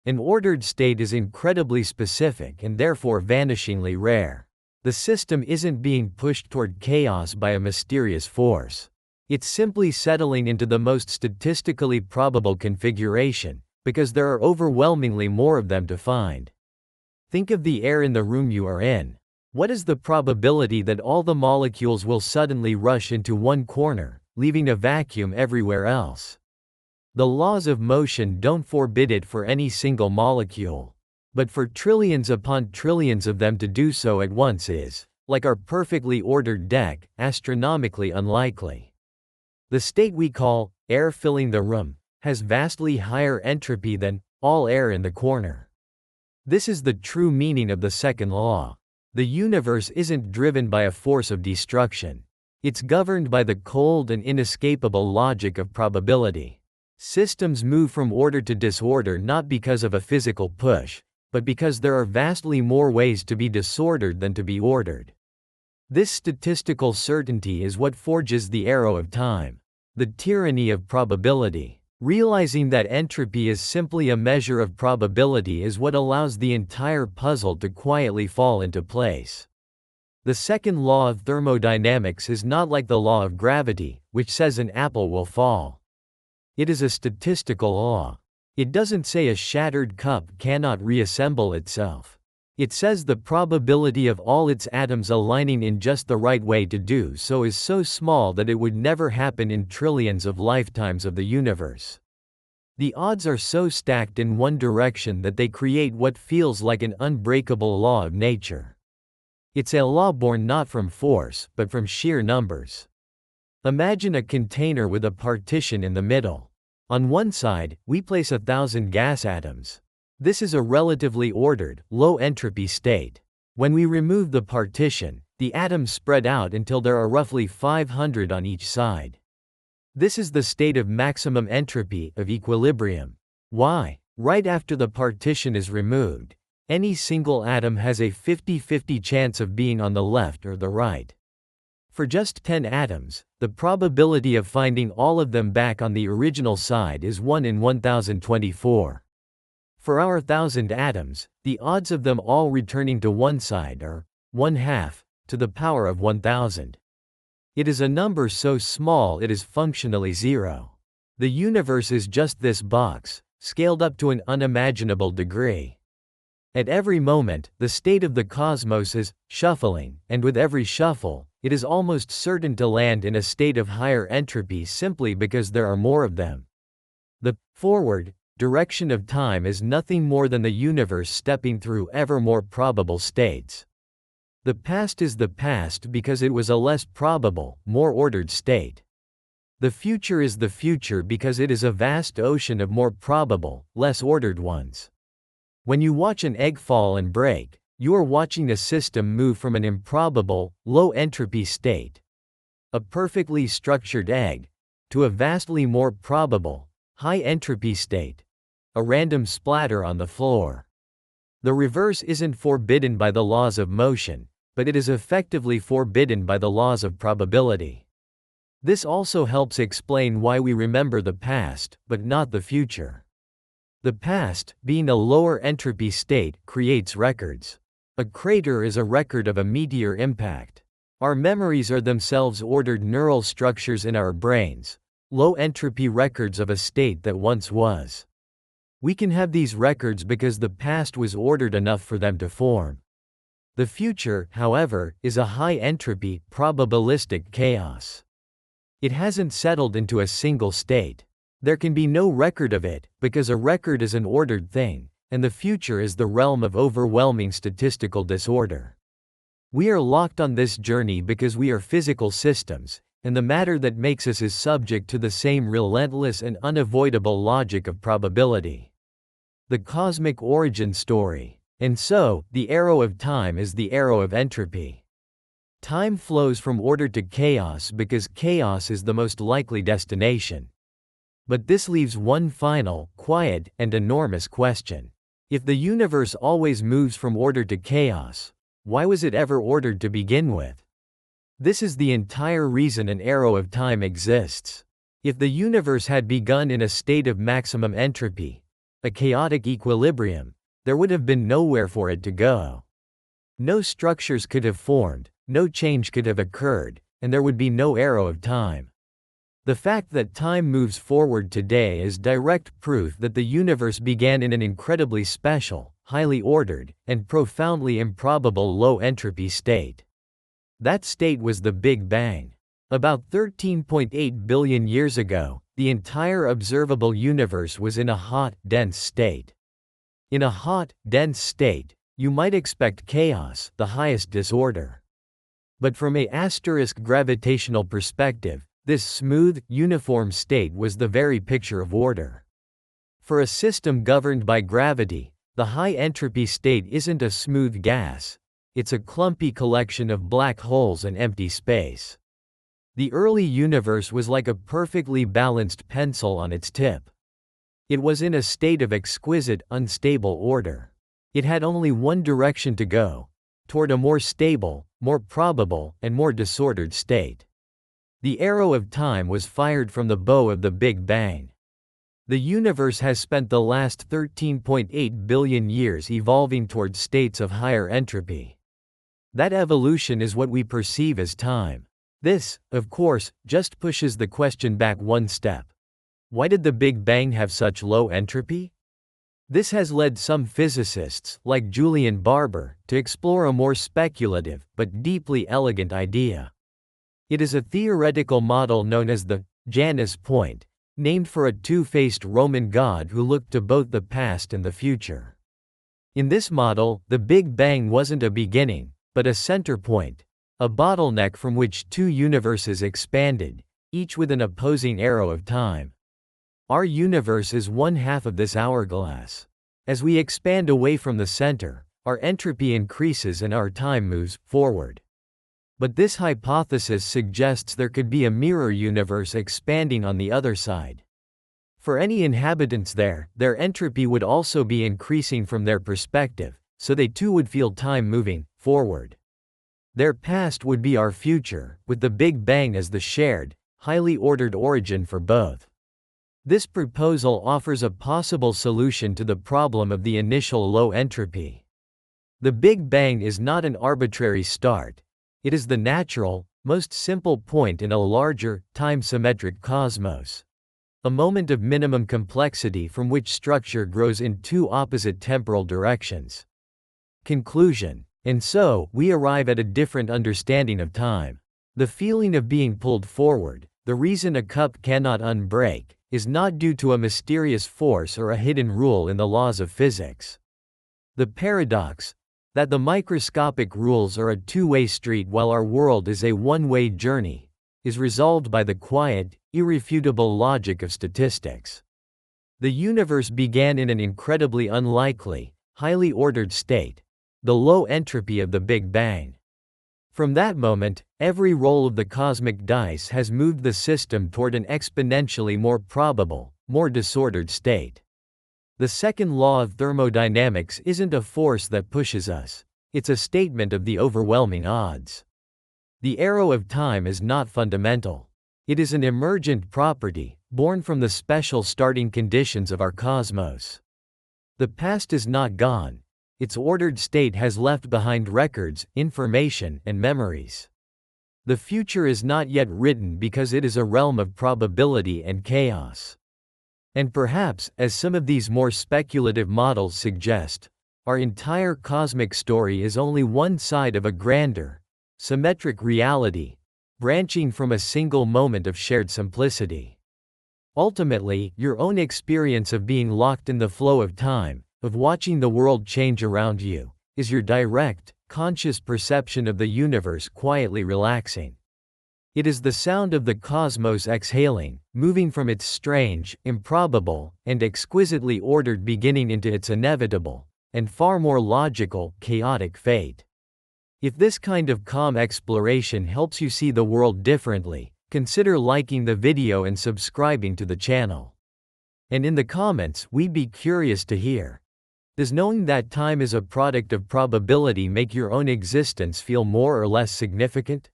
[SPEAKER 1] An ordered state is incredibly specific and therefore vanishingly rare. The system isn't being pushed toward chaos by a mysterious force. It's simply settling into the most statistically probable configuration, because there are overwhelmingly more of them to find. Think of the air in the room you are in. What is the probability that all the molecules will suddenly rush into one corner, leaving a vacuum everywhere else? The laws of motion don't forbid it for any single molecule. But for trillions upon trillions of them to do so at once is, like our perfectly ordered deck, astronomically unlikely. The state we call air filling the room has vastly higher entropy than all air in the corner. This is the true meaning of the second law. The universe isn't driven by a force of destruction. It's governed by the cold and inescapable logic of probability. Systems move from order to disorder not because of a physical push, but because there are vastly more ways to be disordered than to be ordered. This statistical certainty is what forges the arrow of time, the tyranny of probability. Realizing that entropy is simply a measure of probability is what allows the entire puzzle to quietly fall into place. The second law of thermodynamics is not like the law of gravity, which says an apple will fall. It is a statistical law. It doesn't say a shattered cup cannot reassemble itself. It says the probability of all its atoms aligning in just the right way to do so is so small that it would never happen in trillions of lifetimes of the universe. The odds are so stacked in one direction that they create what feels like an unbreakable law of nature. It's a law born not from force, but from sheer numbers. Imagine a container with a partition in the middle. On one side, we place 1,000 gas atoms. This is a relatively ordered, low-entropy state. When we remove the partition, the atoms spread out until there are roughly 500 on each side. This is the state of maximum entropy, of equilibrium. Why? Right after the partition is removed, any single atom has a 50-50 chance of being on the left or the right. For just 10 atoms, the probability of finding all of them back on the original side is 1 in 1024. For our 1,000 atoms, the odds of them all returning to one side are 1/2 to the power of 1,000. It is a number so small it is functionally zero. The universe is just this box, scaled up to an unimaginable degree. At every moment, the state of the cosmos is shuffling, and with every shuffle, it is almost certain to land in a state of higher entropy simply because there are more of them. The forward direction of time is nothing more than the universe stepping through ever more probable states. The past is the past because it was a less probable, more ordered state. The future is the future because it is a vast ocean of more probable, less ordered ones. When you watch an egg fall and break, you are watching a system move from an improbable, low-entropy state, a perfectly structured egg, to a vastly more probable, high-entropy state, a random splatter on the floor. The reverse isn't forbidden by the laws of motion, but it is effectively forbidden by the laws of probability. This also helps explain why we remember the past, but not the future. The past, being a lower entropy state, creates records. A crater is a record of a meteor impact. Our memories are themselves ordered neural structures in our brains, low entropy records of a state that once was. We can have these records because the past was ordered enough for them to form. The future, however, is a high entropy, probabilistic chaos. It hasn't settled into a single state. There can be no record of it, because a record is an ordered thing, and the future is the realm of overwhelming statistical disorder. We are locked on this journey because we are physical systems, and the matter that makes us is subject to the same relentless and unavoidable logic of probability. The cosmic origin story. And so, the arrow of time is the arrow of entropy. Time flows from order to chaos because chaos is the most likely destination. But this leaves one final, quiet, and enormous question. If the universe always moves from order to chaos, why was it ever ordered to begin with? This is the entire reason an arrow of time exists. If the universe had begun in a state of maximum entropy, a chaotic equilibrium, there would have been nowhere for it to go. No structures could have formed, no change could have occurred, and there would be no arrow of time. The fact that time moves forward today is direct proof that the universe began in an incredibly special, highly ordered, and profoundly improbable low-entropy state. That state was the Big Bang. About 13.8 billion years ago, the entire observable universe was in a hot, dense state. In a hot, dense state, you might expect chaos, the highest disorder. But from a gravitational perspective, this smooth, uniform state was the very picture of order. For a system governed by gravity, the high-entropy state isn't a smooth gas, it's a clumpy collection of black holes and empty space. The early universe was like a perfectly balanced pencil on its tip. It was in a state of exquisite, unstable order. It had only one direction to go, toward a more stable, more probable, and more disordered state. The arrow of time was fired from the bow of the Big Bang. The universe has spent the last 13.8 billion years evolving toward states of higher entropy. That evolution is what we perceive as time. This, of course, just pushes the question back one step. Why did the Big Bang have such low entropy? This has led some physicists, like Julian Barbour, to explore a more speculative, but deeply elegant idea. It is a theoretical model known as the Janus point, named for a two-faced Roman god who looked to both the past and the future. In this model, the Big Bang wasn't a beginning, but a center point, a bottleneck from which two universes expanded, each with an opposing arrow of time. Our universe is one half of this hourglass. As we expand away from the center, our entropy increases and our time moves forward. But this hypothesis suggests there could be a mirror universe expanding on the other side. For any inhabitants there, their entropy would also be increasing from their perspective, so they too would feel time moving forward. Their past would be our future, with the Big Bang as the shared, highly ordered origin for both. This proposal offers a possible solution to the problem of the initial low entropy. The Big Bang is not an arbitrary start. It is the natural, most simple point in a larger, time-symmetric cosmos. A moment of minimum complexity from which structure grows in two opposite temporal directions. Conclusion. And so, we arrive at a different understanding of time. The feeling of being pulled forward, the reason a cup cannot unbreak, is not due to a mysterious force or a hidden rule in the laws of physics. The paradox, that the microscopic rules are a two-way street while our world is a one-way journey, is resolved by the quiet, irrefutable logic of statistics. The universe began in an incredibly unlikely, highly ordered state, the low entropy of the Big Bang. From that moment, every roll of the cosmic dice has moved the system toward an exponentially more probable, more disordered state. The second law of thermodynamics isn't a force that pushes us, it's a statement of the overwhelming odds. The arrow of time is not fundamental. It is an emergent property, born from the special starting conditions of our cosmos. The past is not gone. Its ordered state has left behind records, information, and memories. The future is not yet written because it is a realm of probability and chaos. And perhaps, as some of these more speculative models suggest, our entire cosmic story is only one side of a grander, symmetric reality, branching from a single moment of shared simplicity. Ultimately, your own experience of being locked in the flow of time, of watching the world change around you, is your direct, conscious perception of the universe quietly relaxing. It is the sound of the cosmos exhaling, moving from its strange, improbable, and exquisitely ordered beginning into its inevitable, and far more logical, chaotic fate. If this kind of calm exploration helps you see the world differently, consider liking the video and subscribing to the channel. And in the comments, we'd be curious to hear. Does knowing that time is a product of probability make your own existence feel more or less significant?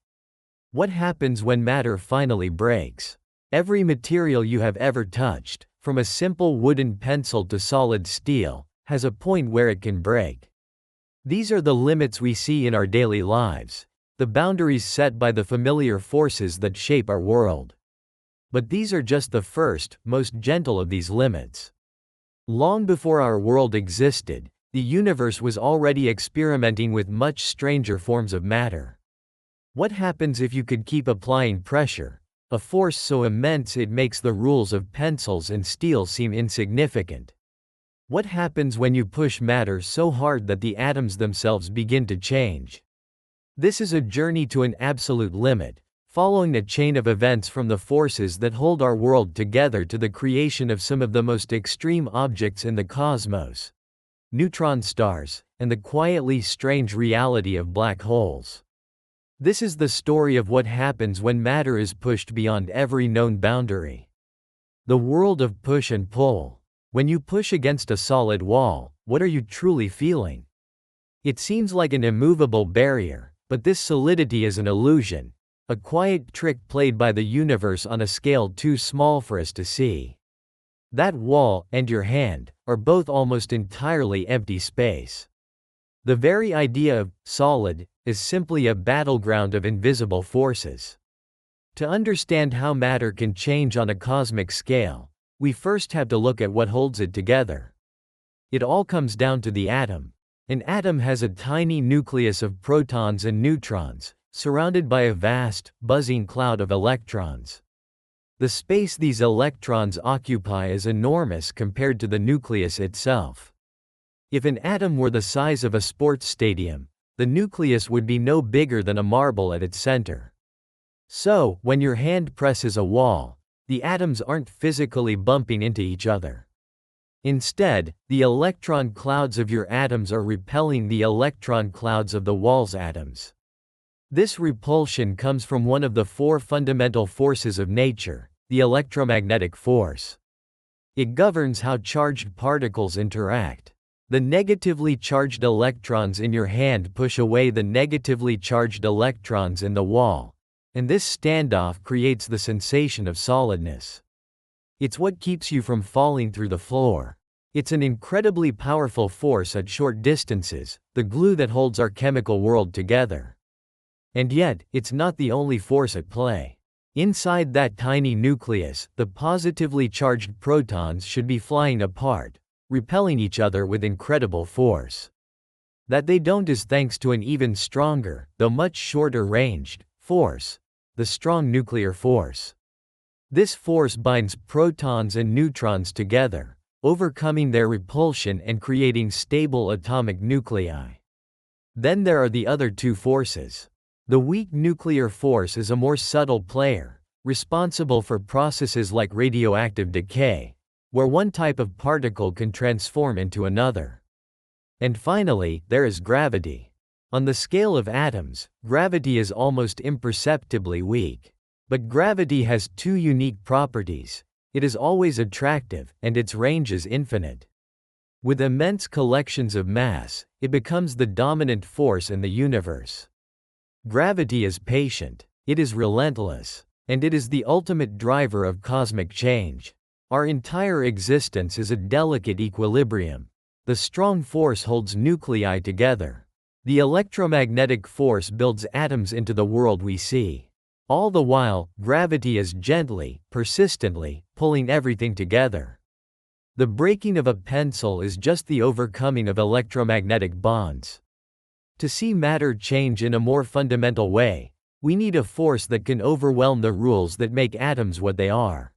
[SPEAKER 1] What happens when matter finally breaks? Every material you have ever touched, from a simple wooden pencil to solid steel, has a point where it can break. These are the limits we see in our daily lives, the boundaries set by the familiar forces that shape our world. But these are just the first, most gentle of these limits. Long before our world existed, the universe was already experimenting with much stranger forms of matter. What happens if you could keep applying pressure, a force so immense it makes the rules of pencils and steel seem insignificant? What happens when you push matter so hard that the atoms themselves begin to change? This is a journey to an absolute limit, following a chain of events from the forces that hold our world together to the creation of some of the most extreme objects in the cosmos, neutron stars, and the quietly strange reality of black holes. This is the story of what happens when matter is pushed beyond every known boundary. The world of push and pull. When you push against a solid wall, what are you truly feeling? It seems like an immovable barrier, but this solidity is an illusion, a quiet trick played by the universe on a scale too small for us to see. That wall and your hand are both almost entirely empty space. The very idea of solid is simply a battleground of invisible forces. To understand how matter can change on a cosmic scale, we first have to look at what holds it together. It all comes down to the atom. An atom has a tiny nucleus of protons and neutrons, surrounded by a vast, buzzing cloud of electrons. The space these electrons occupy is enormous compared to the nucleus itself. If an atom were the size of a sports stadium, the nucleus would be no bigger than a marble at its center. So, when your hand presses a wall, the atoms aren't physically bumping into each other. Instead, the electron clouds of your atoms are repelling the electron clouds of the wall's atoms. This repulsion comes from one of the four fundamental forces of nature, the electromagnetic force. It governs how charged particles interact. The negatively charged electrons in your hand push away the negatively charged electrons in the wall, and this standoff creates the sensation of solidness. It's what keeps you from falling through the floor. It's an incredibly powerful force at short distances, the glue that holds our chemical world together. And yet, it's not the only force at play. Inside that tiny nucleus, the positively charged protons should be flying apart, repelling each other with incredible force. That they don't is thanks to an even stronger, though much shorter-ranged, force, the strong nuclear force. This force binds protons and neutrons together, overcoming their repulsion and creating stable atomic nuclei. Then there are the other two forces. The weak nuclear force is a more subtle player, responsible for processes like radioactive decay, where one type of particle can transform into another. And finally, there is gravity. On the scale of atoms, gravity is almost imperceptibly weak. But gravity has two unique properties. It is always attractive, and its range is infinite. With immense collections of mass, it becomes the dominant force in the universe. Gravity is patient, it is relentless, and it is the ultimate driver of cosmic change. Our entire existence is a delicate equilibrium. The strong force holds nuclei together. The electromagnetic force builds atoms into the world we see. All the while, gravity is gently, persistently, pulling everything together. The breaking of a pencil is just the overcoming of electromagnetic bonds. To see matter change in a more fundamental way, we need a force that can overwhelm the rules that make atoms what they are.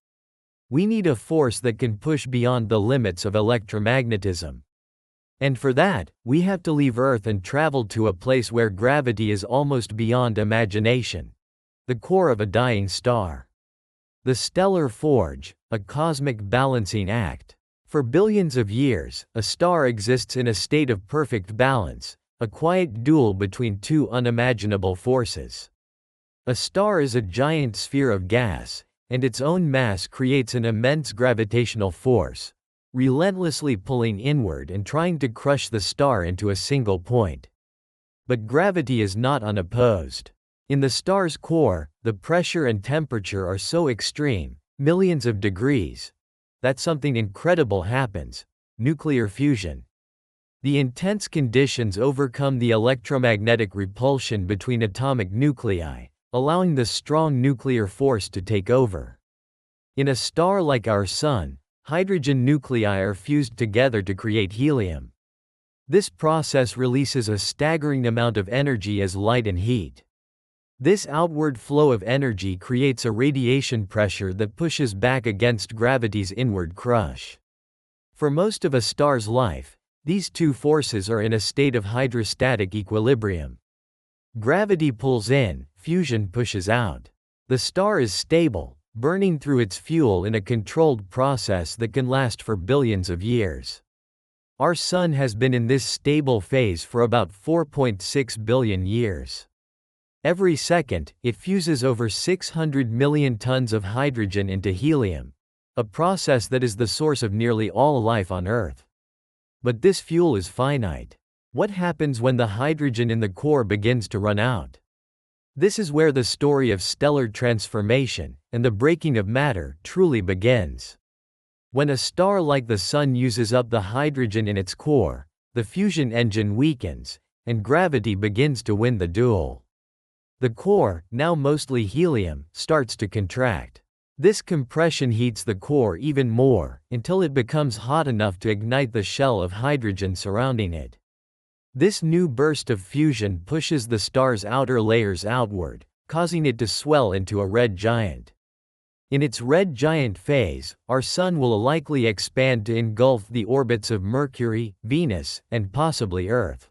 [SPEAKER 1] We need a force that can push beyond the limits of electromagnetism. And for that, we have to leave Earth and travel to a place where gravity is almost beyond imagination. The core of a dying star. The stellar forge, a cosmic balancing act. For billions of years, a star exists in a state of perfect balance, a quiet duel between two unimaginable forces. A star is a giant sphere of gas, and its own mass creates an immense gravitational force, relentlessly pulling inward and trying to crush the star into a single point. But gravity is not unopposed. In the star's core, the pressure and temperature are so extreme, millions of degrees, that something incredible happens: nuclear fusion. The intense conditions overcome the electromagnetic repulsion between atomic nuclei, allowing the strong nuclear force to take over. In a star like our Sun, hydrogen nuclei are fused together to create helium. This process releases a staggering amount of energy as light and heat. This outward flow of energy creates a radiation pressure that pushes back against gravity's inward crush. For most of a star's life, these two forces are in a state of hydrostatic equilibrium. Gravity pulls in, fusion pushes out. The star is stable, burning through its fuel in a controlled process that can last for billions of years. Our Sun has been in this stable phase for about 4.6 billion years. Every second, it fuses over 600 million tons of hydrogen into helium, a process that is the source of nearly all life on Earth. But this fuel is finite. What happens when the hydrogen in the core begins to run out? This is where the story of stellar transformation and the breaking of matter truly begins. When a star like the Sun uses up the hydrogen in its core, the fusion engine weakens, and gravity begins to win the duel. The core, now mostly helium, starts to contract. This compression heats the core even more, until it becomes hot enough to ignite the shell of hydrogen surrounding it. This new burst of fusion pushes the star's outer layers outward, causing it to swell into a red giant. In its red giant phase, our Sun will likely expand to engulf the orbits of Mercury, Venus, and possibly Earth.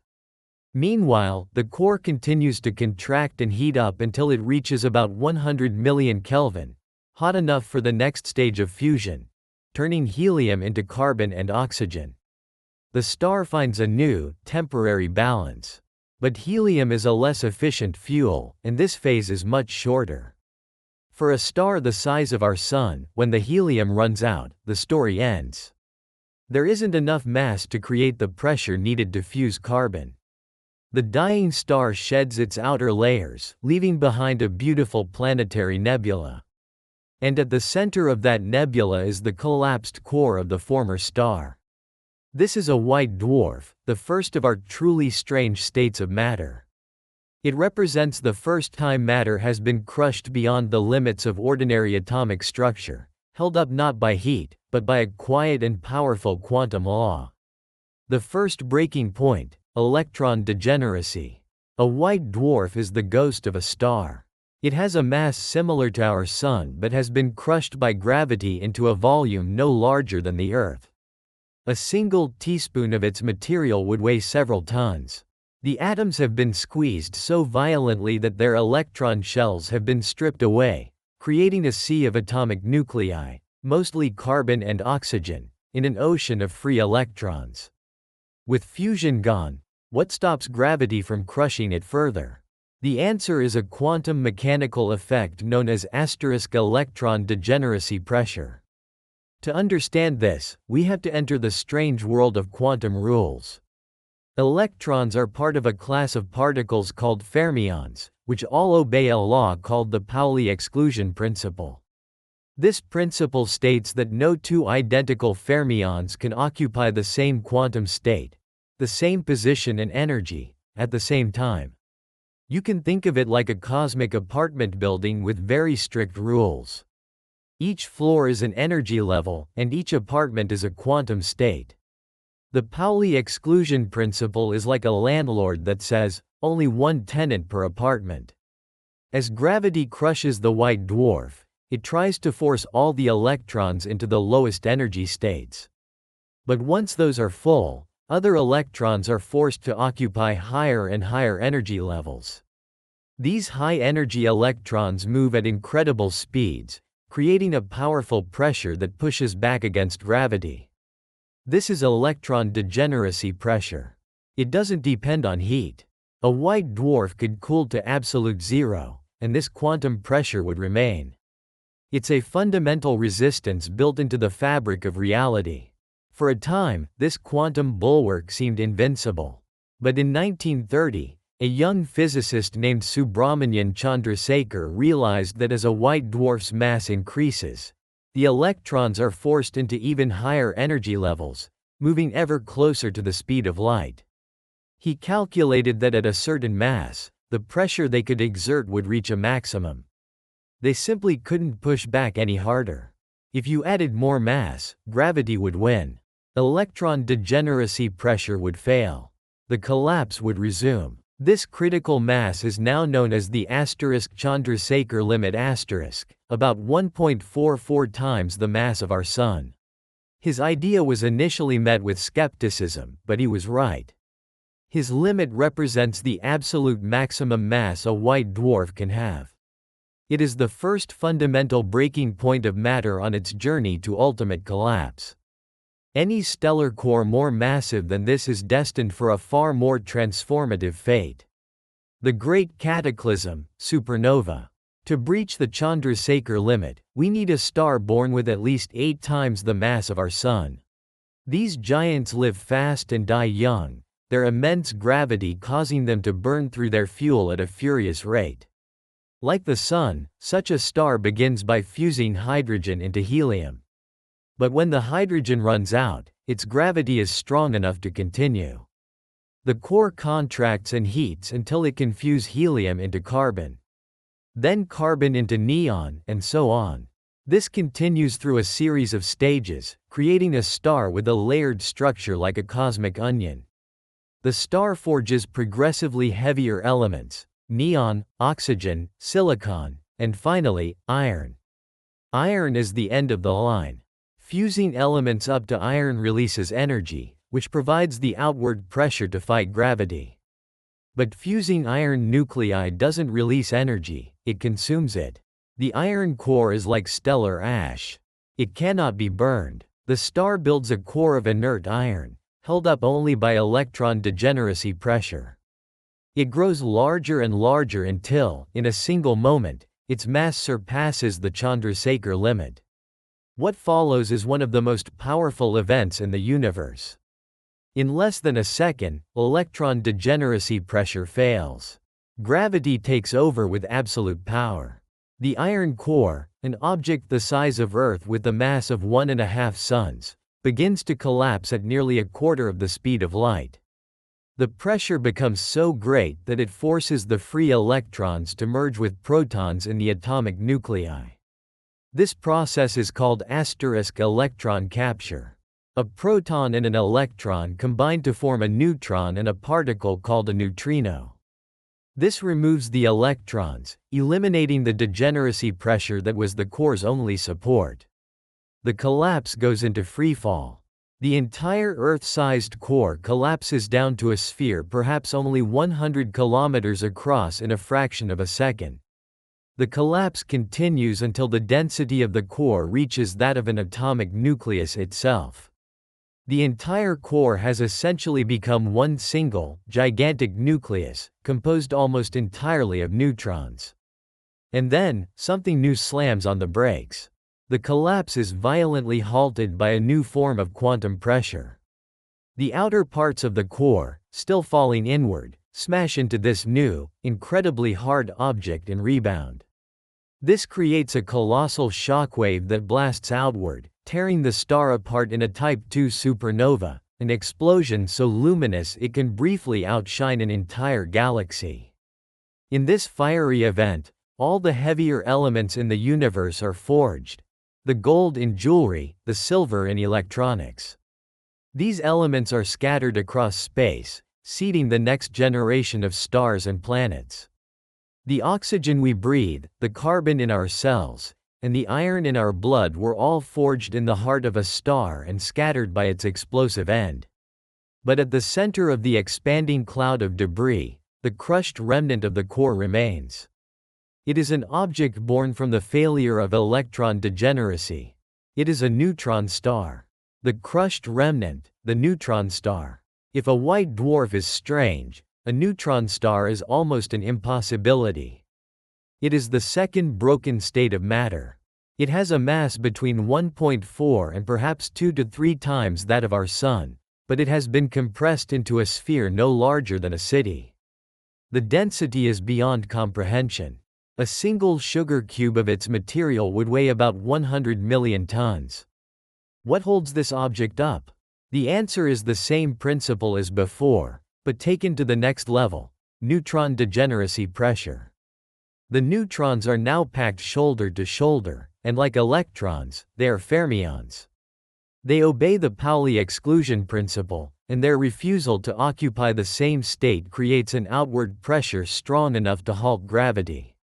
[SPEAKER 1] Meanwhile, the core continues to contract and heat up until it reaches about 100 million Kelvin, hot enough for the next stage of fusion, turning helium into carbon and oxygen. The star finds a new, temporary balance. But helium is a less efficient fuel, and this phase is much shorter. For a star the size of our Sun, when the helium runs out, the story ends. There isn't enough mass to create the pressure needed to fuse carbon. The dying star sheds its outer layers, leaving behind a beautiful planetary nebula. And at the center of that nebula is the collapsed core of the former star. This is a white dwarf, the first of our truly strange states of matter. It represents the first time matter has been crushed beyond the limits of ordinary atomic structure, held up not by heat, but by a quiet and powerful quantum law. The first breaking point, electron degeneracy. A white dwarf is the ghost of a star. It has a mass similar to our Sun but has been crushed by gravity into a volume no larger than the Earth. A single teaspoon of its material would weigh several tons. The atoms have been squeezed so violently that their electron shells have been stripped away, creating a sea of atomic nuclei, mostly carbon and oxygen, in an ocean of free electrons. With fusion gone, what stops gravity from crushing it further? The answer is a quantum mechanical effect known as electron degeneracy pressure. To understand this, we have to enter the strange world of quantum rules. Electrons are part of a class of particles called fermions, which all obey a law called the Pauli exclusion principle. This principle states that no two identical fermions can occupy the same quantum state, the same position and energy, at the same time. You can think of it like a cosmic apartment building with very strict rules. Each floor is an energy level, and each apartment is a quantum state. The Pauli exclusion principle is like a landlord that says, only one tenant per apartment. As gravity crushes the white dwarf, it tries to force all the electrons into the lowest energy states. But once those are full, other electrons are forced to occupy higher and higher energy levels. These high-energy electrons move at incredible speeds, creating a powerful pressure that pushes back against gravity. This is electron degeneracy pressure. It doesn't depend on heat. A white dwarf could cool to absolute zero, and this quantum pressure would remain. It's a fundamental resistance built into the fabric of reality. For a time, this quantum bulwark seemed invincible. But in 1930, a young physicist named Subrahmanyan Chandrasekhar realized that as a white dwarf's mass increases, the electrons are forced into even higher energy levels, moving ever closer to the speed of light. He calculated that at a certain mass, the pressure they could exert would reach a maximum. They simply couldn't push back any harder. If you added more mass, gravity would win. Electron degeneracy pressure would fail. The collapse would resume. This critical mass is now known as the Chandrasekhar limit about 1.44 times the mass of our Sun. His idea was initially met with skepticism, but he was right. His limit represents the absolute maximum mass a white dwarf can have. It is the first fundamental breaking point of matter on its journey to ultimate collapse. Any stellar core more massive than this is destined for a far more transformative fate. The Great Cataclysm, supernova. To breach the Chandrasekhar limit, we need a star born with at least 8 times the mass of our Sun. These giants live fast and die young, their immense gravity causing them to burn through their fuel at a furious rate. Like the Sun, such a star begins by fusing hydrogen into helium. But when the hydrogen runs out, its gravity is strong enough to continue. The core contracts and heats until it can fuse helium into carbon. Then carbon into neon, and so on. This continues through a series of stages, creating a star with a layered structure like a cosmic onion. The star forges progressively heavier elements: neon, oxygen, silicon, and finally, iron. Iron is the end of the line. Fusing elements up to iron releases energy, which provides the outward pressure to fight gravity. But fusing iron nuclei doesn't release energy, it consumes it. The iron core is like stellar ash. It cannot be burned. The star builds a core of inert iron, held up only by electron degeneracy pressure. It grows larger and larger until, in a single moment, its mass surpasses the Chandrasekhar limit. What follows is one of the most powerful events in the universe. In less than a second, electron degeneracy pressure fails. Gravity takes over with absolute power. The iron core, an object the size of Earth with the mass of 1.5 suns, begins to collapse at nearly a quarter of the speed of light. The pressure becomes so great that it forces the free electrons to merge with protons in the atomic nuclei. This process is called electron capture. A proton and an electron combine to form a neutron and a particle called a neutrino. This removes the electrons, eliminating the degeneracy pressure that was the core's only support. The collapse goes into freefall. The entire Earth-sized core collapses down to a sphere perhaps only 100 kilometers across in a fraction of a second. The collapse continues until the density of the core reaches that of an atomic nucleus itself. The entire core has essentially become one single, gigantic nucleus, composed almost entirely of neutrons. And then, something new slams on the brakes. The collapse is violently halted by a new form of quantum pressure. The outer parts of the core, still falling inward, smash into this new, incredibly hard object and rebound. This creates a colossal shockwave that blasts outward, tearing the star apart in a Type II supernova, an explosion so luminous it can briefly outshine an entire galaxy. In this fiery event, all the heavier elements in the universe are forged. The gold in jewelry, the silver in electronics. These elements are scattered across space, seeding the next generation of stars and planets. The oxygen we breathe, the carbon in our cells, and the iron in our blood were all forged in the heart of a star and scattered by its explosive end. But at the center of the expanding cloud of debris, the crushed remnant of the core remains. It is an object born from the failure of electron degeneracy. It is a neutron star. The crushed remnant, the neutron star. If a white dwarf is strange, a neutron star is almost an impossibility. It is the second broken state of matter. It has a mass between 1.4 and perhaps 2 to 3 times that of our Sun, but it has been compressed into a sphere no larger than a city. The density is beyond comprehension. A single sugar cube of its material would weigh about 100 million tons. What holds this object up? The answer is the same principle as before, but taken to the next level: neutron degeneracy pressure. The neutrons are now packed shoulder to shoulder, and like electrons, they are fermions. They obey the Pauli exclusion principle, and their refusal to occupy the same state creates an outward pressure strong enough to halt gravity.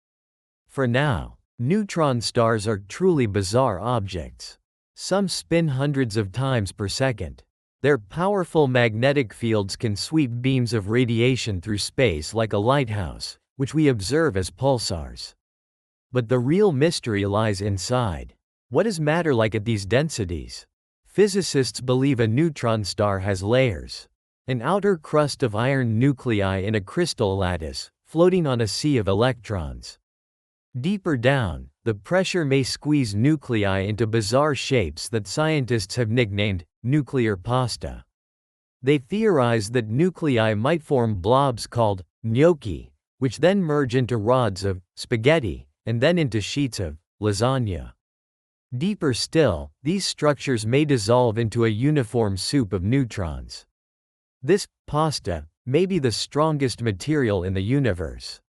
[SPEAKER 1] For now, neutron stars are truly bizarre objects. Some spin hundreds of times per second. Their powerful magnetic fields can sweep beams of radiation through space like a lighthouse, which we observe as pulsars. But the real mystery lies inside. What is matter like at these densities? Physicists believe a neutron star has layers. An outer crust of iron nuclei in a crystal lattice, floating on a sea of electrons. Deeper down, the pressure may squeeze nuclei into bizarre shapes that scientists have nicknamed nuclear pasta. They theorize that nuclei might form blobs called gnocchi, which then merge into rods of spaghetti, and then into sheets of lasagna. Deeper still, these structures may dissolve into a uniform soup of neutrons. This pasta may be the strongest material in the universe.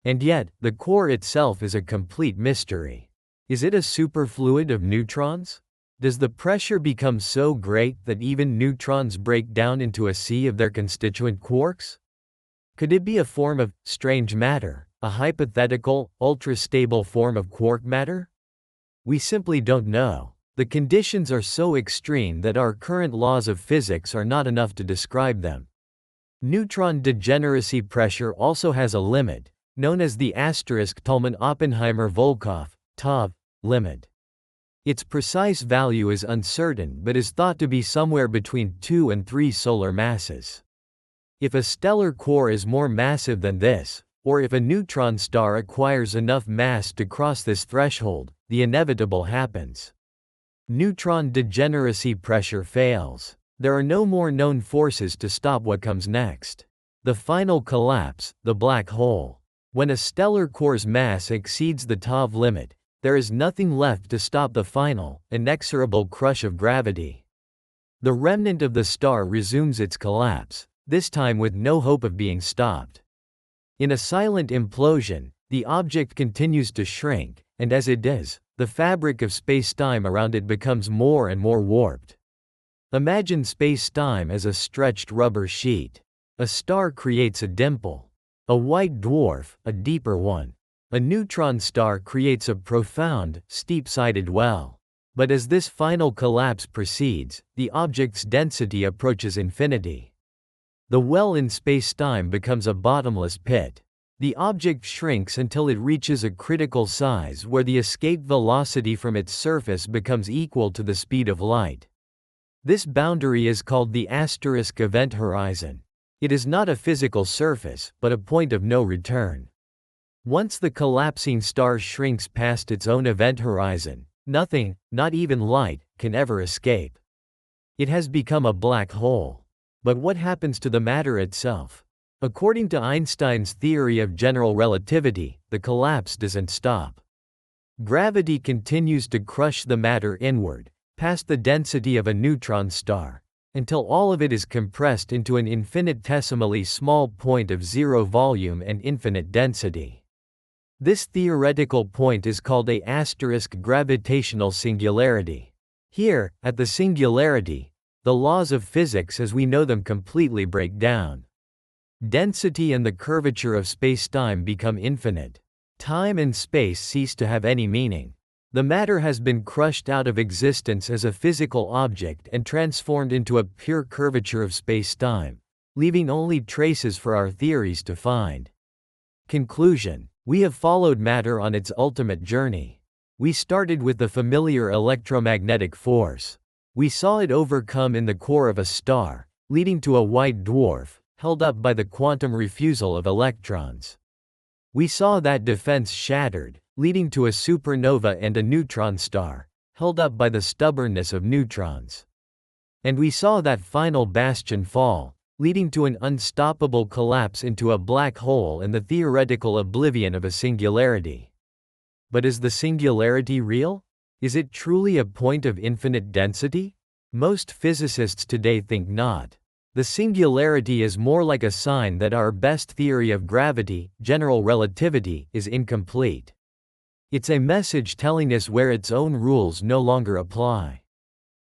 [SPEAKER 1] And yet, the core itself is a complete mystery. Is it a superfluid of neutrons? Does the pressure become so great that even neutrons break down into a sea of their constituent quarks? Could it be a form of strange matter, a hypothetical, ultra-stable form of quark matter? We simply don't know. The conditions are so extreme that our current laws of physics are not enough to describe them. Neutron degeneracy pressure also has a limit, known as the Tolman-Oppenheimer-Volkoff (TOV) limit. Its precise value is uncertain but is thought to be somewhere between 2 and 3 solar masses. If a stellar core is more massive than this, or if a neutron star acquires enough mass to cross this threshold, the inevitable happens. Neutron degeneracy pressure fails. There are no more known forces to stop what comes next. The final collapse, the black hole. When a stellar core's mass exceeds the TOV limit, there is nothing left to stop the final, inexorable crush of gravity. The remnant of the star resumes its collapse, this time with no hope of being stopped. In a silent implosion, the object continues to shrink, and as it does, the fabric of spacetime around it becomes more and more warped. Imagine spacetime as a stretched rubber sheet. A star creates a dimple. A white dwarf, a deeper one. A neutron star creates a profound, steep-sided well. But as this final collapse proceeds, the object's density approaches infinity. The well in spacetime becomes a bottomless pit. The object shrinks until it reaches a critical size where the escape velocity from its surface becomes equal to the speed of light. This boundary is called the event horizon. It is not a physical surface, but a point of no return. Once the collapsing star shrinks past its own event horizon, nothing, not even light, can ever escape. It has become a black hole. But what happens to the matter itself? According to Einstein's theory of general relativity, the collapse doesn't stop. Gravity continues to crush the matter inward, past the density of a neutron star, until all of it is compressed into an infinitesimally small point of zero volume and infinite density. This theoretical point is called a gravitational singularity. Here, at the singularity, the laws of physics as we know them completely break down. Density and the curvature of spacetime become infinite. Time and space cease to have any meaning. The matter has been crushed out of existence as a physical object and transformed into a pure curvature of spacetime, leaving only traces for our theories to find. Conclusion: we have followed matter on its ultimate journey. We started with the familiar electromagnetic force. We saw it overcome in the core of a star, leading to a white dwarf, held up by the quantum refusal of electrons. We saw that defense shattered, leading to a supernova and a neutron star, held up by the stubbornness of neutrons. And we saw that final bastion fall, leading to an unstoppable collapse into a black hole and the theoretical oblivion of a singularity. But is the singularity real? Is it truly a point of infinite density? Most physicists today think not. The singularity is more like a sign that our best theory of gravity, general relativity, is incomplete. It's a message telling us where its own rules no longer apply.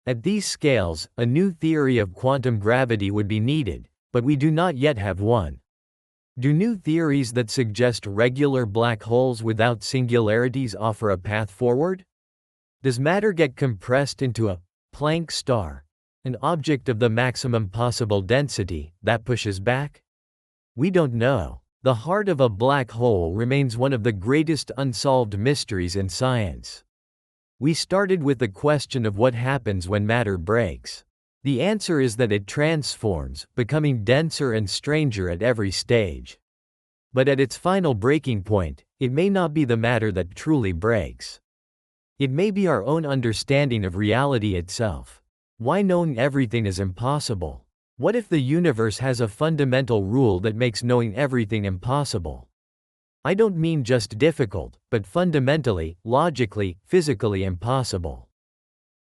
[SPEAKER 1] At these scales, a new theory of quantum gravity would be needed, but we do not yet have one. Do new theories that suggest regular black holes without singularities offer a path forward? Does matter get compressed into a Planck star, an object of the maximum possible density, that pushes back? We don't know. The heart of a black hole remains one of the greatest unsolved mysteries in science. We started with the question of what happens when matter breaks. The answer is that it transforms, becoming denser and stranger at every stage. But at its final breaking point, it may not be the matter that truly breaks. It may be our own understanding of reality itself. Why knowing everything is impossible? What if the universe has a fundamental rule that makes knowing everything impossible? I don't mean just difficult, but fundamentally, logically, physically impossible.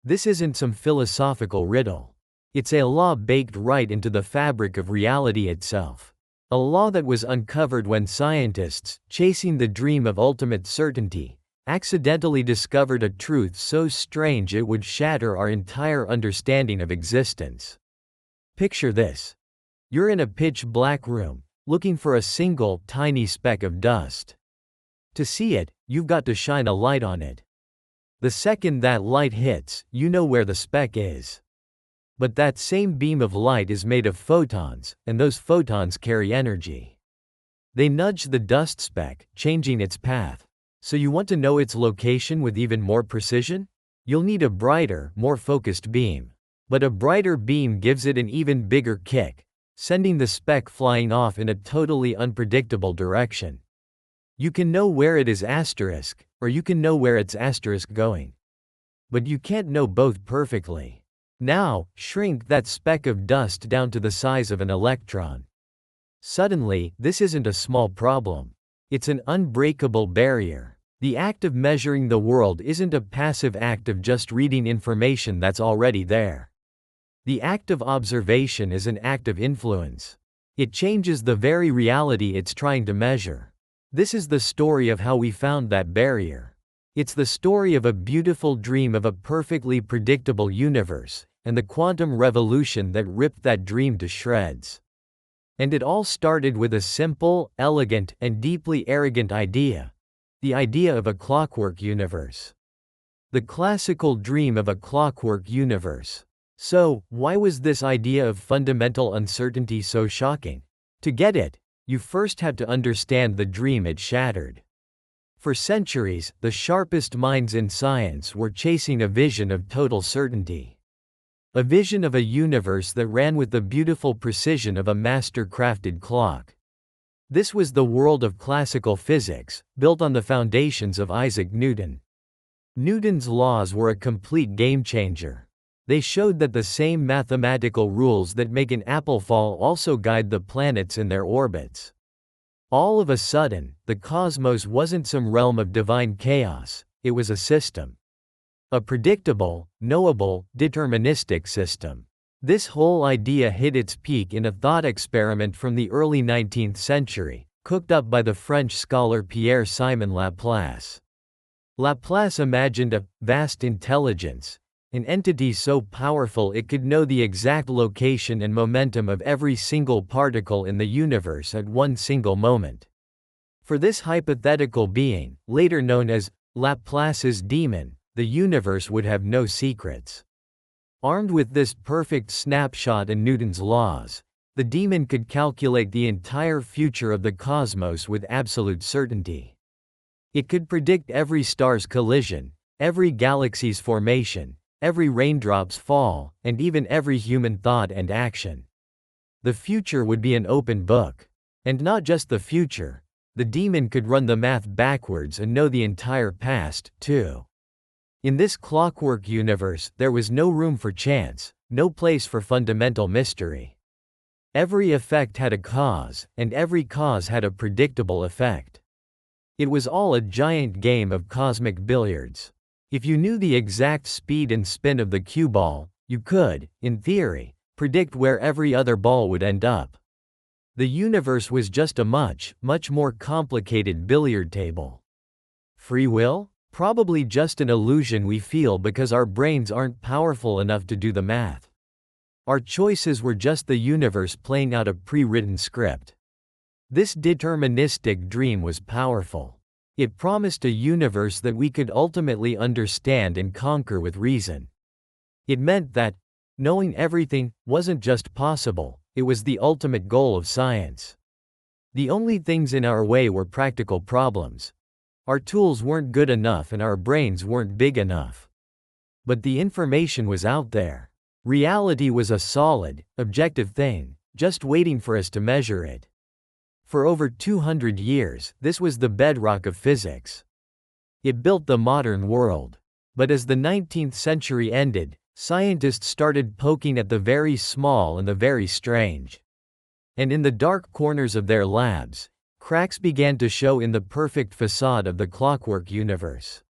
[SPEAKER 1] This isn't some philosophical riddle. It's a law baked right into the fabric of reality itself. A law that was uncovered when scientists, chasing the dream of ultimate certainty, accidentally discovered a truth so strange it would shatter our entire understanding of existence. Picture this. You're in a pitch-black room, looking for a single, tiny speck of dust. To see it, you've got to shine a light on it. The second that light hits, you know where the speck is. But that same beam of light is made of photons, and those photons carry energy. They nudge the dust speck, changing its path. So you want to know its location with even more precision? You'll need a brighter, more focused beam. But a brighter beam gives it an even bigger kick, sending the speck flying off in a totally unpredictable direction. You can know where it is asterisk, or you can know where it's asterisk going. But you can't know both perfectly. Now, shrink that speck of dust down to the size of an electron. Suddenly, this isn't a small problem. It's an unbreakable barrier. The act of measuring the world isn't a passive act of just reading information that's already there. The act of observation is an act of influence. It changes the very reality it's trying to measure. This is the story of how we found that barrier. It's the story of a beautiful dream of a perfectly predictable universe, and the quantum revolution that ripped that dream to shreds. And it all started with a simple, elegant, and deeply arrogant idea. The idea of a clockwork universe. The classical dream of a clockwork universe. So, why was this idea of fundamental uncertainty so shocking? To get it, you first have to understand the dream it shattered. For centuries, the sharpest minds in science were chasing a vision of total certainty. A vision of a universe that ran with the beautiful precision of a master-crafted clock. This was the world of classical physics, built on the foundations of Isaac Newton. Newton's laws were a complete game-changer. They showed that the same mathematical rules that make an apple fall also guide the planets in their orbits. All of a sudden, the cosmos wasn't some realm of divine chaos, it was a system. A predictable, knowable, deterministic system. This whole idea hit its peak in a thought experiment from the early 19th century, cooked up by the French scholar Pierre-Simon Laplace. Laplace imagined a vast intelligence, an entity so powerful it could know the exact location and momentum of every single particle in the universe at one single moment. For this hypothetical being, later known as Laplace's demon, the universe would have no secrets. Armed with this perfect snapshot and Newton's laws, the demon could calculate the entire future of the cosmos with absolute certainty. It could predict every star's collision, every galaxy's formation, every raindrop's fall, and even every human thought and action. The future would be an open book. And not just the future, the demon could run the math backwards and know the entire past, too. In this clockwork universe, there was no room for chance, no place for fundamental mystery. Every effect had a cause, and every cause had a predictable effect. It was all a giant game of cosmic billiards. If you knew the exact speed and spin of the cue ball, you could, in theory, predict where every other ball would end up. The universe was just a much, much more complicated billiard table. Free will? Probably just an illusion we feel because our brains aren't powerful enough to do the math. Our choices were just the universe playing out a pre-written script. This deterministic dream was powerful. It promised a universe that we could ultimately understand and conquer with reason. It meant that, knowing everything wasn't just possible, it was the ultimate goal of science. The only things in our way were practical problems. Our tools weren't good enough and our brains weren't big enough. But the information was out there. Reality was a solid, objective thing, just waiting for us to measure it. For over 200 years, this was the bedrock of physics. It built the modern world. But as the 19th century ended, scientists started poking at the very small and the very strange. And in the dark corners of their labs, cracks began to show in the perfect facade of the clockwork universe.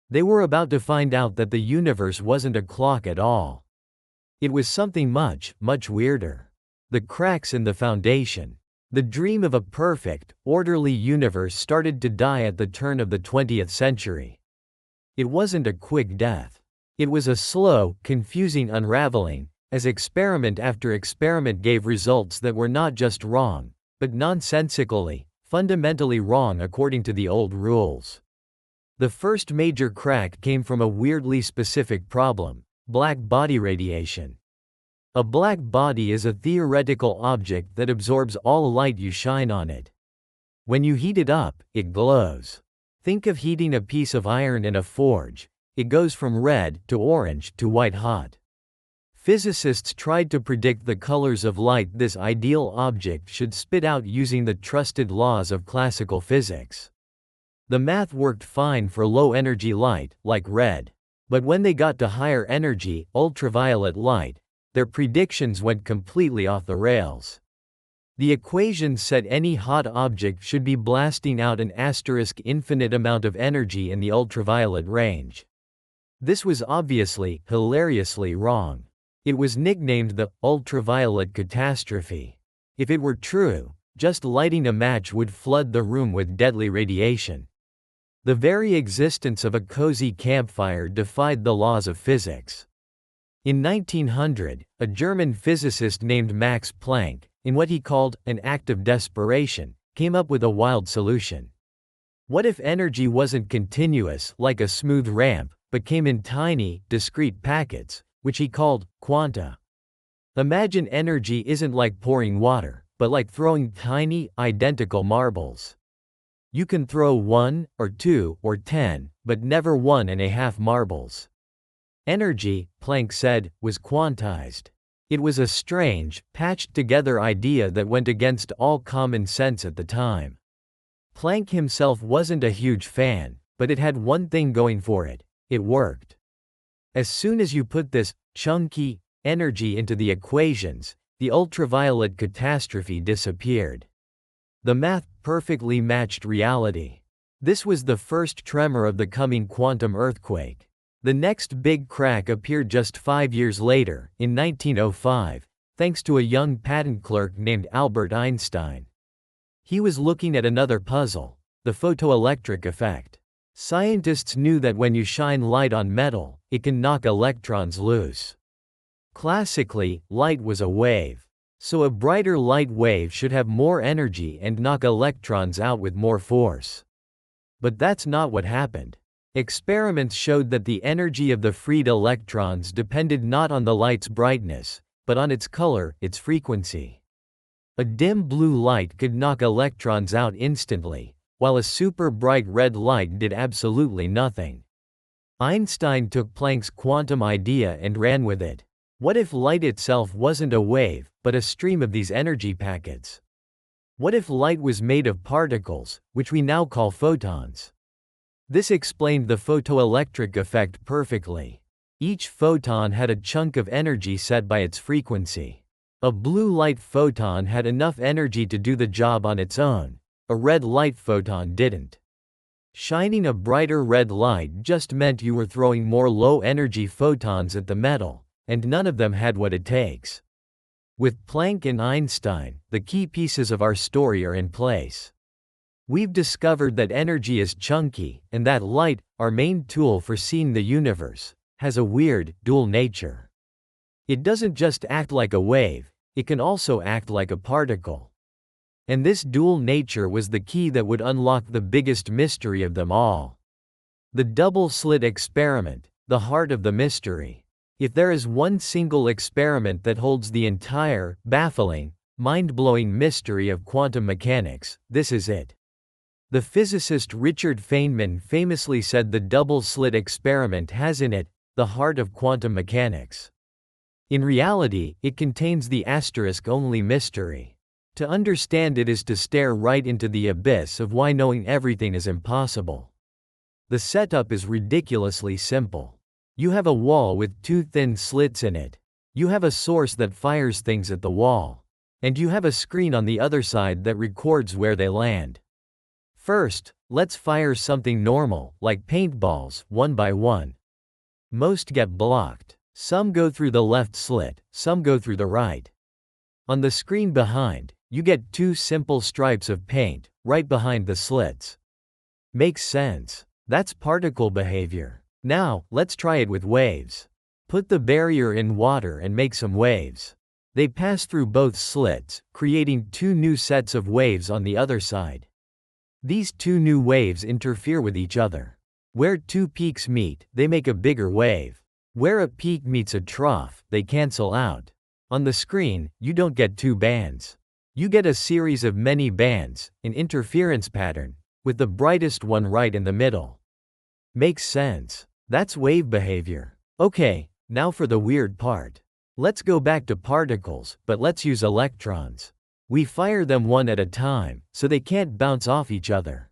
[SPEAKER 1] They were about to find out that the universe wasn't a clock at all. It was something much, much weirder. The cracks in the foundation. The dream of a perfect, orderly universe started to die at the turn of the 20th century. It wasn't a quick death. It was a slow, confusing unraveling, as experiment after experiment gave results that were not just wrong, but nonsensically, fundamentally wrong according to the old rules. The first major crack came from a weirdly specific problem: black body radiation. A black body is a theoretical object that absorbs all light you shine on it. When you heat it up, it glows. Think of heating a piece of iron in a forge. It goes from red to orange to white hot. Physicists tried to predict the colors of light this ideal object should spit out using the trusted laws of classical physics. The math worked fine for low-energy light, like red. But when they got to higher energy, ultraviolet light, their predictions went completely off the rails. The equations said any hot object should be blasting out an infinite amount of energy in the ultraviolet range. This was obviously, hilariously wrong. It was nicknamed the ultraviolet catastrophe. If it were true, just lighting a match would flood the room with deadly radiation. The very existence of a cozy campfire defied the laws of physics. In 1900, a German physicist named Max Planck, in what he called an act of desperation, came up with a wild solution. What if energy wasn't continuous like a smooth ramp, but came in tiny, discrete packets, which he called quanta? Imagine energy isn't like pouring water, but like throwing tiny, identical marbles. You can throw 1, or 2, or 10, but never 1.5 marbles. Energy, Planck said, was quantized. It was a strange, patched-together idea that went against all common sense at the time. Planck himself wasn't a huge fan, but it had one thing going for it: it worked. As soon as you put this chunky energy into the equations, the ultraviolet catastrophe disappeared. The math perfectly matched reality. This was the first tremor of the coming quantum earthquake. The next big crack appeared just 5 years later, in 1905, thanks to a young patent clerk named Albert Einstein. He was looking at another puzzle: the photoelectric effect. Scientists knew that when you shine light on metal, it can knock electrons loose. Classically, light was a wave. So a brighter light wave should have more energy and knock electrons out with more force. But that's not what happened. Experiments showed that the energy of the freed electrons depended not on the light's brightness, but on its color, its frequency. A dim blue light could knock electrons out instantly, while a super bright red light did absolutely nothing. Einstein took Planck's quantum idea and ran with it. What if light itself wasn't a wave, but a stream of these energy packets? What if light was made of particles, which we now call photons? This explained the photoelectric effect perfectly. Each photon had a chunk of energy set by its frequency. A blue light photon had enough energy to do the job on its own. A red light photon didn't. Shining a brighter red light just meant you were throwing more low-energy photons at the metal, and none of them had what it takes. With Planck and Einstein, the key pieces of our story are in place. We've discovered that energy is chunky, and that light, our main tool for seeing the universe, has a weird, dual nature. It doesn't just act like a wave, it can also act like a particle. And this dual nature was the key that would unlock the biggest mystery of them all. The double-slit experiment, the heart of the mystery. If there is one single experiment that holds the entire, baffling, mind-blowing mystery of quantum mechanics, this is it. The physicist Richard Feynman famously said the double-slit experiment has in it the heart of quantum mechanics. In reality, it contains the asterisk-only mystery. To understand it is to stare right into the abyss of why knowing everything is impossible. The setup is ridiculously simple. You have a wall with two thin slits in it. You have a source that fires things at the wall. And you have a screen on the other side that records where they land. First, let's fire something normal, like paintballs, one by one. Most get blocked. Some go through the left slit, some go through the right. On the screen behind, you get two simple stripes of paint, right behind the slits. Makes sense. That's particle behavior. Now, let's try it with waves. Put the barrier in water and make some waves. They pass through both slits, creating two new sets of waves on the other side. These two new waves interfere with each other. Where two peaks meet, they make a bigger wave. Where a peak meets a trough, they cancel out. On the screen, you don't get two bands. You get a series of many bands, an interference pattern, with the brightest one right in the middle. Makes sense. That's wave behavior. Okay, now for the weird part. Let's go back to particles, but let's use electrons. We fire them one at a time, so they can't bounce off each other.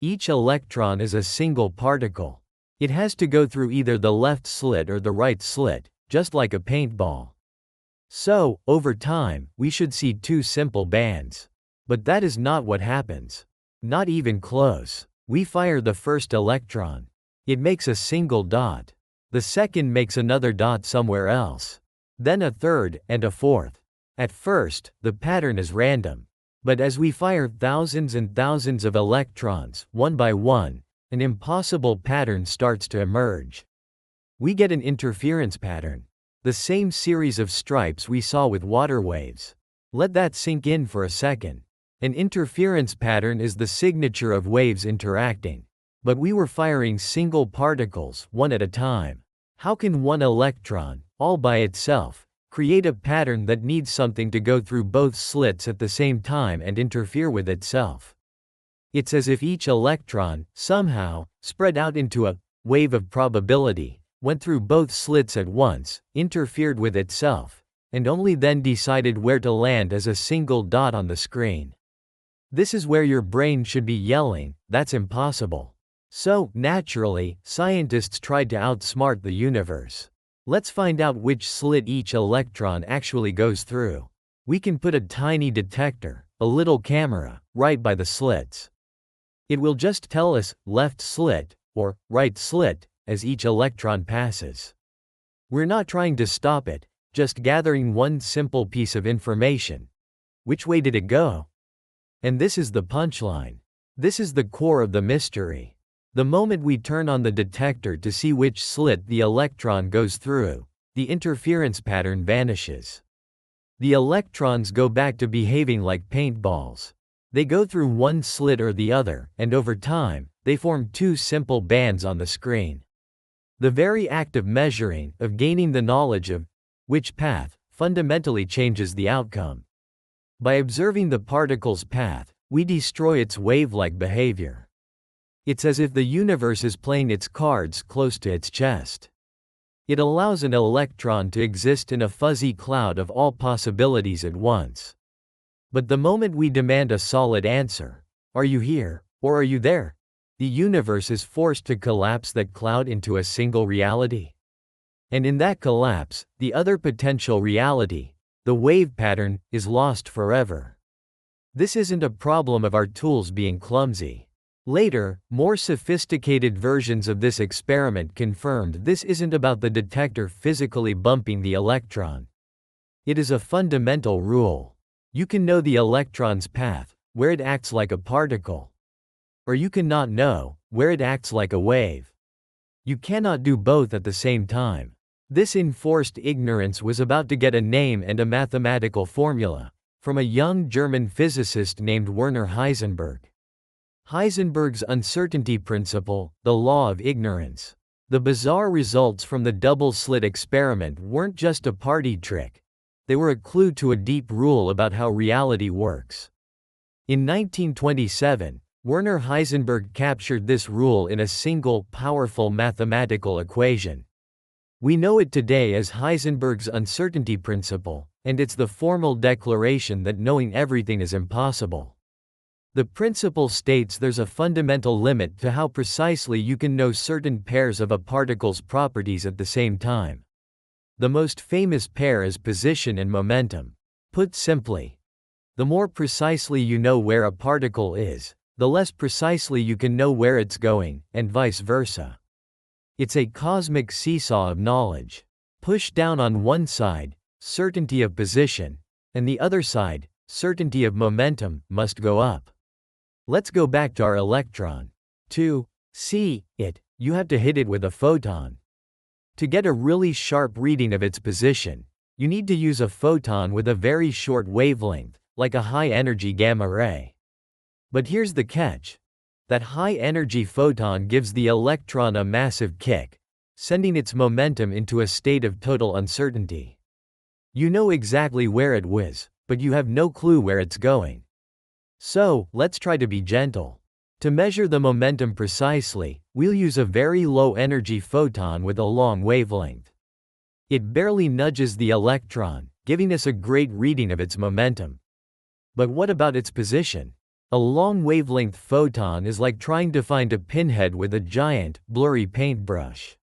[SPEAKER 1] Each electron is a single particle. It has to go through either the left slit or the right slit, just like a paintball. So, over time, we should see two simple bands. But that is not what happens. Not even close. We fire the first electron. It makes a single dot. The second makes another dot somewhere else. Then a third, and a fourth. At first, the pattern is random. But as we fire thousands and thousands of electrons, one by one, an impossible pattern starts to emerge. We get an interference pattern. The same series of stripes we saw with water waves. Let that sink in for a second. An interference pattern is the signature of waves interacting. But we were firing single particles, one at a time. How can one electron, all by itself, create a pattern that needs something to go through both slits at the same time and interfere with itself? It's as if each electron, somehow, spread out into a wave of probability, went through both slits at once, interfered with itself, and only then decided where to land as a single dot on the screen. This is where your brain should be yelling, "That's impossible." So, naturally, scientists tried to outsmart the universe. Let's find out which slit each electron actually goes through. We can put a tiny detector, a little camera, right by the slits. It will just tell us, left slit, or right slit, as each electron passes. We're not trying to stop it, just gathering one simple piece of information. Which way did it go? And this is the punchline. This is the core of the mystery. The moment we turn on the detector to see which slit the electron goes through, the interference pattern vanishes. The electrons go back to behaving like paintballs. They go through one slit or the other, and over time, they form two simple bands on the screen. The very act of measuring, of gaining the knowledge of which path, fundamentally changes the outcome. By observing the particle's path, we destroy its wave-like behavior. It's as if the universe is playing its cards close to its chest. It allows an electron to exist in a fuzzy cloud of all possibilities at once. But the moment we demand a solid answer, are you here, or are you there? The universe is forced to collapse that cloud into a single reality. And in that collapse, the other potential reality, the wave pattern, is lost forever. This isn't a problem of our tools being clumsy. Later, more sophisticated versions of this experiment confirmed this isn't about the detector physically bumping the electron. It is a fundamental rule. You can know the electron's path, where it acts like a particle. Or you cannot know, where it acts like a wave. You cannot do both at the same time. This enforced ignorance was about to get a name and a mathematical formula, from a young German physicist named Werner Heisenberg. Heisenberg's uncertainty principle, the law of ignorance. The bizarre results from the double-slit experiment weren't just a party trick. They were a clue to a deep rule about how reality works. In 1927, Werner Heisenberg captured this rule in a single, powerful mathematical equation. We know it today as Heisenberg's uncertainty principle, and it's the formal declaration that knowing everything is impossible. The principle states there's a fundamental limit to how precisely you can know certain pairs of a particle's properties at the same time. The most famous pair is position and momentum. Put simply, the more precisely you know where a particle is, the less precisely you can know where it's going, and vice versa. It's a cosmic seesaw of knowledge. Push down on one side, certainty of position, and the other side, certainty of momentum, must go up. Let's go back to our electron. To see it, you have to hit it with a photon. To get a really sharp reading of its position, you need to use a photon with a very short wavelength, like a high-energy gamma ray. But here's the catch. That high-energy photon gives the electron a massive kick, sending its momentum into a state of total uncertainty. You know exactly where it was, but you have no clue where it's going. So, let's try to be gentle. To measure the momentum precisely, we'll use a very low-energy photon with a long wavelength. It barely nudges the electron, giving us a great reading of its momentum. But what about its position? A long wavelength photon is like trying to find a pinhead with a giant, blurry paintbrush.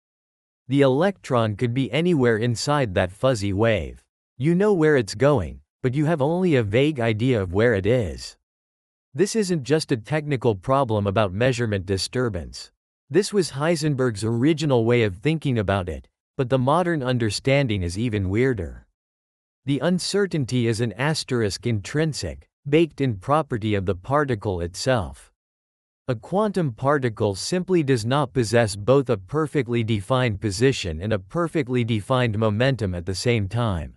[SPEAKER 1] The electron could be anywhere inside that fuzzy wave. You know where it's going, but you have only a vague idea of where it is. This isn't just a technical problem about measurement disturbance. This was Heisenberg's original way of thinking about it, but the modern understanding is even weirder. The uncertainty is an asterisk intrinsic, baked-in property of the particle itself. A quantum particle simply does not possess both a perfectly defined position and a perfectly defined momentum at the same time.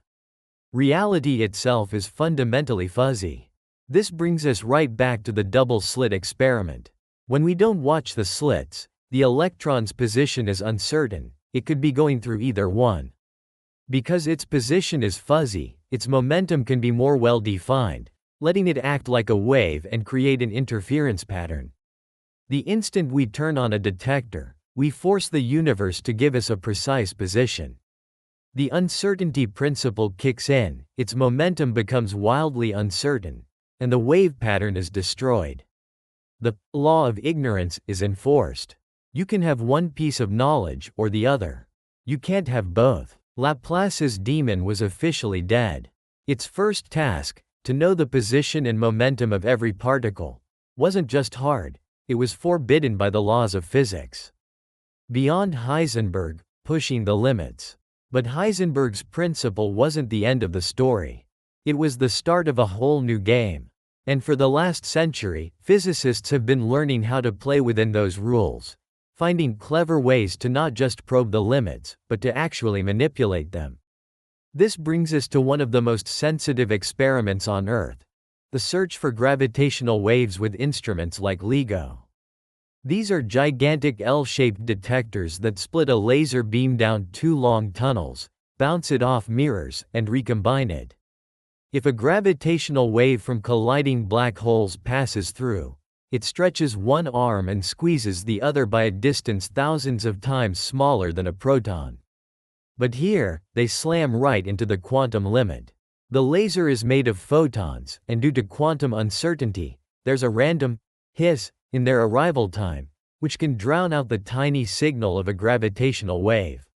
[SPEAKER 1] Reality itself is fundamentally fuzzy. This brings us right back to the double-slit experiment. When we don't watch the slits, the electron's position is uncertain. It could be going through either one. Because its position is fuzzy, its momentum can be more well-defined, letting it act like a wave and create an interference pattern. The instant we turn on a detector, we force the universe to give us a precise position. The uncertainty principle kicks in, its momentum becomes wildly uncertain, and the wave pattern is destroyed. The law of ignorance is enforced. You can have one piece of knowledge or the other. You can't have both. Laplace's demon was officially dead. Its first task, to know the position and momentum of every particle, wasn't just hard, it was forbidden by the laws of physics. Beyond Heisenberg, pushing the limits. But Heisenberg's principle wasn't the end of the story. It was the start of a whole new game. And for the last century, physicists have been learning how to play within those rules, finding clever ways to not just probe the limits, but to actually manipulate them. This brings us to one of the most sensitive experiments on Earth, the search for gravitational waves with instruments like LIGO. These are gigantic L-shaped detectors that split a laser beam down two long tunnels, bounce it off mirrors, and recombine it. If a gravitational wave from colliding black holes passes through, it stretches one arm and squeezes the other by a distance thousands of times smaller than a proton. But here, they slam right into the quantum limit. The laser is made of photons, and due to quantum uncertainty, there's a random hiss in their arrival time, which can drown out the tiny signal of a gravitational wave.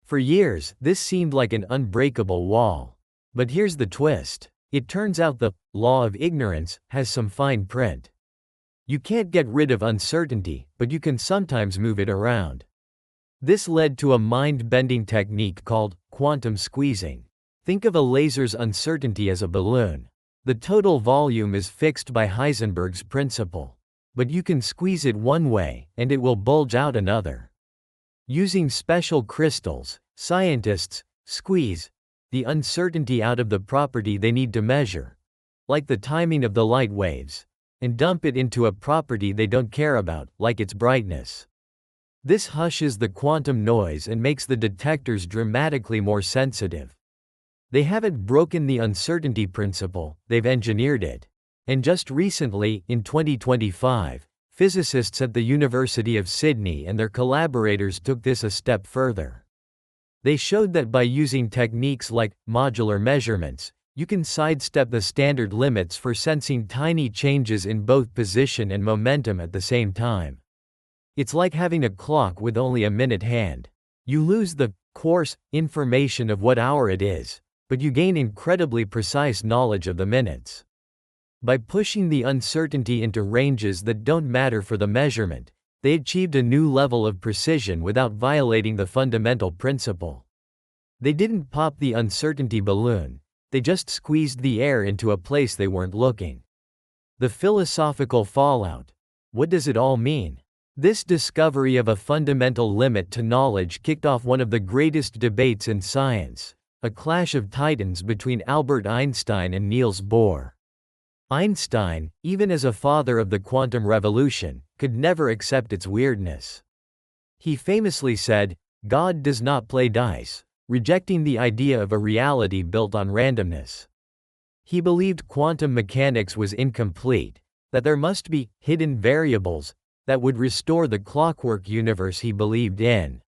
[SPEAKER 1] For years, this seemed like an unbreakable wall. But here's the twist. It turns out the law of ignorance has some fine print. You can't get rid of uncertainty, but you can sometimes move it around. This led to a mind-bending technique called quantum squeezing. Think of a laser's uncertainty as a balloon. The total volume is fixed by Heisenberg's principle. But you can squeeze it one way, and it will bulge out another. Using special crystals, scientists squeeze the uncertainty out of the property they need to measure, like the timing of the light waves, and dump it into a property they don't care about, like its brightness. This hushes the quantum noise and makes the detectors dramatically more sensitive. They haven't broken the uncertainty principle, they've engineered it. And just recently, in 2025, physicists at the University of Sydney and their collaborators took this a step further. They showed that by using techniques like modular measurements, you can sidestep the standard limits for sensing tiny changes in both position and momentum at the same time. It's like having a clock with only a minute hand. You lose the coarse information of what hour it is, but you gain incredibly precise knowledge of the minutes. By pushing the uncertainty into ranges that don't matter for the measurement, they achieved a new level of precision without violating the fundamental principle. They didn't pop the uncertainty balloon, they just squeezed the air into a place they weren't looking. The philosophical fallout. What does it all mean? This discovery of a fundamental limit to knowledge kicked off one of the greatest debates in science, a clash of titans between Albert Einstein and Niels Bohr. Einstein, even as a father of the quantum revolution, could never accept its weirdness. He famously said, "God does not play dice," rejecting the idea of a reality built on randomness. He believed quantum mechanics was incomplete, that there must be hidden variables that would restore the clockwork universe he believed in.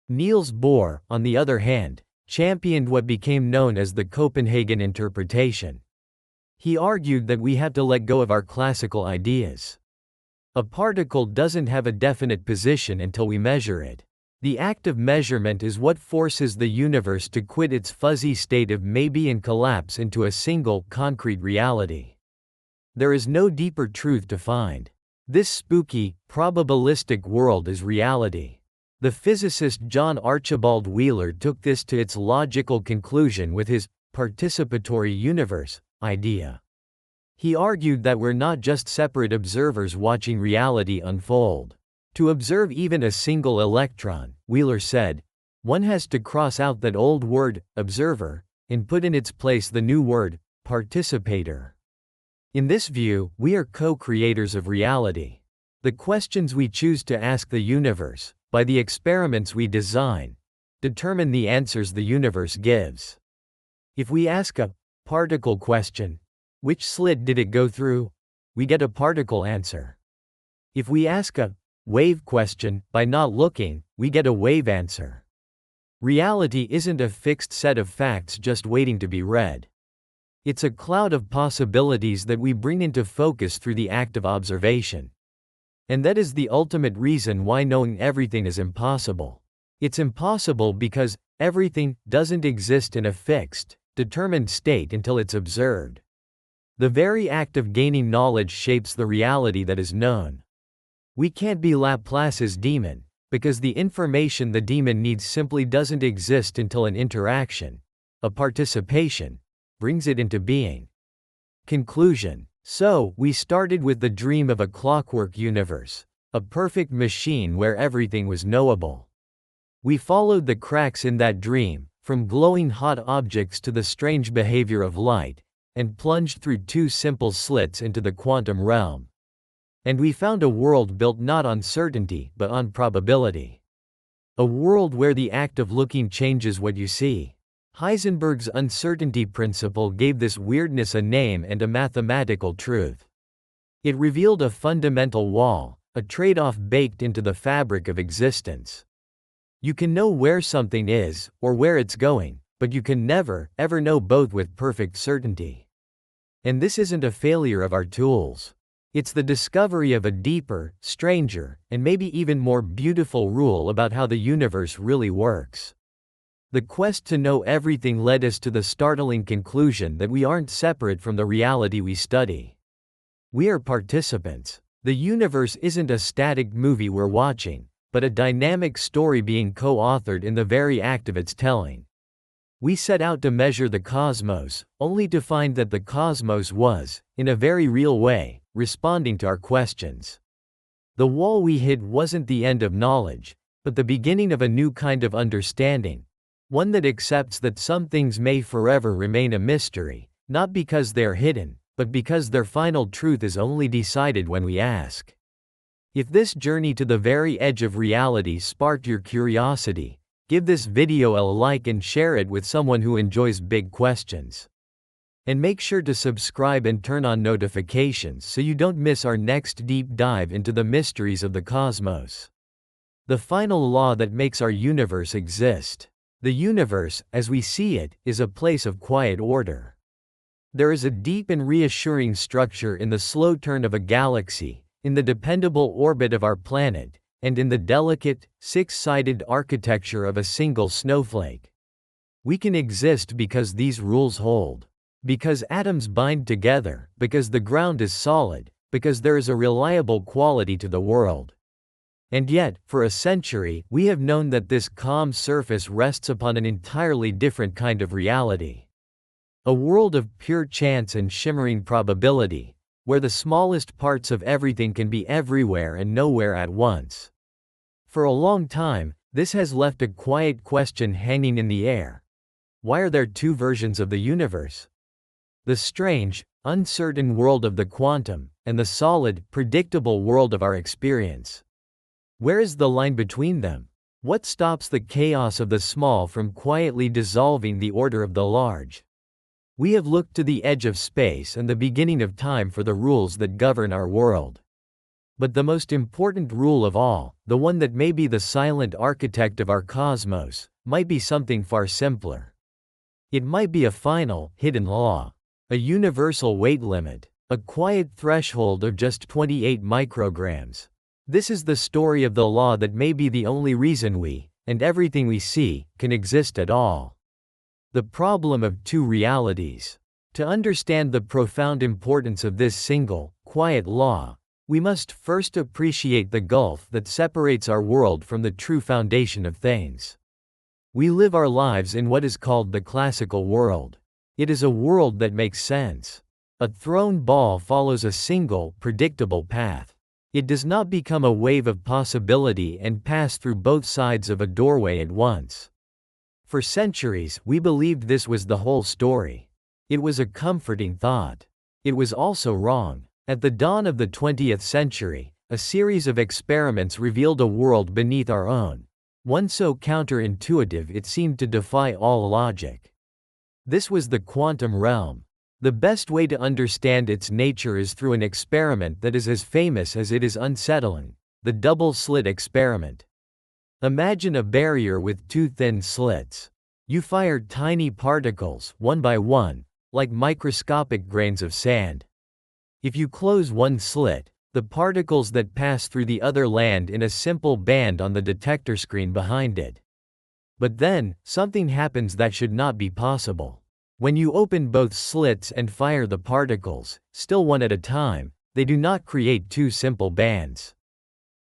[SPEAKER 1] Niels Bohr, on the other hand, championed what became known as the Copenhagen interpretation. He argued that we have to let go of our classical ideas. A particle doesn't have a definite position until we measure it. The act of measurement is what forces the universe to quit its fuzzy state of maybe and collapse into a single, concrete reality. There is no deeper truth to find. This spooky, probabilistic world is reality. The physicist John Archibald Wheeler took this to its logical conclusion with his participatory universe idea. He argued that we're not just separate observers watching reality unfold. To observe even a single electron, Wheeler said, one has to cross out that old word, observer, and put in its place the new word, participator. In this view, we are co-creators of reality. The questions we choose to ask the universe, by the experiments we design, determine the answers the universe gives. If we ask a particle question, which slit did it go through? We get a particle answer. If we ask a wave question, by not looking, we get a wave answer. Reality isn't a fixed set of facts just waiting to be read. It's a cloud of possibilities that we bring into focus through the act of observation. And that is the ultimate reason why knowing everything is impossible. It's impossible because everything doesn't exist in a fixed, determined state until it's observed. The very act of gaining knowledge shapes the reality that is known. We can't be Laplace's demon, because the information the demon needs simply doesn't exist until an interaction, a participation, brings it into being. Conclusion. So, we started with the dream of a clockwork universe, a perfect machine where everything was knowable. We followed the cracks in that dream, from glowing hot objects to the strange behavior of light, and plunged through two simple slits into the quantum realm. And we found a world built not on certainty but on probability. A world where the act of looking changes what you see. Heisenberg's uncertainty principle gave this weirdness a name and a mathematical truth. It revealed a fundamental wall, a trade-off baked into the fabric of existence. You can know where something is, or where it's going, but you can never, ever know both with perfect certainty. And this isn't a failure of our tools. It's the discovery of a deeper, stranger, and maybe even more beautiful rule about how the universe really works. The quest to know everything led us to the startling conclusion that we aren't separate from the reality we study. We are participants. The universe isn't a static movie we're watching, but a dynamic story being co-authored in the very act of its telling. We set out to measure the cosmos, only to find that the cosmos was, in a very real way, responding to our questions. The wall we hid wasn't the end of knowledge, but the beginning of a new kind of understanding, one that accepts that some things may forever remain a mystery, not because they are hidden, but because their final truth is only decided when we ask. If this journey to the very edge of reality sparked your curiosity, give this video a like and share it with someone who enjoys big questions. And make sure to subscribe and turn on notifications so you don't miss our next deep dive into the mysteries of the cosmos. The final law that makes our universe exist. The universe, as we see it, is a place of quiet order. There is a deep and reassuring structure in the slow turn of a galaxy, in the dependable orbit of our planet, and in the delicate, six-sided architecture of a single snowflake. We can exist because these rules hold. Because atoms bind together, because the ground is solid, because there is a reliable quality to the world. And yet, for a century, we have known that this calm surface rests upon an entirely different kind of reality. A world of pure chance and shimmering probability, where the smallest parts of everything can be everywhere and nowhere at once. For a long time, this has left a quiet question hanging in the air. Why are there two versions of the universe? the strange, uncertain world of the quantum, and the solid, predictable world of our experience. Where is the line between them? What stops the chaos of the small from quietly dissolving the order of the large? We have looked to the edge of space and the beginning of time for the rules that govern our world. But the most important rule of all, the one that may be the silent architect of our cosmos, might be something far simpler. It might be a final, hidden law, a universal weight limit, a quiet threshold of just 28 micrograms. This is the story of the law that may be the only reason we, and everything we see, can exist at all. The problem of two realities. To understand the profound importance of this single, quiet law, we must first appreciate the gulf that separates our world from the true foundation of things. We live our lives in what is called the classical world. It is a world that makes sense. A thrown ball follows a single, predictable path. It does not become a wave of possibility and pass through both sides of a doorway at once. For centuries, we believed this was the whole story. It was a comforting thought. It was also wrong. At the dawn of the 20th century, a series of experiments revealed a world beneath our own, one so counterintuitive it seemed to defy all logic. This was the quantum realm. The best way to understand its nature is through an experiment that is as famous as it is unsettling: the double-slit experiment. Imagine a barrier with two thin slits. You fire tiny particles, one by one, like microscopic grains of sand. If you close one slit, the particles that pass through the other land in a simple band on the detector screen behind it. But then, something happens that should not be possible. When you open both slits and fire the particles, still one at a time, they do not create two simple bands.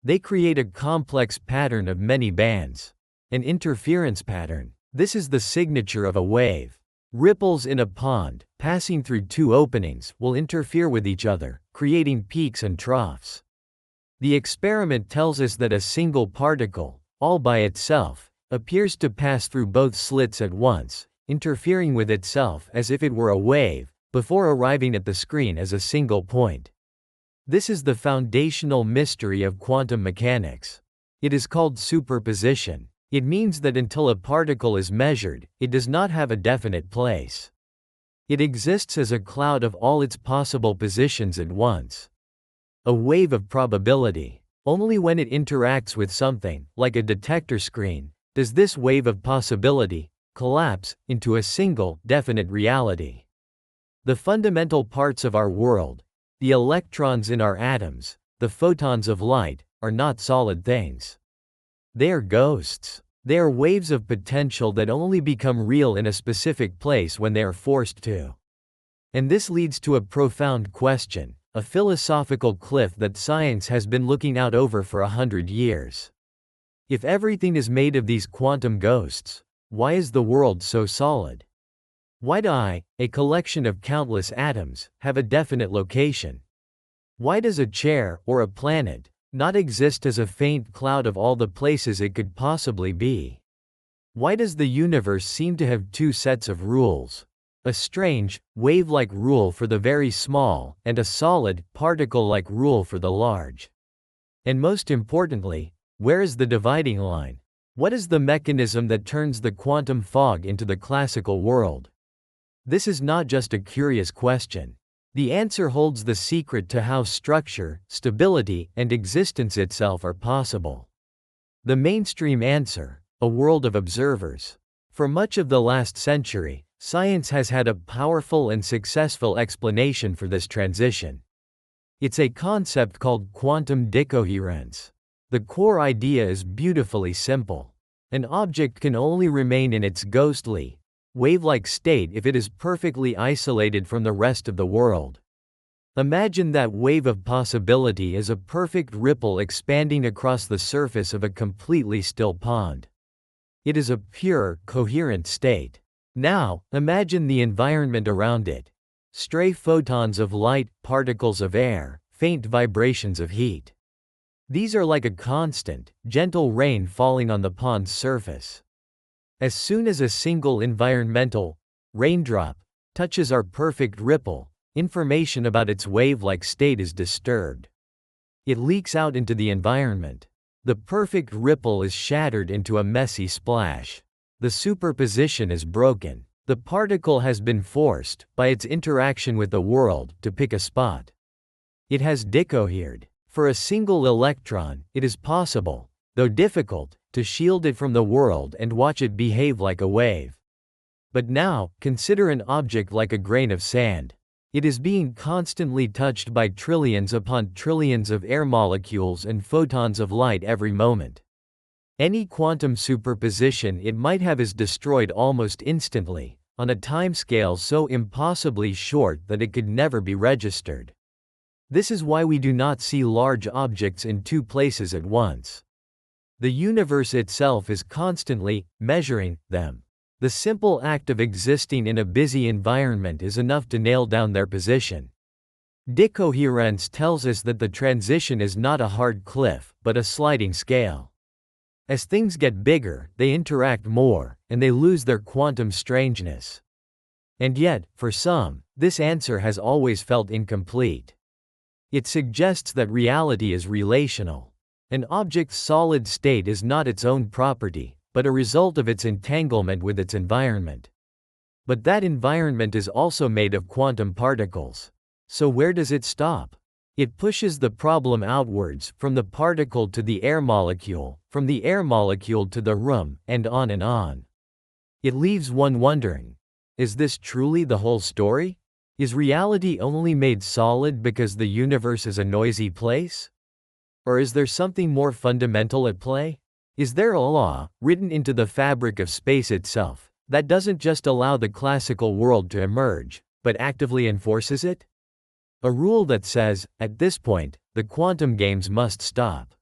[SPEAKER 1] They create a complex pattern of many bands. An interference pattern. This is the signature of a wave. Ripples in a pond, passing through two openings, will interfere with each other, creating peaks and troughs. The experiment tells us that a single particle, all by itself, appears to pass through both slits at once, interfering with itself as if it were a wave, before arriving at the screen as a single point. This is the foundational mystery of quantum mechanics. It is called superposition. It means that until a particle is measured, it does not have a definite place. It exists as a cloud of all its possible positions at once. A wave of probability. Only when it interacts with something, like a detector screen, does this wave of possibility collapse into a single, definite reality. The fundamental parts of our world, the electrons in our atoms, the photons of light, are not solid things. They are ghosts. They are waves of potential that only become real in a specific place when they are forced to. And this leads to a profound question, a philosophical cliff that science has been looking out over for 100 years. If everything is made of these quantum ghosts, why is the world so solid? Why do I, a collection of countless atoms, have a definite location? Why does a chair, or a planet, not exist as a faint cloud of all the places it could possibly be? Why does the universe seem to have two sets of rules? A strange, wave-like rule for the very small, and a solid, particle-like rule for the large. And most importantly, where is the dividing line? What is the mechanism that turns the quantum fog into the classical world? This is not just a curious question. The answer holds the secret to how structure, stability, and existence itself are possible. The mainstream answer: a world of observers. For much of the last century, science has had a powerful and successful explanation for this transition. It's a concept called quantum decoherence. The core idea is beautifully simple. An object can only remain in its ghostly, wave-like state if it is perfectly isolated from the rest of the world. Imagine that wave of possibility as a perfect ripple expanding across the surface of a completely still pond. It is a pure, coherent state. Now, imagine the environment around it. Stray photons of light, particles of air, faint vibrations of heat. These are like a constant, gentle rain falling on the pond's surface. As soon as a single environmental raindrop touches our perfect ripple, information about its wave-like state is disturbed. It leaks out into the environment. The perfect ripple is shattered into a messy splash. The superposition is broken. The particle has been forced, by its interaction with the world, to pick a spot. It has decohered. For a single electron, it is possible, though difficult, to shield it from the world and watch it behave like a wave. But now, consider an object like a grain of sand. It is being constantly touched by trillions upon trillions of air molecules and photons of light every moment. Any quantum superposition it might have is destroyed almost instantly, on a timescale so impossibly short that it could never be registered. This is why we do not see large objects in two places at once. The universe itself is constantly measuring them. The simple act of existing in a busy environment is enough to nail down their position. Decoherence tells us that the transition is not a hard cliff, but a sliding scale. As things get bigger, they interact more, and they lose their quantum strangeness. And yet, for some, this answer has always felt incomplete. It suggests that reality is relational. An object's solid state is not its own property, but a result of its entanglement with its environment. But that environment is also made of quantum particles. So where does it stop? It pushes the problem outwards, from the particle to the air molecule, from the air molecule to the room, and on and on. It leaves one wondering, is this truly the whole story? Is reality only made solid because the universe is a noisy place? Or is there something more fundamental at play? Is there a law, written into the fabric of space itself, that doesn't just allow the classical world to emerge, but actively enforces it? A rule that says, at this point, the quantum games must stop.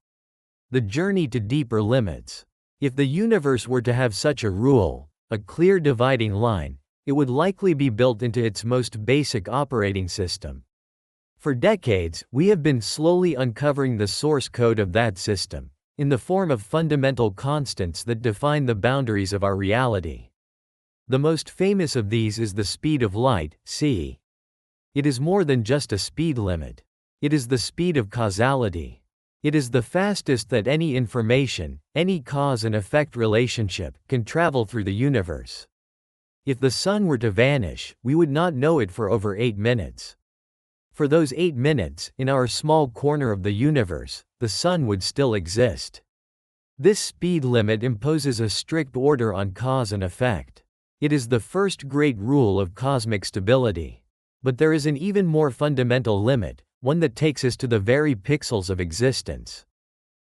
[SPEAKER 1] The journey to deeper limits. If the universe were to have such a rule, a clear dividing line, it would likely be built into its most basic operating system. For decades, we have been slowly uncovering the source code of that system, in the form of fundamental constants that define the boundaries of our reality. The most famous of these is the speed of light, c. It is more than just a speed limit. It is the speed of causality. It is the fastest that any information, any cause and effect relationship, can travel through the universe. If the sun were to vanish, we would not know it for over 8 minutes. For those 8 minutes, in our small corner of the universe, the sun would still exist. This speed limit imposes a strict order on cause and effect. It is the first great rule of cosmic stability. But there is an even more fundamental limit, one that takes us to the very pixels of existence.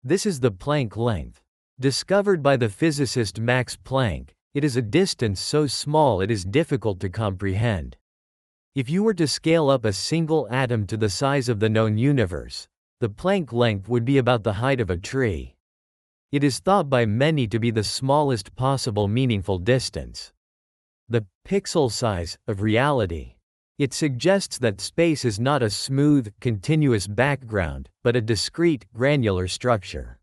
[SPEAKER 1] This is the Planck length. Discovered by the physicist Max Planck, it is a distance so small it is difficult to comprehend. If you were to scale up a single atom to the size of the known universe, the Planck length would be about the height of a tree. It is thought by many to be the smallest possible meaningful distance. The pixel size of reality. It suggests that space is not a smooth, continuous background, but a discrete, granular structure.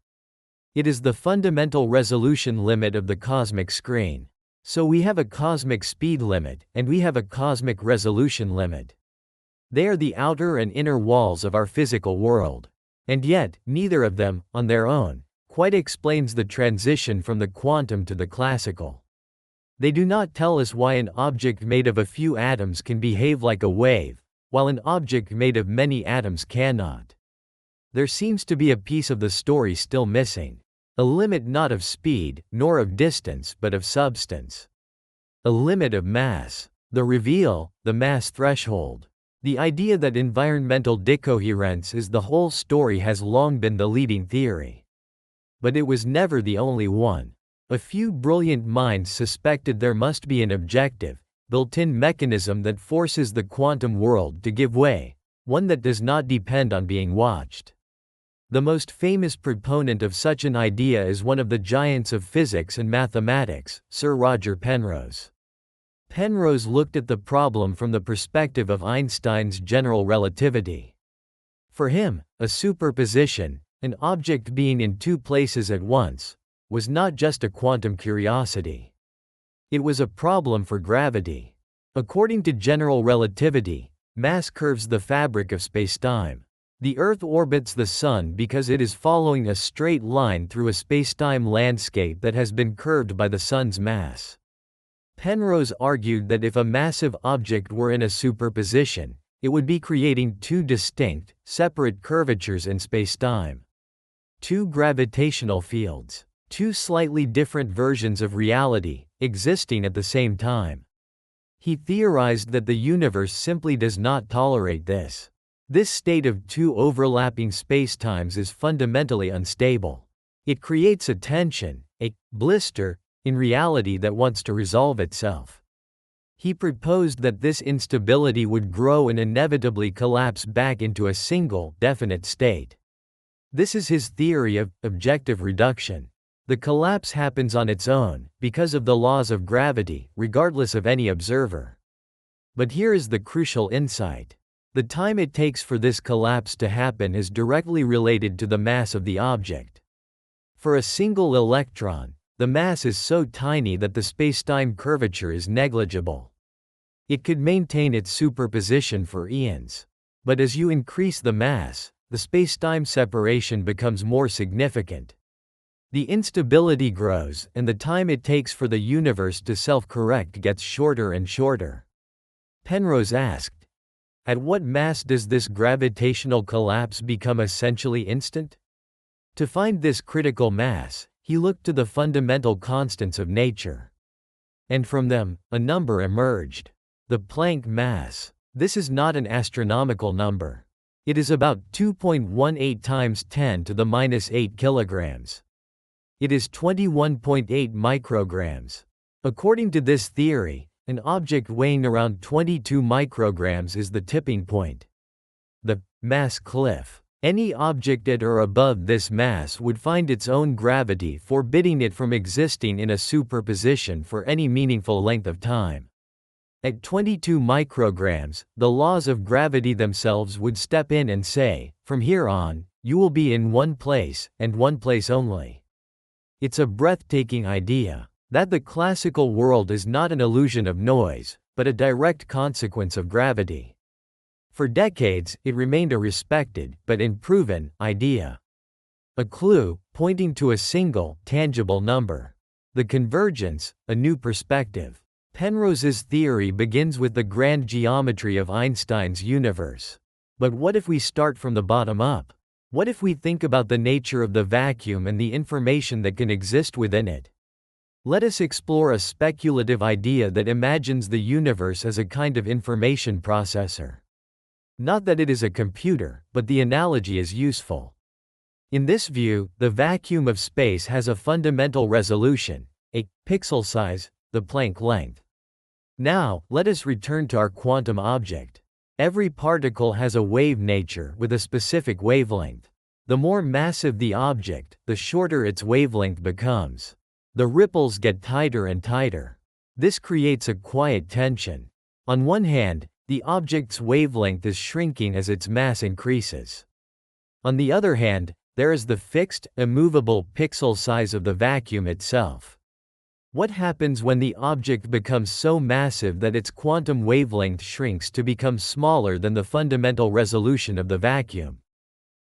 [SPEAKER 1] It is the fundamental resolution limit of the cosmic screen. So we have a cosmic speed limit, and we have a cosmic resolution limit. They are the outer and inner walls of our physical world. And yet, neither of them, on their own, quite explains the transition from the quantum to the classical. They do not tell us why an object made of a few atoms can behave like a wave, while an object made of many atoms cannot. There seems to be a piece of the story still missing. A limit not of speed, nor of distance, but of substance. A limit of mass. The reveal, the mass threshold. The idea that environmental decoherence is the whole story has long been the leading theory. But it was never the only one. A few brilliant minds suspected there must be an objective, built-in mechanism that forces the quantum world to give way, one that does not depend on being watched. The most famous proponent of such an idea is one of the giants of physics and mathematics, Sir Roger Penrose. Penrose looked at the problem from the perspective of Einstein's general relativity. For him, a superposition, an object being in two places at once, was not just a quantum curiosity. It was a problem for gravity. According to general relativity, mass curves the fabric of spacetime. The Earth orbits the Sun because it is following a straight line through a spacetime landscape that has been curved by the Sun's mass. Penrose argued that if a massive object were in a superposition, it would be creating two distinct, separate curvatures in spacetime. Two gravitational fields, two slightly different versions of reality, existing at the same time. He theorized that the universe simply does not tolerate this. This state of two overlapping spacetimes is fundamentally unstable. It creates a tension, a blister, in reality that wants to resolve itself. He proposed that this instability would grow and inevitably collapse back into a single, definite state. This is his theory of objective reduction. The collapse happens on its own, because of the laws of gravity, regardless of any observer. But here is the crucial insight. The time it takes for this collapse to happen is directly related to the mass of the object. For a single electron, the mass is so tiny that the spacetime curvature is negligible. It could maintain its superposition for eons. But as you increase the mass, the spacetime separation becomes more significant. The instability grows, and the time it takes for the universe to self-correct gets shorter and shorter. Penrose asked, at what mass does this gravitational collapse become essentially instant? To find this critical mass, he looked to the fundamental constants of nature. And from them, a number emerged. The Planck mass. This is not an astronomical number. It is about 2.18 times 10 to the minus 8 kilograms. It is 21.8 micrograms. According to this theory, an object weighing around 22 micrograms is the tipping point. The mass cliff. Any object at or above this mass would find its own gravity forbidding it from existing in a superposition for any meaningful length of time. At 22 micrograms, the laws of gravity themselves would step in and say, from here on, you will be in one place, and one place only. It's a breathtaking idea, that the classical world is not an illusion of noise, but a direct consequence of gravity. For decades, it remained a respected, but unproven, idea. A clue, pointing to a single, tangible number. The convergence, a new perspective. Penrose's theory begins with the grand geometry of Einstein's universe. But what if we start from the bottom up? What if we think about the nature of the vacuum and the information that can exist within it? Let us explore a speculative idea that imagines the universe as a kind of information processor. Not that it is a computer, but the analogy is useful. In this view, the vacuum of space has a fundamental resolution, a pixel size, the Planck length. Now, let us return to our quantum object. Every particle has a wave nature with a specific wavelength. The more massive the object, the shorter its wavelength becomes. The ripples get tighter and tighter. This creates a quiet tension. On one hand, the object's wavelength is shrinking as its mass increases. On the other hand, there is the fixed, immovable pixel size of the vacuum itself. What happens when the object becomes so massive that its quantum wavelength shrinks to become smaller than the fundamental resolution of the vacuum?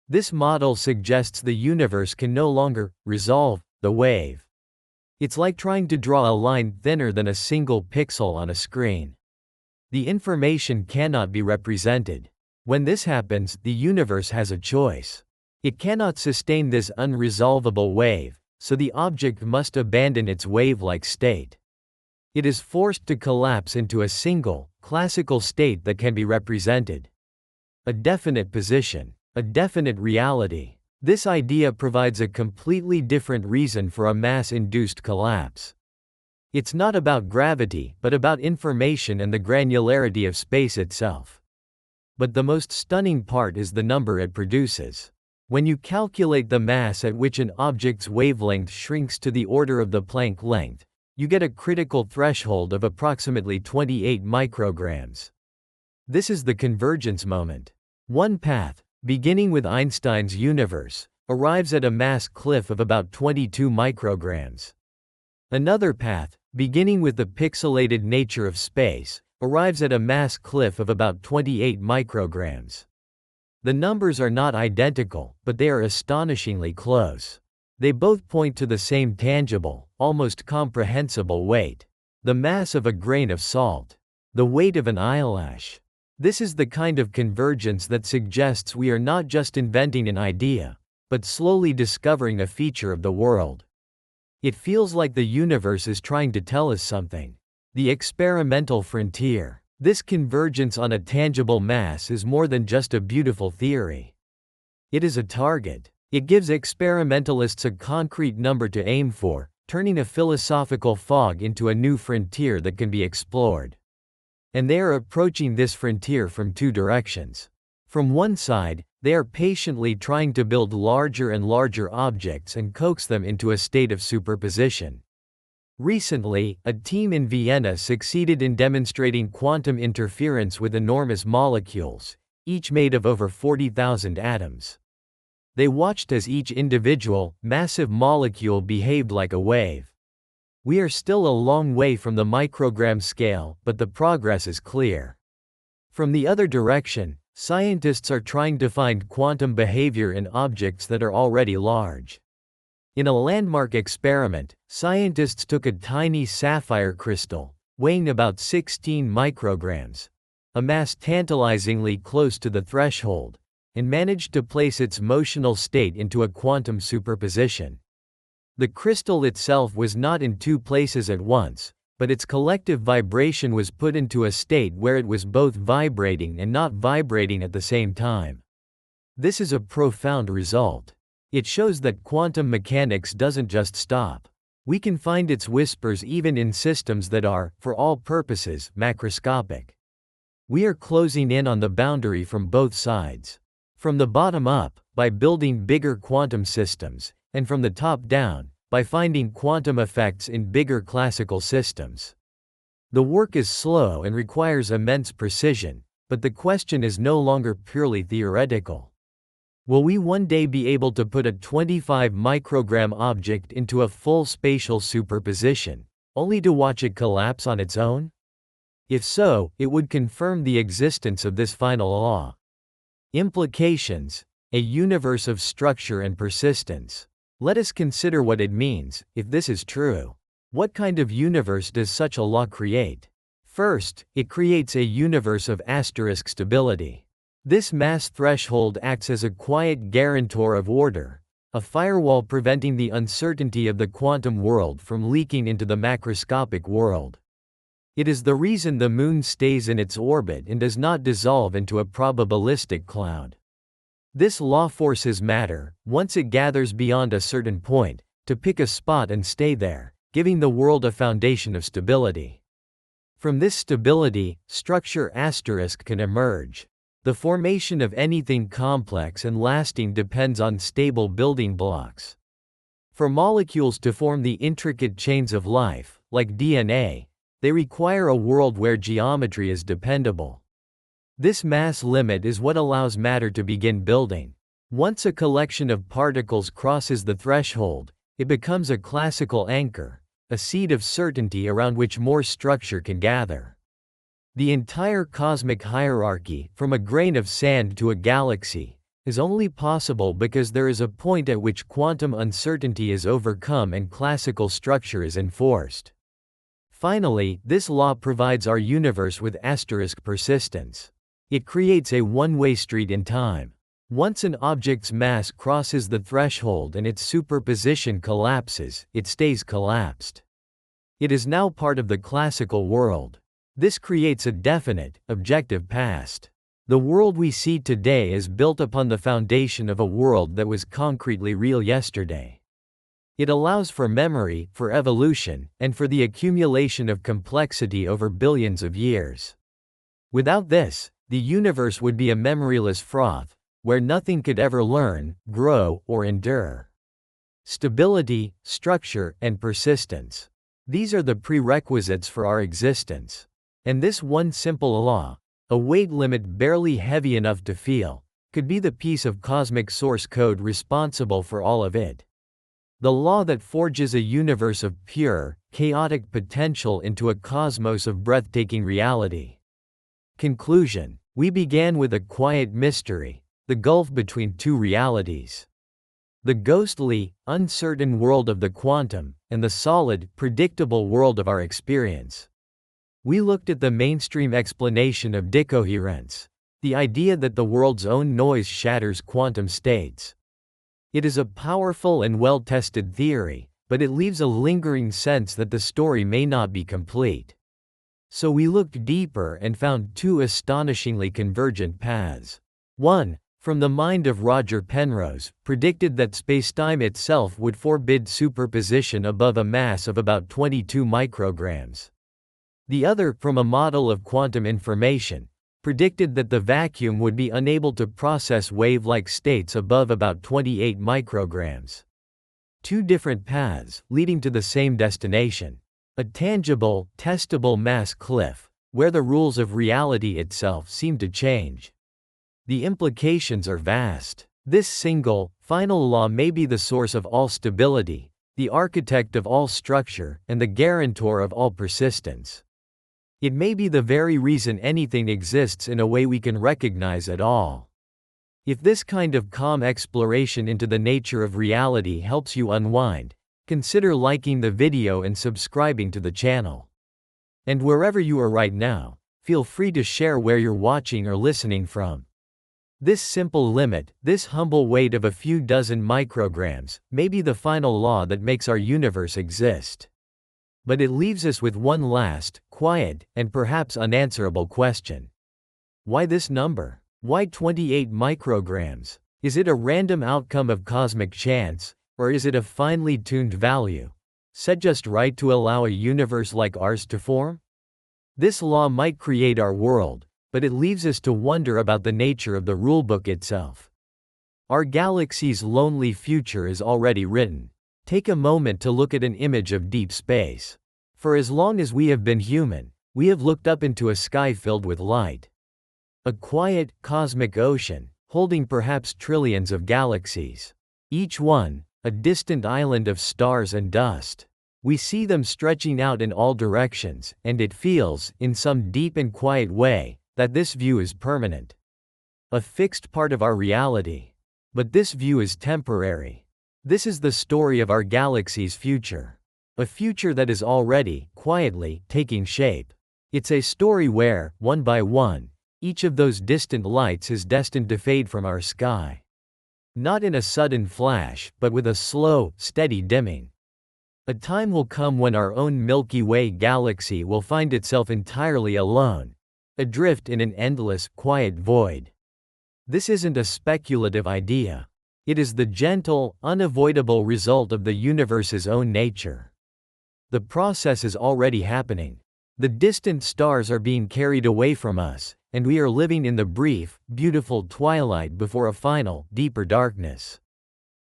[SPEAKER 1] This model suggests the universe can no longer resolve the wave. It's like trying to draw a line thinner than a single pixel on a screen. The information cannot be represented. When this happens, the universe has a choice. It cannot sustain this unresolvable wave, so the object must abandon its wave-like state. It is forced to collapse into a single, classical state that can be represented. A definite position, a definite reality. This idea provides a completely different reason for a mass-induced collapse. It's not about gravity, but about information and the granularity of space itself. But the most stunning part is the number it produces. When you calculate the mass at which an object's wavelength shrinks to the order of the Planck length, you get a critical threshold of approximately 28 micrograms. This is the convergence moment. One path, beginning with Einstein's universe, arrives at a mass cliff of about 22 micrograms. Another path, beginning with the pixelated nature of space, arrives at a mass cliff of about 28 micrograms. The numbers are not identical, but they are astonishingly close. They both point to the same tangible, almost comprehensible weight. The mass of a grain of salt. The weight of an eyelash. This is the kind of convergence that suggests we are not just inventing an idea, but slowly discovering a feature of the world. It feels like the universe is trying to tell us something. The experimental frontier. This convergence on a tangible mass is more than just a beautiful theory. It is a target. It gives experimentalists a concrete number to aim for, turning a philosophical fog into a new frontier that can be explored. And they are approaching this frontier from two directions. From one side, they are patiently trying to build larger and larger objects and coax them into a state of superposition. Recently, a team in Vienna succeeded in demonstrating quantum interference with enormous molecules, each made of over 40,000 atoms. They watched as each individual, massive molecule behaved like a wave. We are still a long way from the microgram scale, but the progress is clear. From the other direction, scientists are trying to find quantum behavior in objects that are already large. In a landmark experiment, scientists took a tiny sapphire crystal, weighing about 16 micrograms, a mass tantalizingly close to the threshold, and managed to place its motional state into a quantum superposition. The crystal itself was not in two places at once, but its collective vibration was put into a state where it was both vibrating and not vibrating at the same time. This is a profound result. It shows that quantum mechanics doesn't just stop. We can find its whispers even in systems that are, for all purposes, macroscopic. We are closing in on the boundary from both sides. From the bottom up, by building bigger quantum systems, and from the top down, by finding quantum effects in bigger classical systems. The work is slow and requires immense precision, but the question is no longer purely theoretical. Will we one day be able to put a 25 microgram object into a full spatial superposition, only to watch it collapse on its own? If so, it would confirm the existence of this final law. Implications: a universe of structure and persistence. Let us consider what it means, if this is true. What kind of universe does such a law create? First, it creates a universe of asterisk stability. This mass threshold acts as a quiet guarantor of order, a firewall preventing the uncertainty of the quantum world from leaking into the macroscopic world. It is the reason the Moon stays in its orbit and does not dissolve into a probabilistic cloud. This law forces matter, once it gathers beyond a certain point, to pick a spot and stay there, giving the world a foundation of stability. From this stability, structure asterisk can emerge. The formation of anything complex and lasting depends on stable building blocks. For molecules to form the intricate chains of life, like DNA, they require a world where geometry is dependable. This mass limit is what allows matter to begin building. Once a collection of particles crosses the threshold, it becomes a classical anchor, a seed of certainty around which more structure can gather. The entire cosmic hierarchy, from a grain of sand to a galaxy, is only possible because there is a point at which quantum uncertainty is overcome and classical structure is enforced. Finally, this law provides our universe with asterisk persistence. It creates a one-way street in time. Once an object's mass crosses the threshold and its superposition collapses, it stays collapsed. It is now part of the classical world. This creates a definite, objective past. The world we see today is built upon the foundation of a world that was concretely real yesterday. It allows for memory, for evolution, and for the accumulation of complexity over billions of years. Without this, the universe would be a memoryless froth, where nothing could ever learn, grow, or endure. Stability, structure, and persistence. These are the prerequisites for our existence. And this one simple law, a weight limit barely heavy enough to feel, could be the piece of cosmic source code responsible for all of it. the law that forges a universe of pure, chaotic potential into a cosmos of breathtaking reality. Conclusion. We began with a quiet mystery, the gulf between two realities. The ghostly, uncertain world of the quantum, and the solid, predictable world of our experience. We looked at the mainstream explanation of decoherence, the idea that the world's own noise shatters quantum states. It is a powerful and well-tested theory, but it leaves a lingering sense that the story may not be complete. So we looked deeper and found two astonishingly convergent paths. 1. From the mind of Roger Penrose, predicted that spacetime itself would forbid superposition above a mass of about 22 micrograms. The other, from a model of quantum information, predicted that the vacuum would be unable to process wave-like states above about 28 micrograms. Two different paths, leading to the same destination. A tangible, testable mass cliff, where the rules of reality itself seem to change. The implications are vast. This single, final law may be the source of all stability, the architect of all structure, and the guarantor of all persistence. It may be the very reason anything exists in a way we can recognize at all. If this kind of calm exploration into the nature of reality helps you unwind, consider liking the video and subscribing to the channel. And wherever you are right now, feel free to share where you're watching or listening from. This simple limit, this humble weight of a few dozen micrograms, may be the final law that makes our universe exist. But it leaves us with one last, quiet, and perhaps unanswerable question. Why this number? Why 28 micrograms? Is it a random outcome of cosmic chance, or is it a finely tuned value, set just right to allow a universe like ours to form? This law might create our world, but it leaves us to wonder about the nature of the rulebook itself. Our galaxy's lonely future is already written. Take a moment to look at an image of deep space. For as long as we have been human, we have looked up into a sky filled with light. A quiet, cosmic ocean, holding perhaps trillions of galaxies. Each one, a distant island of stars and dust. We see them stretching out in all directions, and it feels, in some deep and quiet way, that this view is permanent. A fixed part of our reality. But this view is temporary. This is the story of our galaxy's future. A future that is already, quietly, taking shape. It's a story where, one by one, each of those distant lights is destined to fade from our sky. Not in a sudden flash, but with a slow, steady dimming. A time will come when our own Milky Way galaxy will find itself entirely alone, adrift in an endless, quiet void. This isn't a speculative idea. It is the gentle, unavoidable result of the universe's own nature. The process is already happening. The distant stars are being carried away from us, and we are living in the brief, beautiful twilight before a final, deeper darkness.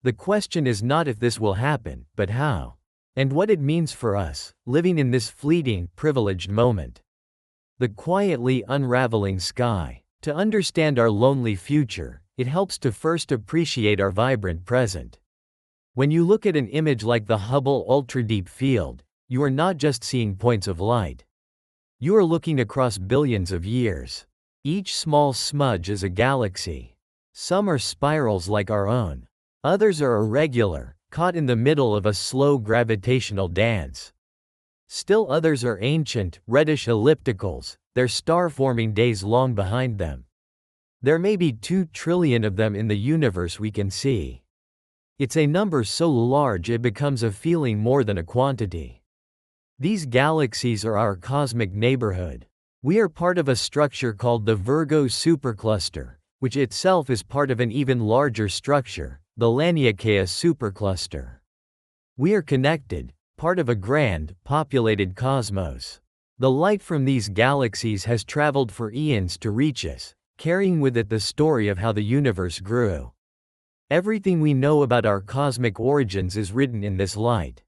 [SPEAKER 1] The question is not if this will happen, but how. And what it means for us, living in this fleeting, privileged moment. The quietly unraveling sky. To understand our lonely future, it helps to first appreciate our vibrant present. When you look at an image like the Hubble Ultra-Deep Field, you are not just seeing points of light. You are looking across billions of years. Each small smudge is a galaxy. Some are spirals like our own. Others are irregular, caught in the middle of a slow gravitational dance. Still others are ancient, reddish ellipticals, their star-forming days long behind them. There may be 2 trillion of them in the universe we can see. It's a number so large it becomes a feeling more than a quantity. These galaxies are our cosmic neighborhood. We are part of a structure called the Virgo supercluster, which itself is part of an even larger structure, the Laniakea supercluster. We are connected, part of a grand, populated cosmos. The light from these galaxies has traveled for eons to reach us, carrying with it the story of how the universe grew. Everything we know about our cosmic origins is written in this light.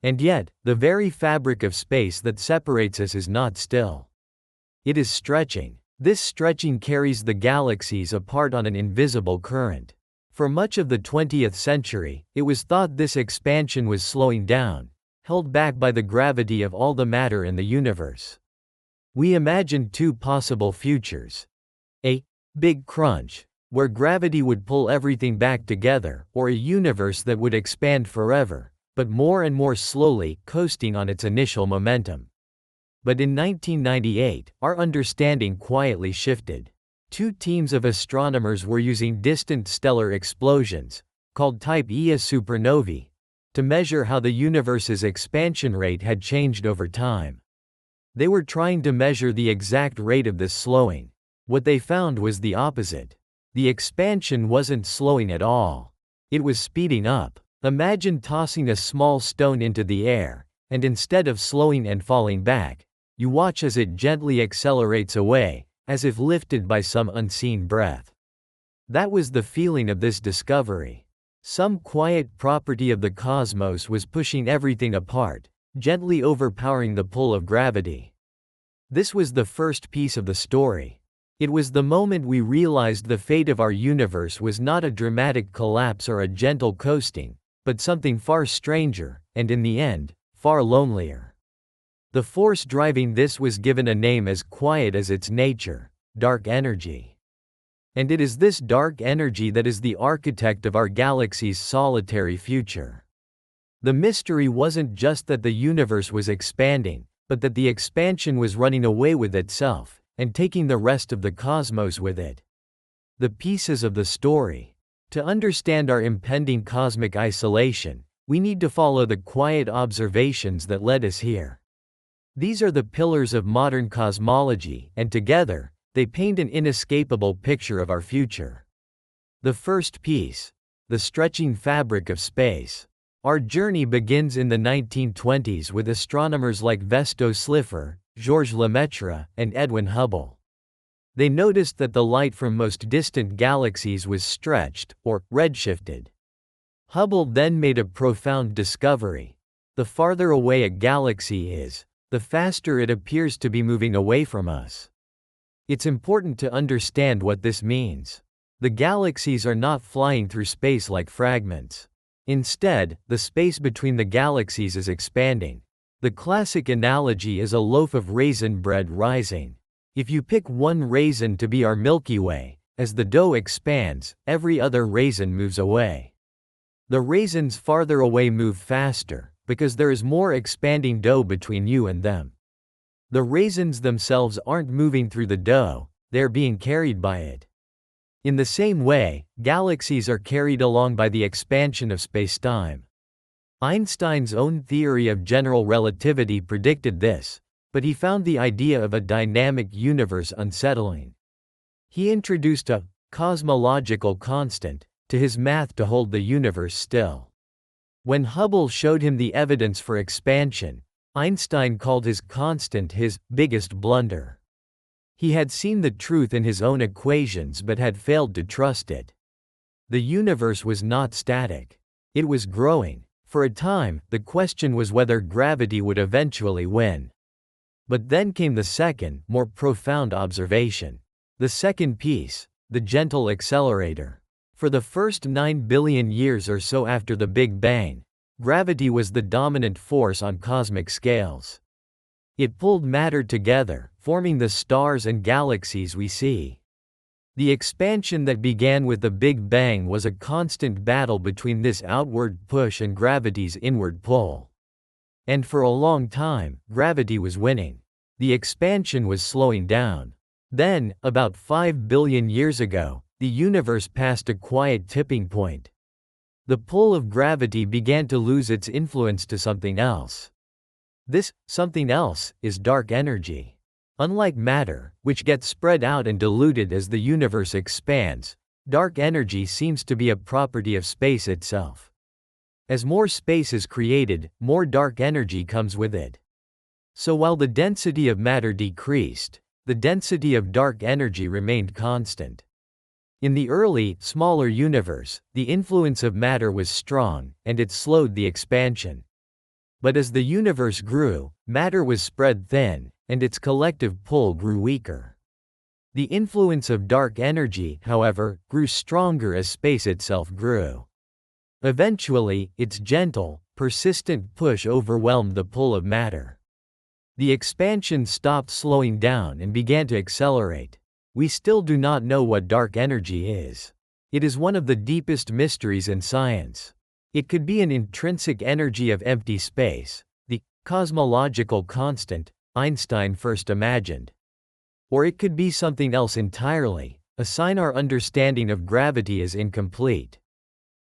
[SPEAKER 1] And yet, the very fabric of space that separates us is not still. It is stretching. This stretching carries the galaxies apart on an invisible current. For much of the 20th century, it was thought this expansion was slowing down, held back by the gravity of all the matter in the universe. We imagined two possible futures: a big crunch, where gravity would pull everything back together, or a universe that would expand forever, but more and more slowly, coasting on its initial momentum. But in 1998, our understanding quietly shifted. Two teams of astronomers were using distant stellar explosions, called Type Ia supernovae, to measure how the universe's expansion rate had changed over time. They were trying to measure the exact rate of this slowing. What they found was the opposite. The expansion wasn't slowing at all. It was speeding up. Imagine tossing a small stone into the air, and instead of slowing and falling back, you watch as it gently accelerates away, as if lifted by some unseen breath. That was the feeling of this discovery. Some quiet property of the cosmos was pushing everything apart, gently overpowering the pull of gravity. This was the first piece of the story. It was the moment we realized the fate of our universe was not a dramatic collapse or a gentle coasting, but something far stranger, and in the end, far lonelier. The force driving this was given a name as quiet as its nature: dark energy. And it is this dark energy that is the architect of our galaxy's solitary future. The mystery wasn't just that the universe was expanding, but that the expansion was running away with itself, and taking the rest of the cosmos with it. The pieces of the story. To understand our impending cosmic isolation, we need to follow the quiet observations that led us here. These are the pillars of modern cosmology, and together, they paint an inescapable picture of our future. The first piece: the stretching fabric of space. Our journey begins in the 1920s with astronomers like Vesto Slipher, Georges Lemaitre, and Edwin Hubble. They noticed that the light from most distant galaxies was stretched, or redshifted. Hubble then made a profound discovery. The farther away a galaxy is, the faster it appears to be moving away from us. It's important to understand what this means. The galaxies are not flying through space like fragments. Instead, the space between the galaxies is expanding. The classic analogy is a loaf of raisin bread rising. If you pick one raisin to be our Milky Way, as the dough expands, every other raisin moves away. The raisins farther away move faster, because there is more expanding dough between you and them. The raisins themselves aren't moving through the dough, they're being carried by it. In the same way, galaxies are carried along by the expansion of spacetime. Einstein's own theory of general relativity predicted this, but he found the idea of a dynamic universe unsettling. He introduced a cosmological constant to his math to hold the universe still. When Hubble showed him the evidence for expansion, Einstein called his constant his biggest blunder. He had seen the truth in his own equations but had failed to trust it. The universe was not static. It was growing. For a time, the question was whether gravity would eventually win. But then came the second, more profound observation. The second piece: the gentle accelerator. For the first 9 billion years or so after the Big Bang, gravity was the dominant force on cosmic scales. It pulled matter together, forming the stars and galaxies we see. The expansion that began with the Big Bang was a constant battle between this outward push and gravity's inward pull. And for a long time, gravity was winning. The expansion was slowing down. Then, about 5 billion years ago, the universe passed a quiet tipping point. The pull of gravity began to lose its influence to something else. This something else is dark energy. Unlike matter, which gets spread out and diluted as the universe expands, dark energy seems to be a property of space itself. As more space is created, more dark energy comes with it. So while the density of matter decreased, the density of dark energy remained constant. In the early, smaller universe, the influence of matter was strong, and it slowed the expansion. But as the universe grew, matter was spread thin, and its collective pull grew weaker. The influence of dark energy, however, grew stronger as space itself grew. Eventually, its gentle, persistent push overwhelmed the pull of matter. The expansion stopped slowing down and began to accelerate. We still do not know what dark energy is. It is one of the deepest mysteries in science. It could be an intrinsic energy of empty space, the cosmological constant Einstein first imagined. Or it could be something else entirely, a sign our understanding of gravity is incomplete.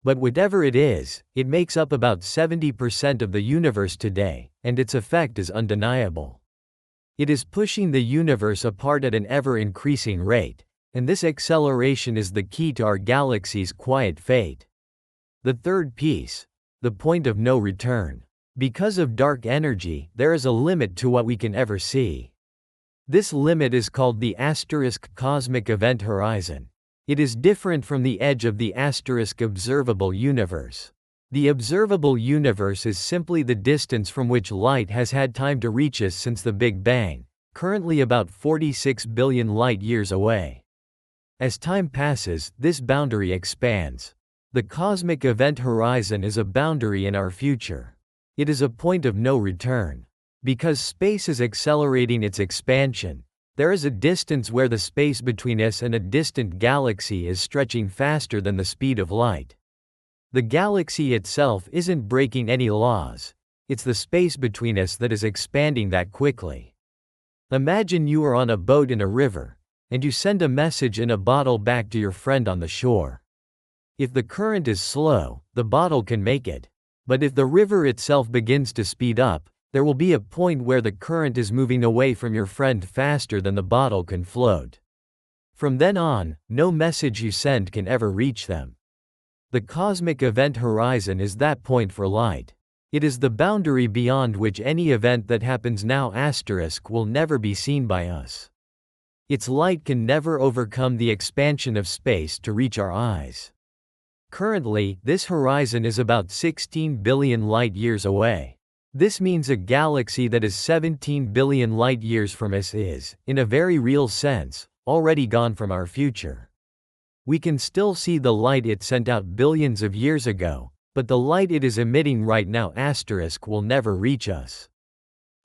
[SPEAKER 1] But whatever it is, it makes up about 70% of the universe today, and its effect is undeniable. It is pushing the universe apart at an ever-increasing rate, and this acceleration is the key to our galaxy's quiet fate. The third piece, the point of no return. Because of dark energy, there is a limit to what we can ever see. This limit is called the asterisk cosmic event horizon. It is different from the edge of the asterisk observable universe. The observable universe is simply the distance from which light has had time to reach us since the Big Bang, currently about 46 billion light-years away. As time passes, this boundary expands. The cosmic event horizon is a boundary in our future. It is a point of no return. Because space is accelerating its expansion, there is a distance where the space between us and a distant galaxy is stretching faster than the speed of light. The galaxy itself isn't breaking any laws, it's the space between us that is expanding that quickly. Imagine you are on a boat in a river, and you send a message in a bottle back to your friend on the shore. If the current is slow, the bottle can make it. But if the river itself begins to speed up, there will be a point where the current is moving away from your friend faster than the bottle can float. From then on, no message you send can ever reach them. The cosmic event horizon is that point for light. It is the boundary beyond which any event that happens now * will never be seen by us. Its light can never overcome the expansion of space to reach our eyes. Currently, this horizon is about 16 billion light-years away. This means a galaxy that is 17 billion light-years from us is, in a very real sense, already gone from our future. We can still see the light it sent out billions of years ago, but the light it is emitting right now * will never reach us.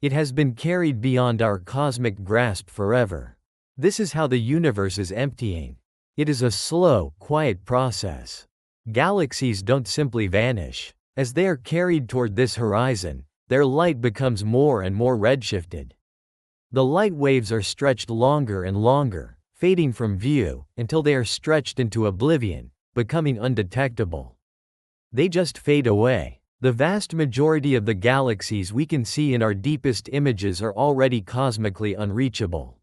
[SPEAKER 1] It has been carried beyond our cosmic grasp forever. This is how the universe is emptying. It is a slow, quiet process. Galaxies don't simply vanish. As they are carried toward this horizon, their light becomes more and more redshifted. The light waves are stretched longer and longer, fading from view, until they are stretched into oblivion, becoming undetectable. They just fade away. The vast majority of the galaxies we can see in our deepest images are already cosmically unreachable.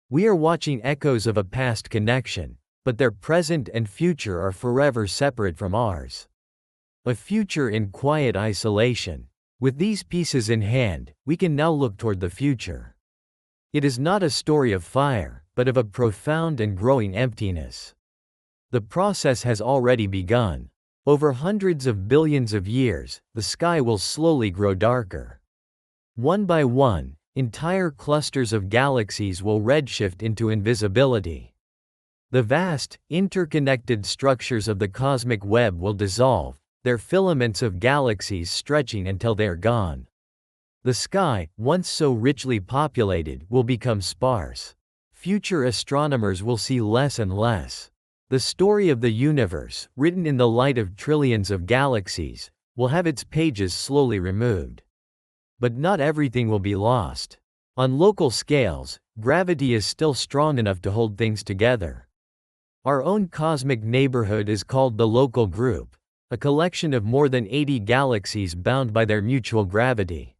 [SPEAKER 1] We are watching echoes of a past connection, but their present and future are forever separate from ours. A future in quiet isolation. With these pieces in hand, we can now look toward the future. It is not a story of fire, but of a profound and growing emptiness. The process has already begun. Over hundreds of billions of years, the sky will slowly grow darker. One by one, entire clusters of galaxies will redshift into invisibility. The vast, interconnected structures of the cosmic web will dissolve, their filaments of galaxies stretching until they are gone. The sky, once so richly populated, will become sparse. Future astronomers will see less and less. The story of the universe, written in the light of trillions of galaxies, will have its pages slowly removed. But not everything will be lost. On local scales, gravity is still strong enough to hold things together. Our own cosmic neighborhood is called the local group, a collection of more than 80 galaxies bound by their mutual gravity.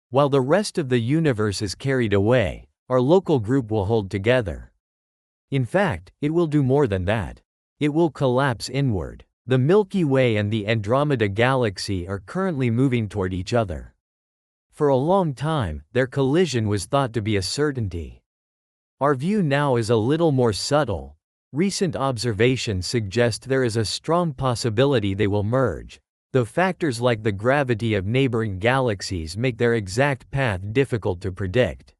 [SPEAKER 1] While the rest of the universe is carried away, our local group will hold together. In fact, it will do more than that. It will collapse inward. The Milky Way and the Andromeda Galaxy are currently moving toward each other. For a long time, their collision was thought to be a certainty. Our view now is a little more subtle. Recent observations suggest there is a strong possibility they will merge, though factors like the gravity of neighboring galaxies make their exact path difficult to predict.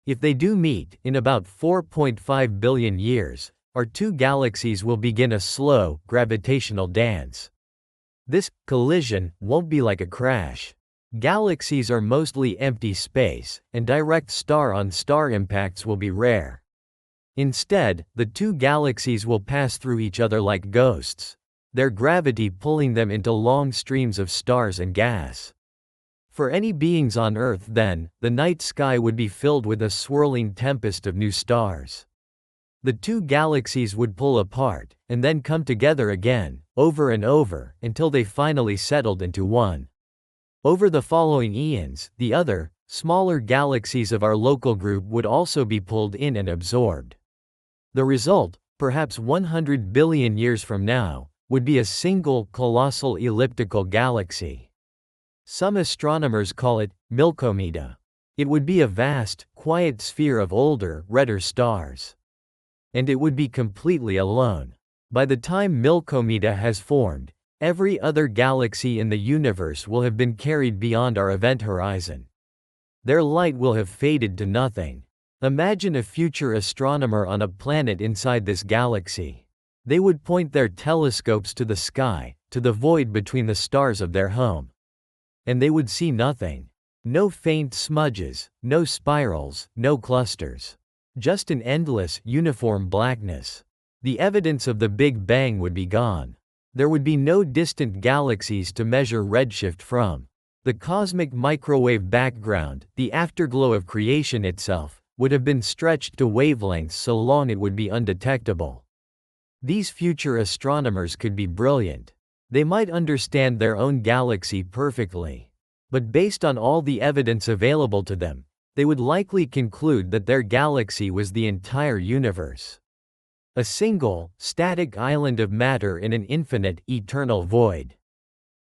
[SPEAKER 1] If they do meet, in about 4.5 billion years, our two galaxies will begin a slow, gravitational dance. This collision won't be like a crash. Galaxies are mostly empty space, and direct star-on-star impacts will be rare. Instead, the two galaxies will pass through each other like ghosts, their gravity pulling them into long streams of stars and gas. For any beings on Earth then, the night sky would be filled with a swirling tempest of new stars. The two galaxies would pull apart, and then come together again, over and over, until they finally settled into one. Over the following eons, the other, smaller galaxies of our local group would also be pulled in and absorbed. The result, perhaps 100 billion years from now, would be a single, colossal elliptical galaxy. Some astronomers call it Milkomeda. It would be a vast, quiet sphere of older, redder stars. And it would be completely alone. By the time Milkomeda has formed, every other galaxy in the universe will have been carried beyond our event horizon. Their light will have faded to nothing. Imagine a future astronomer on a planet inside this galaxy. They would point their telescopes to the sky, to the void between the stars of their home. And they would see nothing. No faint smudges, no spirals, no clusters. Just an endless, uniform blackness. The evidence of the Big Bang would be gone. There would be no distant galaxies to measure redshift from. The cosmic microwave background, the afterglow of creation itself, would have been stretched to wavelengths so long it would be undetectable. These future astronomers could be brilliant. They might understand their own galaxy perfectly. But based on all the evidence available to them, they would likely conclude that their galaxy was the entire universe. A single, static island of matter in an infinite, eternal void.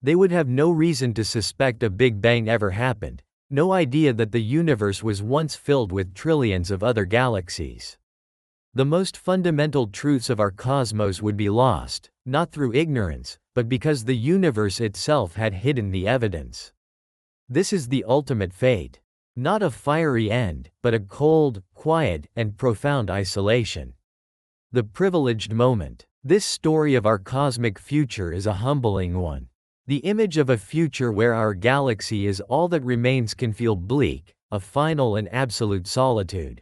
[SPEAKER 1] They would have no reason to suspect a Big Bang ever happened, no idea that the universe was once filled with trillions of other galaxies. The most fundamental truths of our cosmos would be lost, not through ignorance, but because the universe itself had hidden the evidence. This is the ultimate fate. Not a fiery end, but a cold, quiet, and profound isolation. The privileged moment. This story of our cosmic future is a humbling one. The image of a future where our galaxy is all that remains can feel bleak, a final and absolute solitude.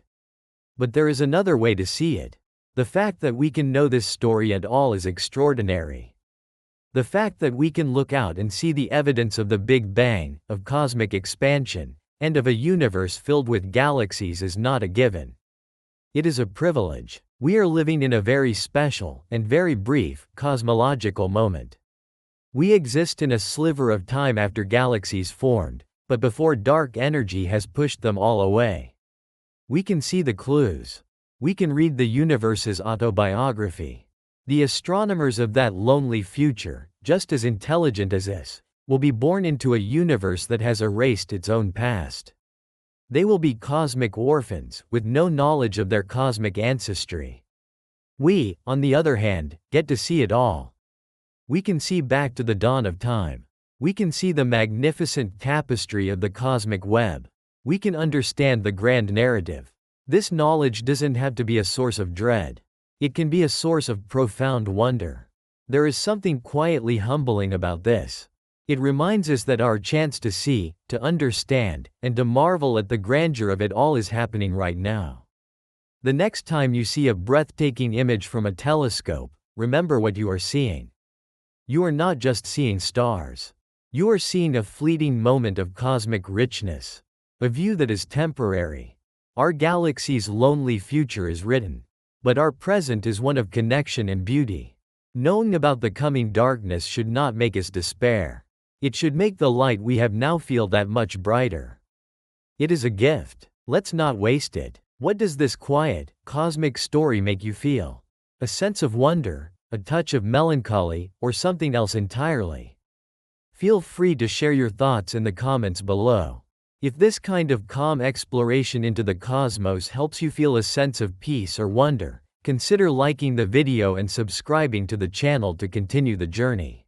[SPEAKER 1] But there is another way to see it. The fact that we can know this story at all is extraordinary. The fact that we can look out and see the evidence of the Big Bang, of cosmic expansion, and of a universe filled with galaxies is not a given. It is a privilege. We are living in a very special, and very brief, cosmological moment. We exist in a sliver of time after galaxies formed, but before dark energy has pushed them all away. We can see the clues. We can read the universe's autobiography. The astronomers of that lonely future, just as intelligent as this, will be born into a universe that has erased its own past. They will be cosmic orphans, with no knowledge of their cosmic ancestry. We, on the other hand, get to see it all. We can see back to the dawn of time. We can see the magnificent tapestry of the cosmic web. We can understand the grand narrative. This knowledge doesn't have to be a source of dread. It can be a source of profound wonder. There is something quietly humbling about this. It reminds us that our chance to see, to understand, and to marvel at the grandeur of it all is happening right now. The next time you see a breathtaking image from a telescope, remember what you are seeing. You are not just seeing stars. You are seeing a fleeting moment of cosmic richness. A view that is temporary. Our galaxy's lonely future is written. But our present is one of connection and beauty. Knowing about the coming darkness should not make us despair. It should make the light we have now feel that much brighter. It is a gift. Let's not waste it. What does this quiet, cosmic story make you feel? A sense of wonder, a touch of melancholy, or something else entirely? Feel free to share your thoughts in the comments below. If this kind of calm exploration into the cosmos helps you feel a sense of peace or wonder, consider liking the video and subscribing to the channel to continue the journey.